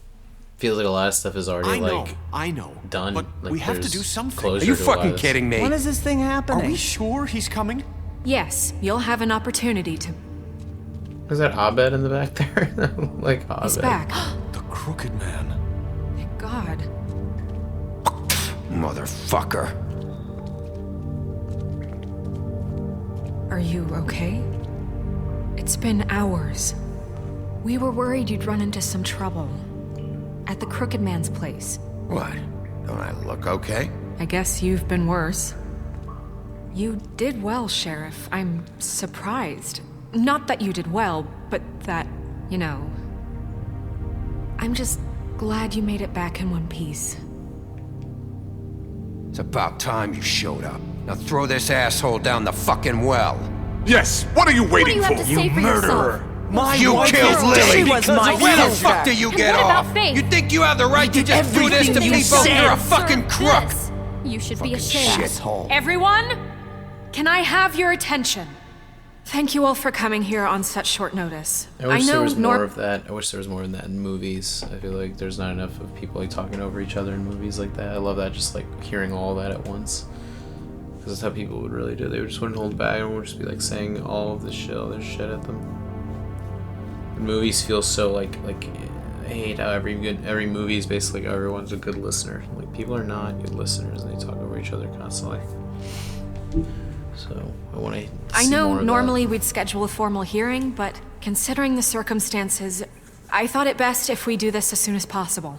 Feels like a lot of stuff is already, I know, done. but like, we have to do something. Are you fucking kidding me? When is this thing happening? Are we sure he's coming? Yes, you'll have an opportunity to... Is that Abed in the back there? Like Abed. He's back. The Crooked Man. Thank God. Motherfucker. Are you okay? It's been hours. We were worried you'd run into some trouble. At the Crooked Man's place. What? Don't I look okay? I guess you've been worse. You did well, Sheriff. I'm surprised. Not that you did well, but that, you know, I'm just glad you made it back in one piece. It's about time you showed up. Now throw this asshole down the fucking well. Yes, what are you waiting What do you have to say for murderer! yourself? You killed Lily! She was my Where the sister. fuck do you And get what about off? Faith? You think you have the right to just do this to Everything you people? said. You're a fucking crook! This. You should be ashamed. Shithole. Everyone, can I have your attention? Thank you all for coming here on such short notice. I wish there was more of that. I wish there was more of that in movies. I feel like there's not enough of people like talking over each other in movies like that. I love that, just like hearing all that at once. Because that's how people would really do. They just wouldn't hold back and would just be like saying all of this shit, all this shit at them. The movies feel so like I hate how every movie is basically like everyone's a good listener. Like people are not good listeners and they talk over each other constantly. So I want to. I know normally we'd schedule a formal hearing, but considering the circumstances, I thought it best if we do this as soon as possible.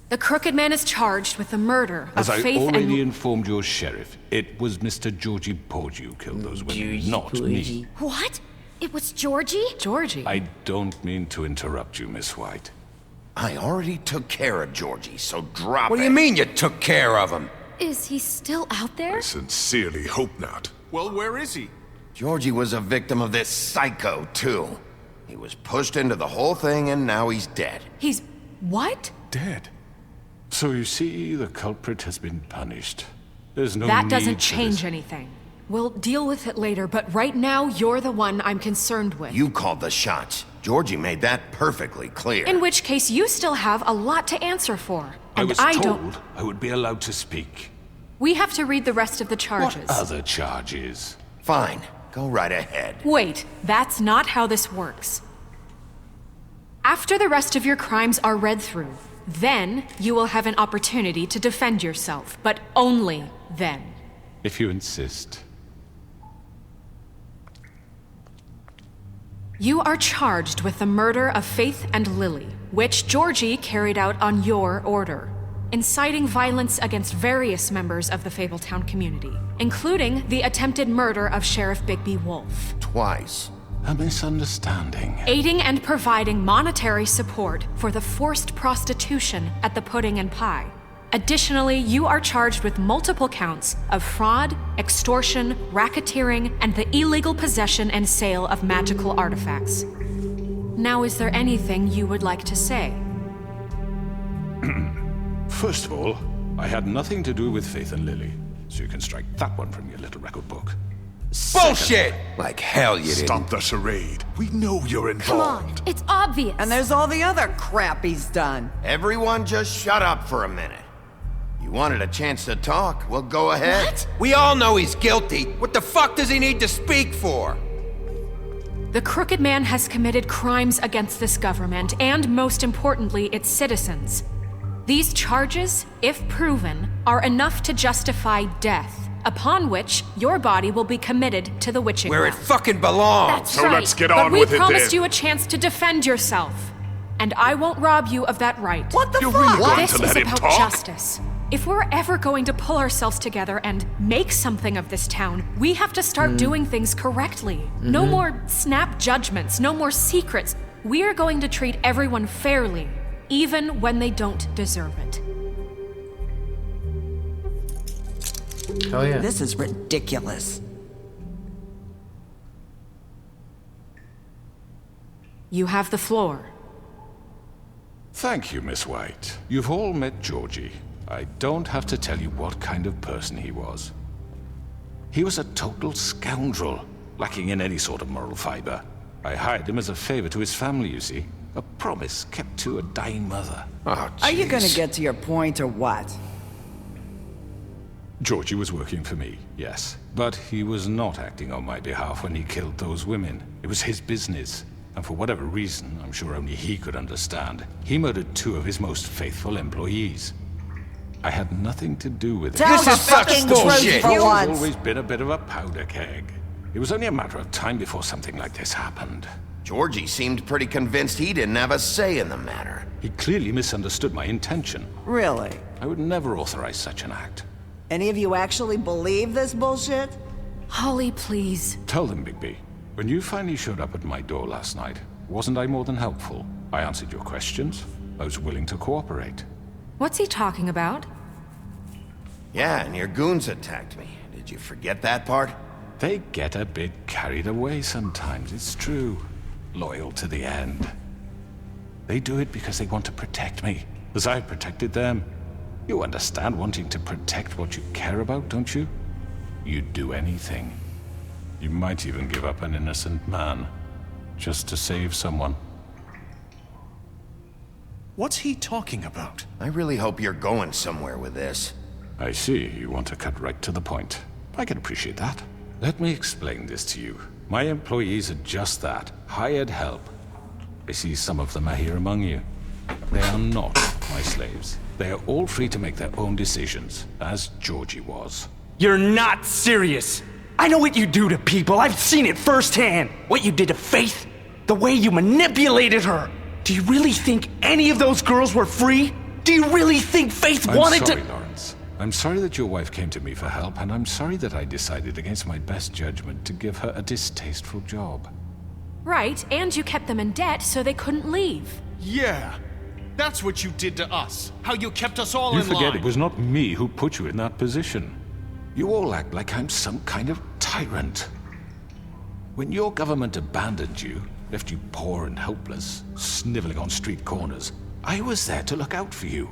The Crooked Man is charged with the murder of As I Faith already and... informed your sheriff, it was Mr. Georgie Porgy who killed those women, not me. What? It was Georgie? Georgie? I don't mean to interrupt you, Miss White. I already took care of Georgie, so drop it. What do you mean you took care of him? Is he still out there? I sincerely hope not. Well, where is he? Georgie was a victim of this psycho, too. He was pushed into the whole thing and now he's dead. He's... what? Dead. So you see, the culprit has been punished. There's no That need doesn't for change this. anything. We'll deal with it later, but right now, you're the one I'm concerned with. You called the shots. Georgie made that perfectly clear. In which case, you still have a lot to answer for. I And was I told don't... I would be allowed to speak. We have to read the rest of the charges. What other charges? Fine. Go right ahead. Wait, that's not how this works. After the rest of your crimes are read through, then you will have an opportunity to defend yourself, but only then. If you insist. You are charged with the murder of Faith and Lily, which Georgie carried out on your order, inciting violence against various members of the Fabletown community, including the attempted murder of Sheriff Bigby Wolf. Twice. A misunderstanding. Aiding and providing monetary support for the forced prostitution at the Pudding and Pie. Additionally, you are charged with multiple counts of fraud, extortion, racketeering, and the illegal possession and sale of magical artifacts. Now, is there anything you would like to say? First of all, I had nothing to do with Faith and Lily, so you can strike that one from your little record book. Bullshit! Like hell you didn't. Stop the charade. We know you're Come involved. on, it's obvious. And there's all the other crap he's done. Everyone just shut up for a minute. You wanted a chance to talk? Well, go ahead. What? We all know he's guilty. What the fuck does he need to speak for? The Crooked Man has committed crimes against this government and, most importantly, its citizens. These charges, if proven, are enough to justify death, upon which your body will be committed to the witching Where it well. fucking belongs. That's So right. let's get But on we with it promised then. you a chance to defend yourself, and I won't rob you of that right. What the You're fuck? really going This to is let him about talk? justice. If we're ever going to pull ourselves together and make something of this town, we have to start doing things correctly. No more snap judgments, no more secrets. We are going to treat everyone fairly, even when they don't deserve it. Hell yeah. This is ridiculous. You have the floor. Thank you, Miss White. You've all met Georgie. I don't have to tell you what kind of person he was. He was a total scoundrel, lacking in any sort of moral fiber. I hired him as a favor to his family, you see. A promise kept to a dying mother. Oh, Are you gonna jeez. get to your point or what? Georgie was working for me, yes. But he was not acting on my behalf when he killed those women. It was his business. And for whatever reason, I'm sure only he could understand, he murdered 2 of his most faithful employees. I had nothing to do with it. Tell the fucking truth for He's once. always been a bit of a powder keg. It was only a matter of time before something like this happened. Georgie seemed pretty convinced he didn't have a say in the matter. He clearly misunderstood my intention. Really? I would never authorize such an act. Any of you actually believe this bullshit? Holly, please. Tell them, Bigby. When you finally showed up at my door last night, wasn't I more than helpful? I answered your questions. I was willing to cooperate. What's he talking about? Yeah, and your goons attacked me. Did you forget that part? They get a bit carried away sometimes, it's true. Loyal to the end. They do it because they want to protect me, as I've protected them. You understand wanting to protect what you care about, don't you? You'd do anything. You might even give up an innocent man, just to save someone. What's he talking about? I really hope you're going somewhere with this. I see, you want to cut right to the point. I can appreciate that. Let me explain this to you. My employees are just that, hired help. I see some of them are here among you. They are not my slaves. They are all free to make their own decisions, as Georgie was. You're not serious. I know what you do to people. I've seen it firsthand. What you did to Faith, the way you manipulated her. Do you really think any of those girls were free? Do you really think Faith wanted to— I'm sorry, Lawrence. I'm sorry that your wife came to me for help, and I'm sorry that I decided against my best judgment to give her a distasteful job. Right, and you kept them in debt so they couldn't leave. Yeah, that's what you did to us. How you kept us all You in line. forget it was not me who put you in that position. You all act like I'm some kind of tyrant. When your government abandoned you, left you poor and helpless, sniveling on street corners, I was there to look out for you.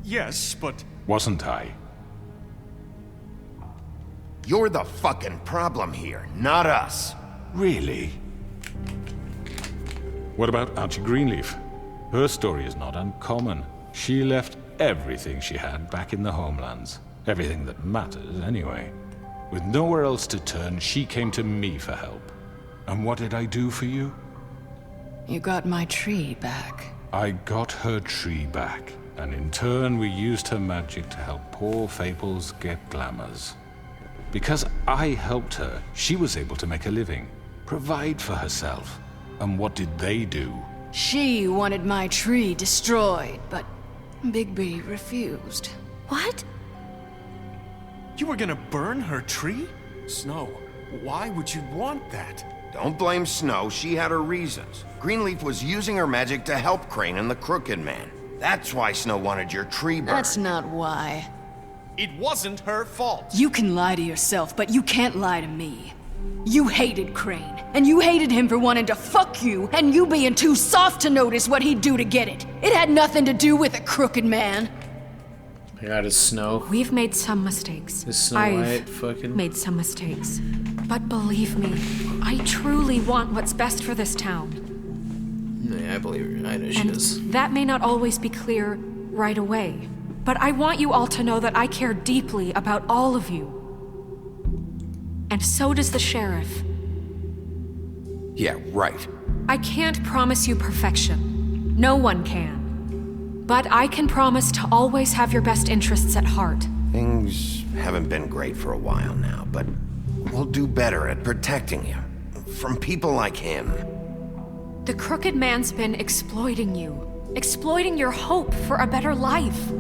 Yes, but... Wasn't I? You're the fucking problem here, not us. Really? What about Archie Greenleaf? Her story is not uncommon. She left everything she had back in the homelands. Everything that matters, anyway. With nowhere else to turn, she came to me for help. And what did I do for you? You got my tree back. I got her tree back, and in turn we used her magic to help poor Fables get glamours. Because I helped her, she was able to make a living, provide for herself. And what did they do? She wanted my tree destroyed, but Bigby refused. What? You were gonna burn her tree? Snow, why would you want that? Don't blame Snow, she had her reasons. Greenleaf was using her magic to help Crane and the Crooked Man. That's why Snow wanted your tree burned. That's not why. It wasn't her fault. You can lie to yourself, but you can't lie to me. You hated Crane, and you hated him for wanting to fuck you, and you being too soft to notice what he'd do to get it. It had nothing to do with a Crooked Man. My God, is Snow? We've made some mistakes. Is Snow White fucking? Made some mistakes. But believe me, I truly want what's best for this town. Yeah, I believe her. I know she is. That may not always be clear right away, but I want you all to know that I care deeply about all of you. And so does the sheriff. Yeah, right. I can't promise you perfection. No one can. But I can promise to always have your best interests at heart. Things haven't been great for a while now, but we'll do better at protecting you. From people like him. The Crooked Man's been exploiting you. Exploiting your hope for a better life.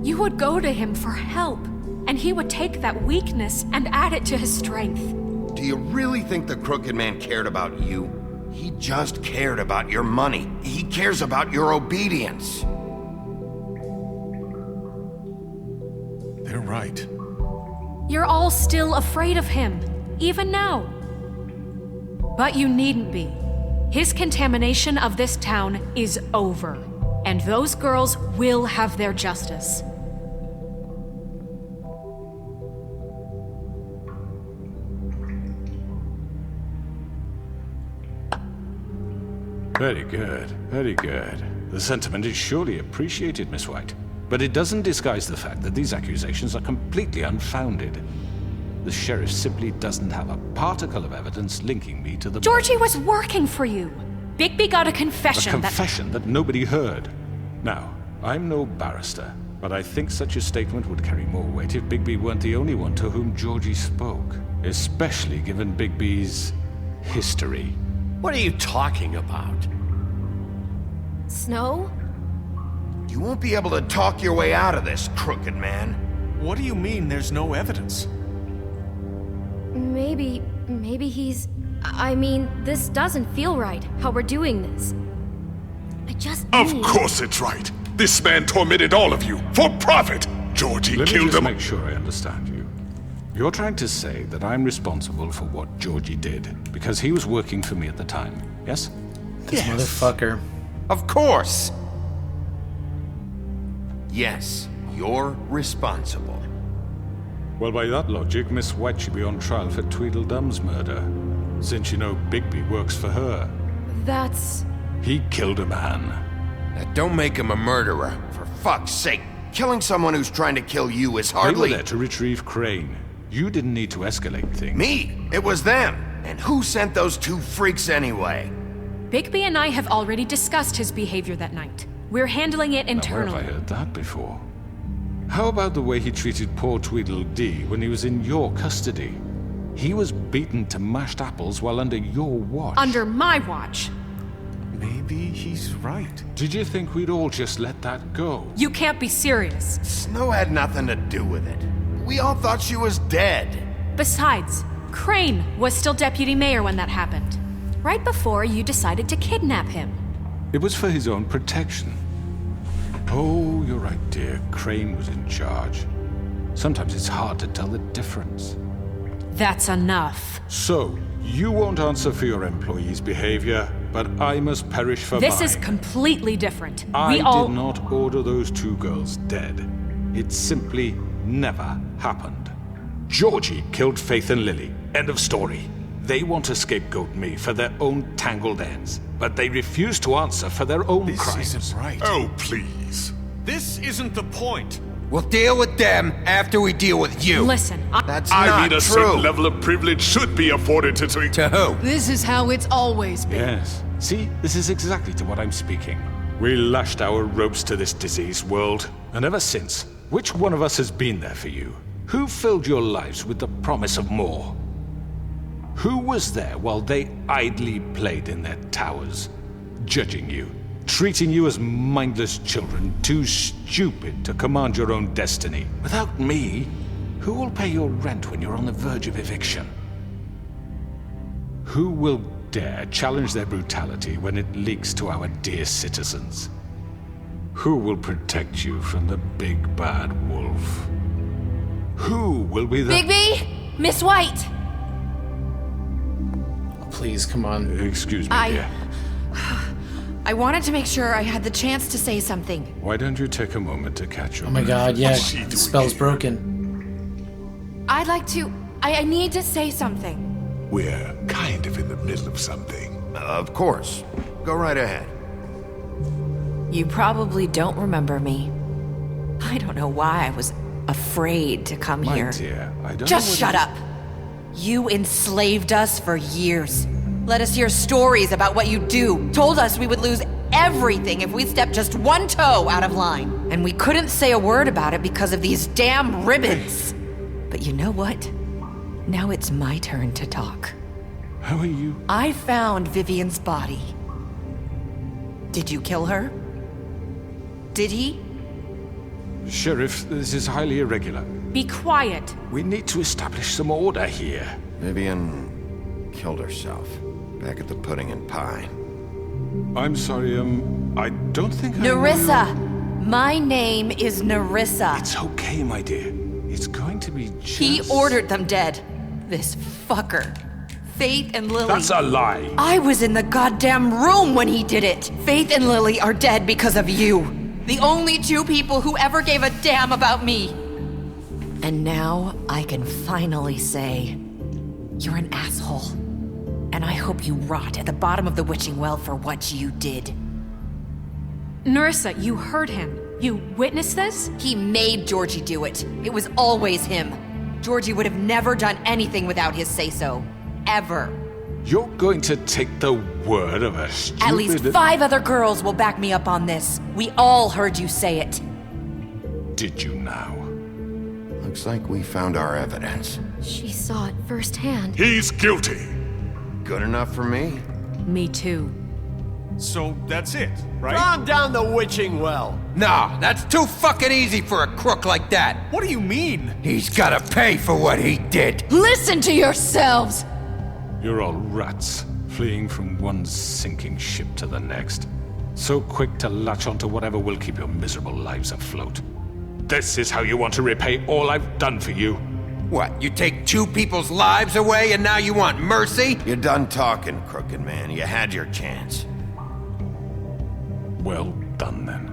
You would go to him for help, and he would take that weakness and add it to his strength. Do you really think the Crooked Man cared about you? He just cared about your money. He cares about your obedience. They're right. You're all still afraid of him, even now. But you needn't be. His contamination of this town is over, and those girls will have their justice. Very good, very good. The sentiment is surely appreciated, Miss White. But it doesn't disguise the fact that these accusations are completely unfounded. The sheriff simply doesn't have a particle of evidence linking me to the... Georgie was working for you. Bigby got a confession A confession that nobody heard. Now, I'm no barrister, but I think such a statement would carry more weight if Bigby weren't the only one to whom Georgie spoke. Especially given Bigby's history. What are you talking about? Snow? You won't be able to talk your way out of this, Crooked Man. What do you mean there's no evidence? Maybe he's... I mean, this doesn't feel right, how we're doing this. I just Of course it's right. This man tormented all of you, for profit! Georgie Let me killed just him. make sure I understand you. You're trying to say that I'm responsible for what Georgie did, because he was working for me at the time, yes? This motherfucker. Of course! Yes, you're responsible. Well, by that logic, Miss White should be on trial for Tweedledum's murder, since you know Bigby works for her. That's... He killed a man. Now, don't make him a murderer, for fuck's sake. Killing someone who's trying to kill you is They were hardly... there to retrieve Crane. You didn't need to escalate things. Me! It was them! And who sent those two freaks anyway? Bigby and I have already discussed his behavior that night. We're handling it Now, where internally. have I heard that before? How about the way he treated poor Tweedledee when he was in your custody? He was beaten to mashed apples while under your watch. Under my watch. Maybe he's right. Did you think we'd all just let that go? You can't be serious. Snow had nothing to do with it. We all thought she was dead. Besides, Crane was still deputy mayor when that happened. Right before you decided to kidnap him. It was for his own protection. Oh, you're right, dear. Crane was in charge. Sometimes it's hard to tell the difference. That's enough. So, you won't answer for your employees' behavior, but I must perish for This mine. is completely different. I We all... did not order those two girls dead. It simply never happened. Georgie killed Faith and Lily. End of story. They want to scapegoat me for their own tangled ends, but they refuse to answer for their own crimes. This isn't right. Oh, please. This isn't the point. We'll deal with them after we deal with you. Listen, That's I not mean, a true. certain level of privilege should be afforded to... To who? This is how it's always been. Yes. See, this is exactly to what I'm speaking. We lashed our ropes to this diseased world, and ever since, which one of us has been there for you? Who filled your lives with the promise of more? Who was there while they idly played in their towers, judging you, treating you as mindless children, too stupid to command your own destiny? Without me, who will pay your rent when you're on the verge of eviction? Who will dare challenge their brutality when it leaks to our dear citizens? Who will protect you from the big bad wolf? Who will be the... Bigby! Miss White! Please, come on. Excuse me, dear. I wanted to make sure I had the chance to say something. Why don't you take a moment to catch your Oh my god, yeah. What's she The doing spell's here? broken. I'd like to... I need to say something. We're kind of in the middle of something. Of course. Go right ahead. You probably don't remember me. I don't know why I was afraid to come My here. dear, I don't Just know shut up. You enslaved us for years. Let us hear stories about what you do. Told us we would lose everything if we stepped just one toe out of line. And we couldn't say a word about it because of these damn ribbons. But you know what? Now it's my turn to talk. How are you? I found Vivian's body. Did you kill her? Did he? Sheriff, this is highly irregular. Be quiet. We need to establish some order here. Vivian killed herself back at the Pudding and Pie. I'm sorry, I don't think Nerissa! My name is Nerissa. It's okay, my dear. It's going to be just... He ordered them dead. This fucker. Faith and Lily. That's a lie. I was in the goddamn room when he did it. Faith and Lily are dead because of you. The only two people who ever gave a damn about me. And now I can finally say, you're an asshole. And I hope you rot at the bottom of the witching well for what you did. Nerissa, you heard him. You witnessed this? He made Georgie do it. It was always him. Georgie would have never done anything without his say-so. Ever. You're going to take the word of a stupid... At least 5 other girls will back me up on this. We all heard you say it. Did you now? Looks like we found our evidence. She saw it firsthand. He's guilty. Good enough for me. Me too. So that's it, right? Calm down the witching well. Nah, that's too fucking easy for a crook like that. What do you mean? He's gotta pay for what he did. Listen to yourselves! You're all rats, fleeing from one sinking ship to the next. So quick to latch onto whatever will keep your miserable lives afloat. This is how you want to repay all I've done for you? What, you take 2 people's lives away and now you want mercy? You're done talking, Crooked Man. You had your chance. Well done, then.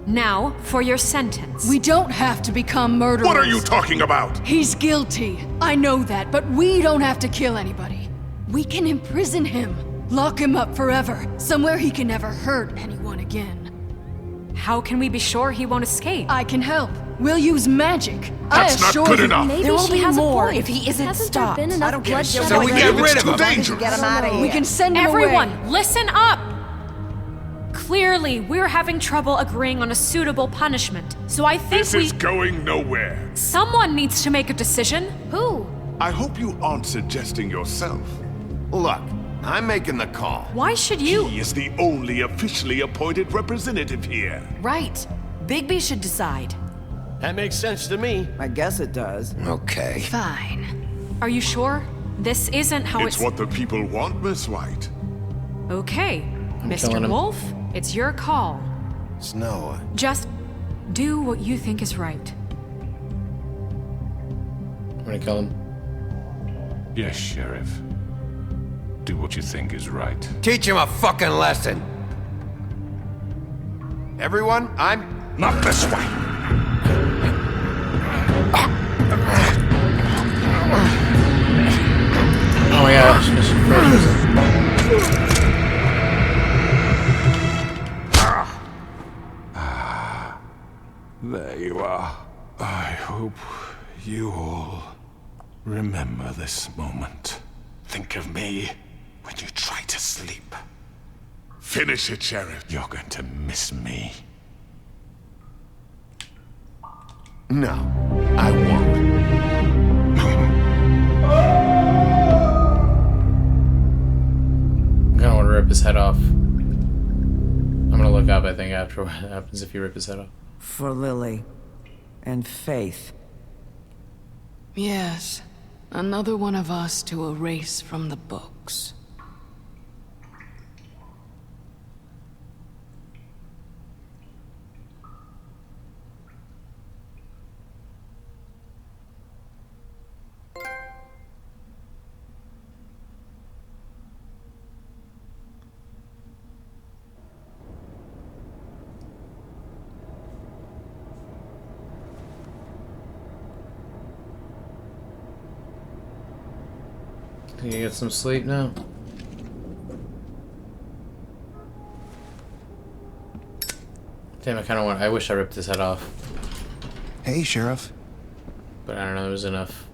Now, for your sentence. We don't have to become murderers. What are you talking about? He's guilty. I know that, but we don't have to kill anybody. We can imprison him. Lock him up forever. Somewhere he can never hurt anyone again. How can we be sure he won't escape? I can help. We'll use magic. That's not good enough. Maybe there will be more if he isn't Hasn't stopped. there been enough bloodshed So we already? get rid of him. Dangerous. Get him out of here. We can send him Everyone, away. listen up! Clearly, we're having trouble agreeing on a suitable punishment, so I think This is going nowhere. someone needs to make a decision. Who? I hope you aren't suggesting yourself. Look, I'm making the call. Why should you? He is the only officially appointed representative here. Right. Bigby should decide. That makes sense to me. I guess it does. Okay. Fine. Are you sure? This isn't how It's what the people want, Miss White. Okay, killing Mr. him. Wolf, it's your call. Snow, Just do what you think is right. I'm gonna kill him. Yes, Sheriff. Do what you think is right. Teach him a fucking lesson. everyone, I'm... Not this way. Oh my gosh, Mr. There you are. I hope you all remember this moment. Think of me when you try to sleep. Finish it, Sheriff. You're going to miss me. No, I won't. I'm gonna want to rip his head off. I'm gonna look up, I think, after what happens if you rip his head off. For Lily. And Faith. Yes. Another one of us to erase from the books. Can you get some sleep now? Damn, I wish I ripped his head off. Hey, Sheriff. But I don't know, there's enough.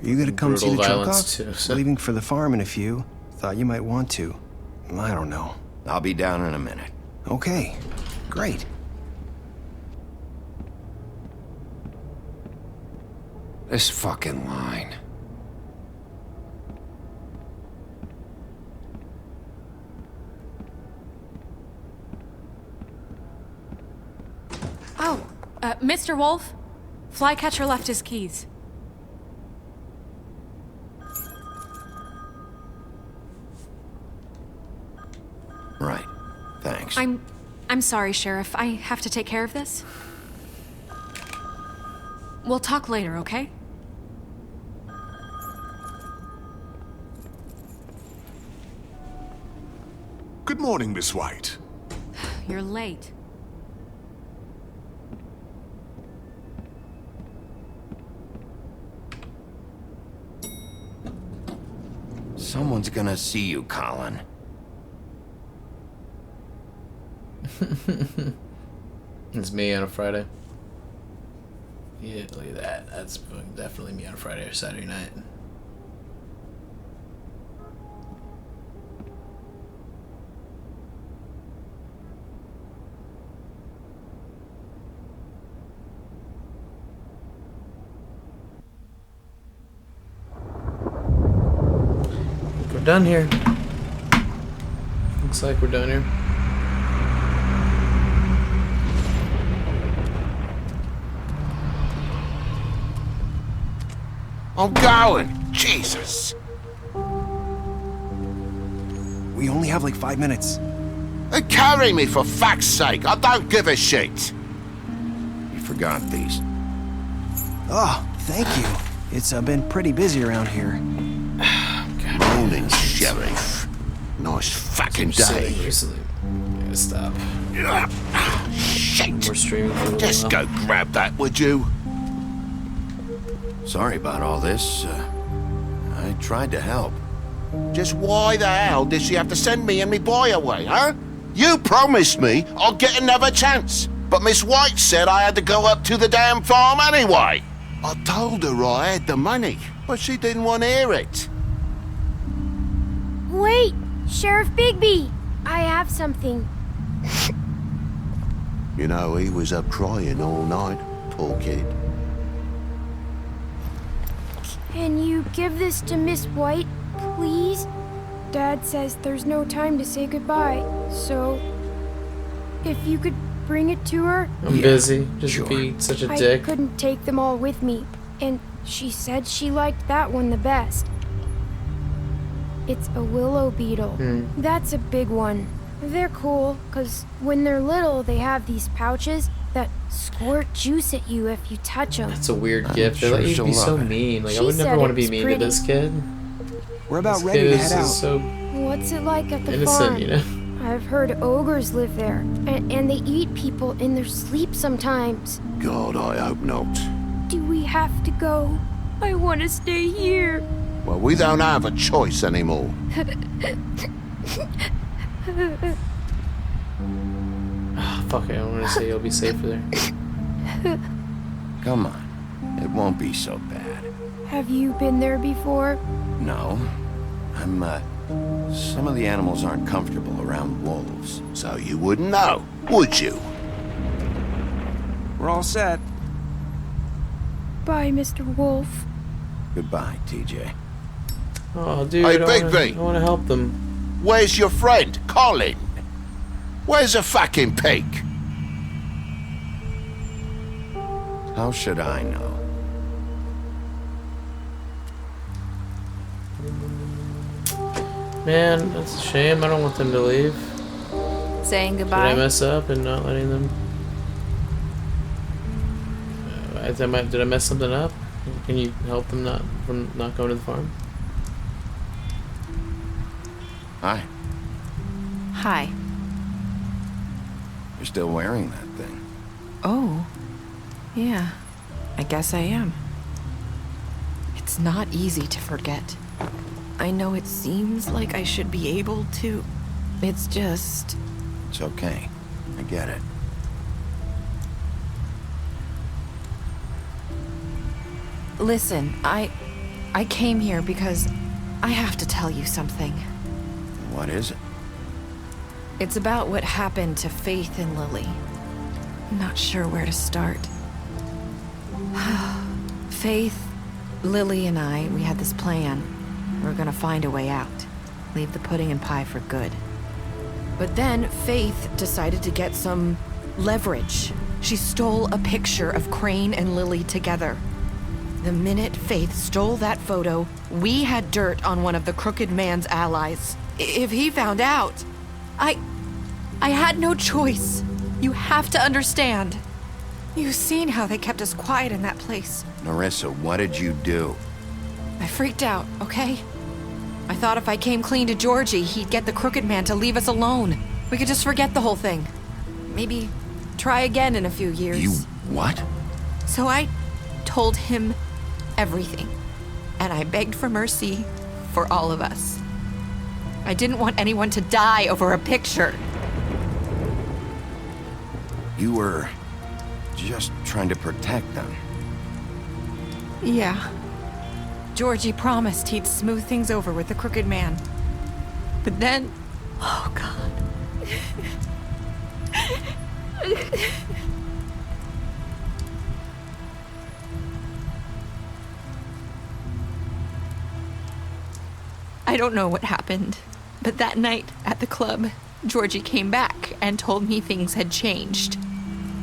Are you gonna come see the brutal choke violence too, so. Leaving for the farm in a few. Thought you might want to. I don't know. I'll be down in a minute. Okay, great. This fucking line. Oh, Mr. Wolf, Flycatcher left his keys. Right. Thanks. I'm sorry, Sheriff. I have to take care of this. We'll talk later, okay? Good morning, Miss White. You're late. Someone's gonna see you, Colin. It's me on a Friday. Yeah, look at that. That's definitely me on a Friday or Saturday night. We're done here. Looks like we're done here. I'm going. Jesus. We only have like 5 minutes. Carry me, for fuck's sake. I don't give a shit. You forgot these. Oh, thank you. It's been pretty busy around here. Morning, Sheriff. Nice fucking day. Recently. Gotta stop. Shit. We're streaming for a little Just while. go grab that, would you? Sorry about all this. I tried to help. Just why the hell did she have to send me and me boy away, huh? You promised me I'd get another chance, but Miss White said I had to go up to the damn farm anyway. I told her I had the money, but she didn't want to hear it. Wait! Sheriff Bigby! I have something. You know, he was up crying all night, poor kid. Can you give this to Miss White, please? Dad says there's no time to say goodbye, so if you could bring it to her. I'm busy. Just be such a dick. I couldn't take them all with me, and she said she liked that one the best. It's a willow beetle. That's a big one. They're cool, because when they're little, they have these pouches that squirt juice at you if you touch them. That's a weird gift. They let you be so mean. Like, I would She never said want to be it's mean pretty. to this kid. We're about This ready kid to is head out. so What's it like at the innocent, farm? you know? I've heard ogres live there, and they eat people in their sleep sometimes. God, I hope not. Do we have to go? I want to stay here. Well, we don't have a choice anymore. Fuck it, I want to say you'll be safer there. Come on. It won't be so bad. Have you been there before? No. Some of the animals aren't comfortable around wolves. So you wouldn't know, would you? We're all set. Bye, Mr. Wolf. Goodbye, TJ. Oh, dude, Hey, I Bigby. want to help them. Where's your friend, Colin? Where's the fucking pig? How should I know? Man, that's a shame. I don't want them to leave. Saying Did I goodbye? mess up and not letting them? Did I mess something up? Can you help them from not going to the farm? Hi. Hi. You're still wearing that thing. Oh. Yeah. I guess I am. It's not easy to forget. I know it seems like I should be able to. It's just... It's okay. I get it. Listen, I came here because I have to tell you something. What is it? It's about what happened to Faith and Lily. I'm not sure where to start. Faith, Lily, and I, we had this plan. We were gonna find a way out. Leave the pudding and pie for good. But then Faith decided to get some leverage. She stole a picture of Crane and Lily together. The minute Faith stole that photo, we had dirt on one of the Crooked Man's allies. If he found out, I had no choice. You have to understand. You've seen how they kept us quiet in that place. Narissa, what did you do? I freaked out, okay? I thought if I came clean to Georgie, he'd get the Crooked Man to leave us alone. We could just forget the whole thing. Maybe try again in a few years. You what? So I told him everything. And I begged for mercy for all of us. I didn't want anyone to die over a picture. You were just trying to protect them. Yeah. Georgie promised he'd smooth things over with the Crooked Man. But then... Oh, God. I don't know what happened, but that night at the club, Georgie came back and told me things had changed.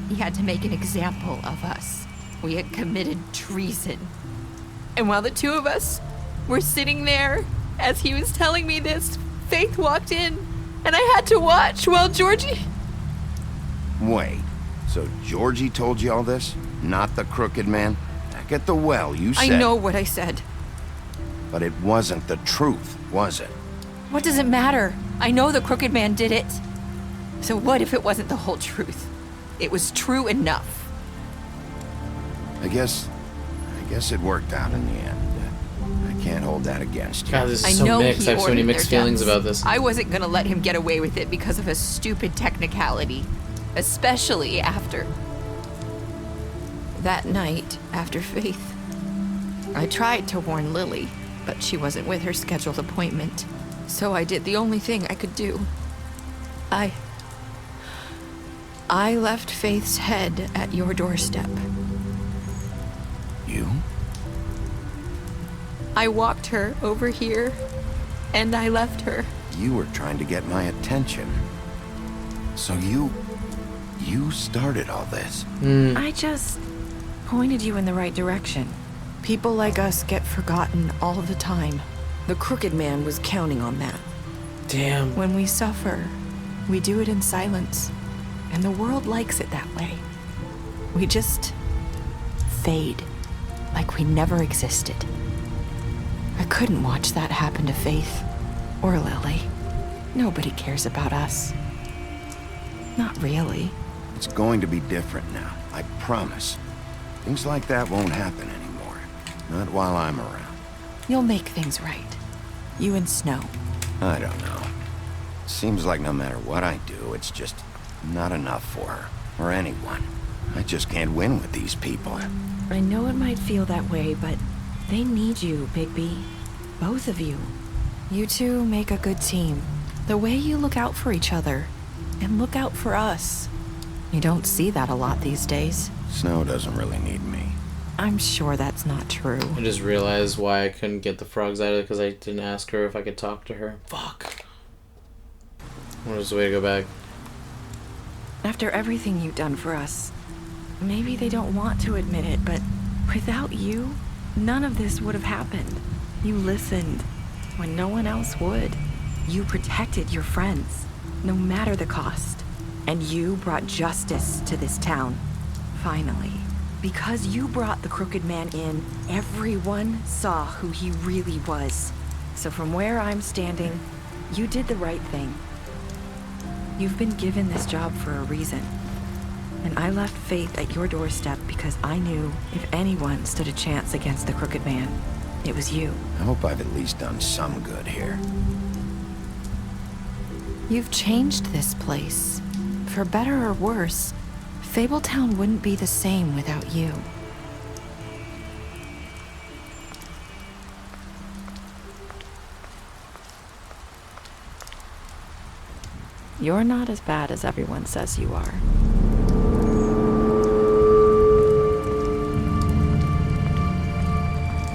He had to make an example of us. We had committed treason. And while the two of us were sitting there, as he was telling me this, Faith walked in, and I had to watch while Georgie... Wait, so Georgie told you all this? Not the Crooked Man? Back at the well, you said... I know what I said. But it wasn't the truth, was it? What does it matter? I know the Crooked Man did it. So what if it wasn't the whole truth? It was true enough. I guess it worked out in the end. I can't hold that against you. God, this is so mixed. I have so many mixed feelings about this. I wasn't gonna let him get away with it because of a stupid technicality. Especially after... That night, after Faith, I tried to warn Lily, but she wasn't with her scheduled appointment. So I did the only thing I could do. I left Faith's head at your doorstep. You? I walked her over here, and I left her. You were trying to get my attention. So you started all this. I just pointed you in the right direction. People like us get forgotten all the time. The Crooked Man was counting on that. Damn. When we suffer, we do it in silence. And the world likes it that way. We just fade, like we never existed. I couldn't watch that happen to Faith or Lily. Nobody cares about us. Not really. It's going to be different now, I promise. Things like that won't happen anymore. Not while I'm around. You'll make things right. You and Snow. I don't know. Seems like no matter what I do, it's just not enough for her, or anyone. I just can't win with these people. I know it might feel that way, but they need you, Bigby. Both of you. You two make a good team. The way you look out for each other, and look out for us. You don't see that a lot these days. Snow doesn't really need me. I'm sure that's not true. I just realized why I couldn't get the frogs out of it, because I didn't ask her if I could talk to her. Fuck. There's a way to go back. After everything you've done for us, maybe they don't want to admit it, but without you, none of this would have happened. You listened when no one else would. You protected your friends, no matter the cost. And you brought justice to this town. Finally. Because you brought the Crooked Man in, everyone saw who he really was. So from where I'm standing, you did the right thing. You've been given this job for a reason. And I left Faith at your doorstep because I knew if anyone stood a chance against the Crooked Man, it was you. I hope I've at least done some good here. You've changed this place. For better or worse, Fabletown wouldn't be the same without you. You're not as bad as everyone says you are.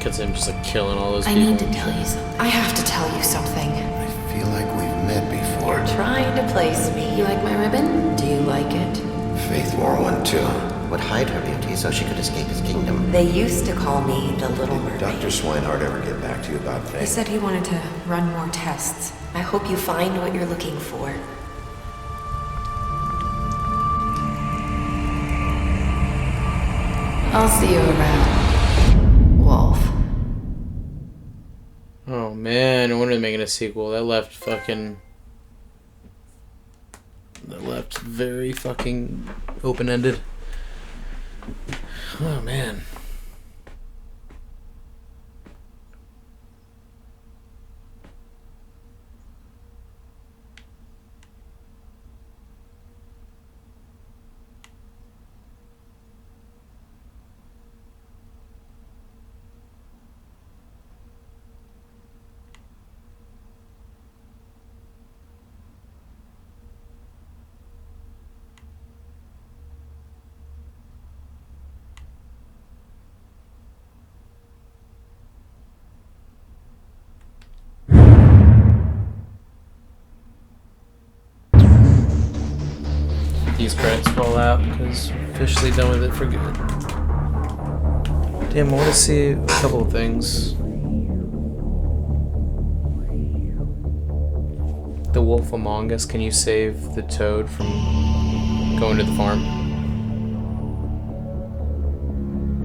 Cuts him just like killing all those I people. need to tell you something. I have to tell you something. I feel like we've met before. You're trying to place me. You like my ribbon? Do you like it? Faith wore one too. Would hide her beauty so she could escape his kingdom. They used to call me the Little Mermaid. Dr. Swinehart ever get back to you about Faith? He said he wanted to run more tests. I hope you find what you're looking for. I'll see you around, Wolf. Oh man, I wonder if they're making a sequel. That left very fucking open-ended. Oh man. These credits roll out because we're officially done with it for good. Damn, I want to see a couple of things. the wolf among us, can you save the toad from going to the farm?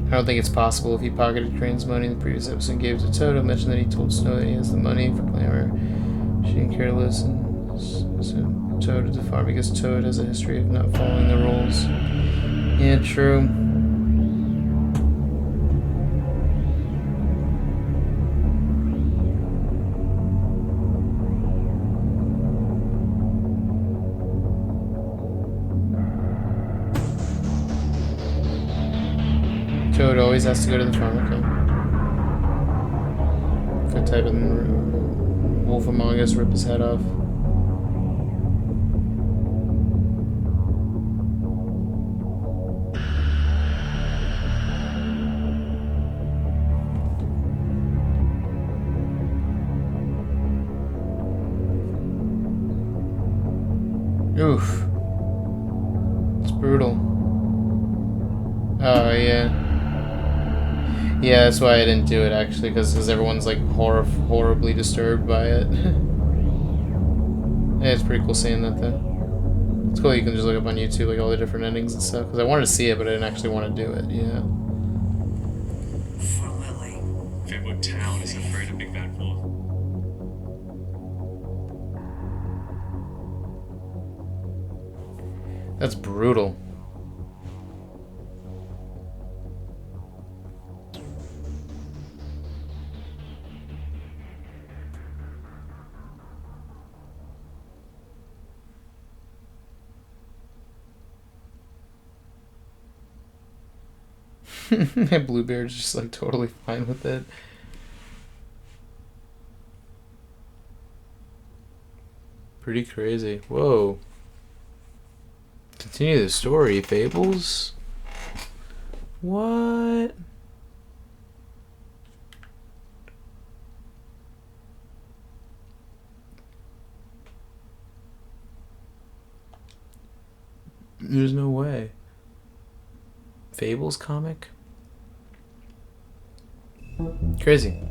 I don't think it's possible. If he pocketed Crane's money in the previous episode and gave it to Toad, I mentioned that he told Snow that he has the money for Glamour. She didn't care to listen. Sent Toad to the farm because Toad has a history of not following the rules. Yeah, true. Toad always has to go to the farm, okay. If I type in Wolf Among Us, rip his head off. Oof. It's brutal. Oh, yeah. Yeah, that's why I didn't do it, actually, because everyone's, like, horribly disturbed by it. Yeah, it's pretty cool seeing that, though. It's cool you can just look up on YouTube, like, all the different endings and stuff, because I wanted to see it, but I didn't actually want to do it, you know? For Lily. Fairwood Town is afraid of Big Bad Wolf. That's brutal. And Bluebeard's just like totally fine with it. Pretty crazy. Whoa. Continue the story, Fables. What? There's no way. Fables comic? Crazy.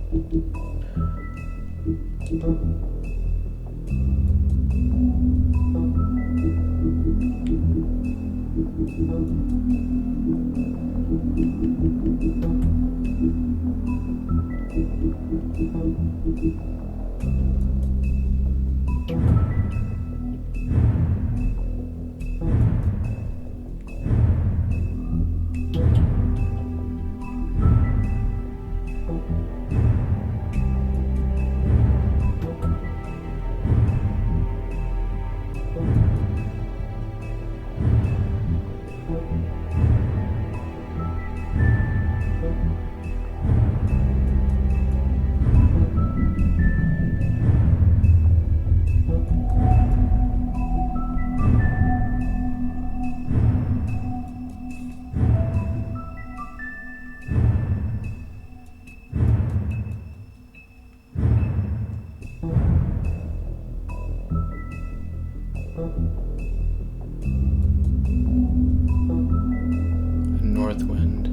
North wind.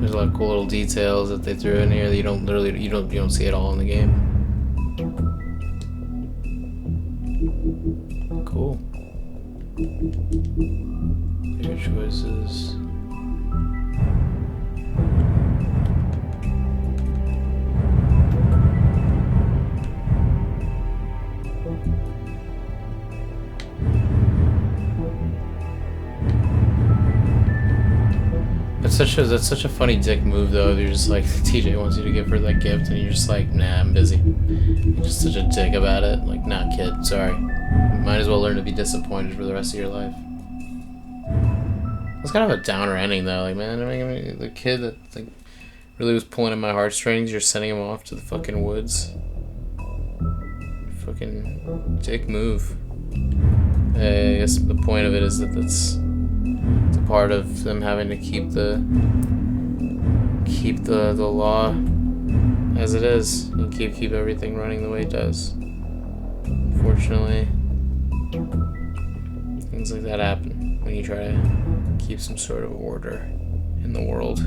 There's a lot of cool little details that they threw in here that you don't see at all in the game. Cool. Your choices. That's such a funny dick move though. You're just like, TJ wants you to give her that gift and you're just like, nah, I'm busy. You're just such a dick about it. Like, nah, kid, sorry. You might as well learn to be disappointed for the rest of your life. It's kind of a downer ending though. Like, man, I mean, the kid that like really was pulling at my heartstrings, you're sending him off to the fucking woods. Fucking dick move. I guess the point of it is that it's a part of them having to keep the law as it is and keep everything running the way it does. Unfortunately, things like that happen when you try to keep some sort of order in the world.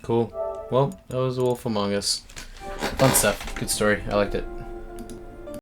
Cool. Well, that was The Wolf Among Us. Fun stuff. Good story. I liked it.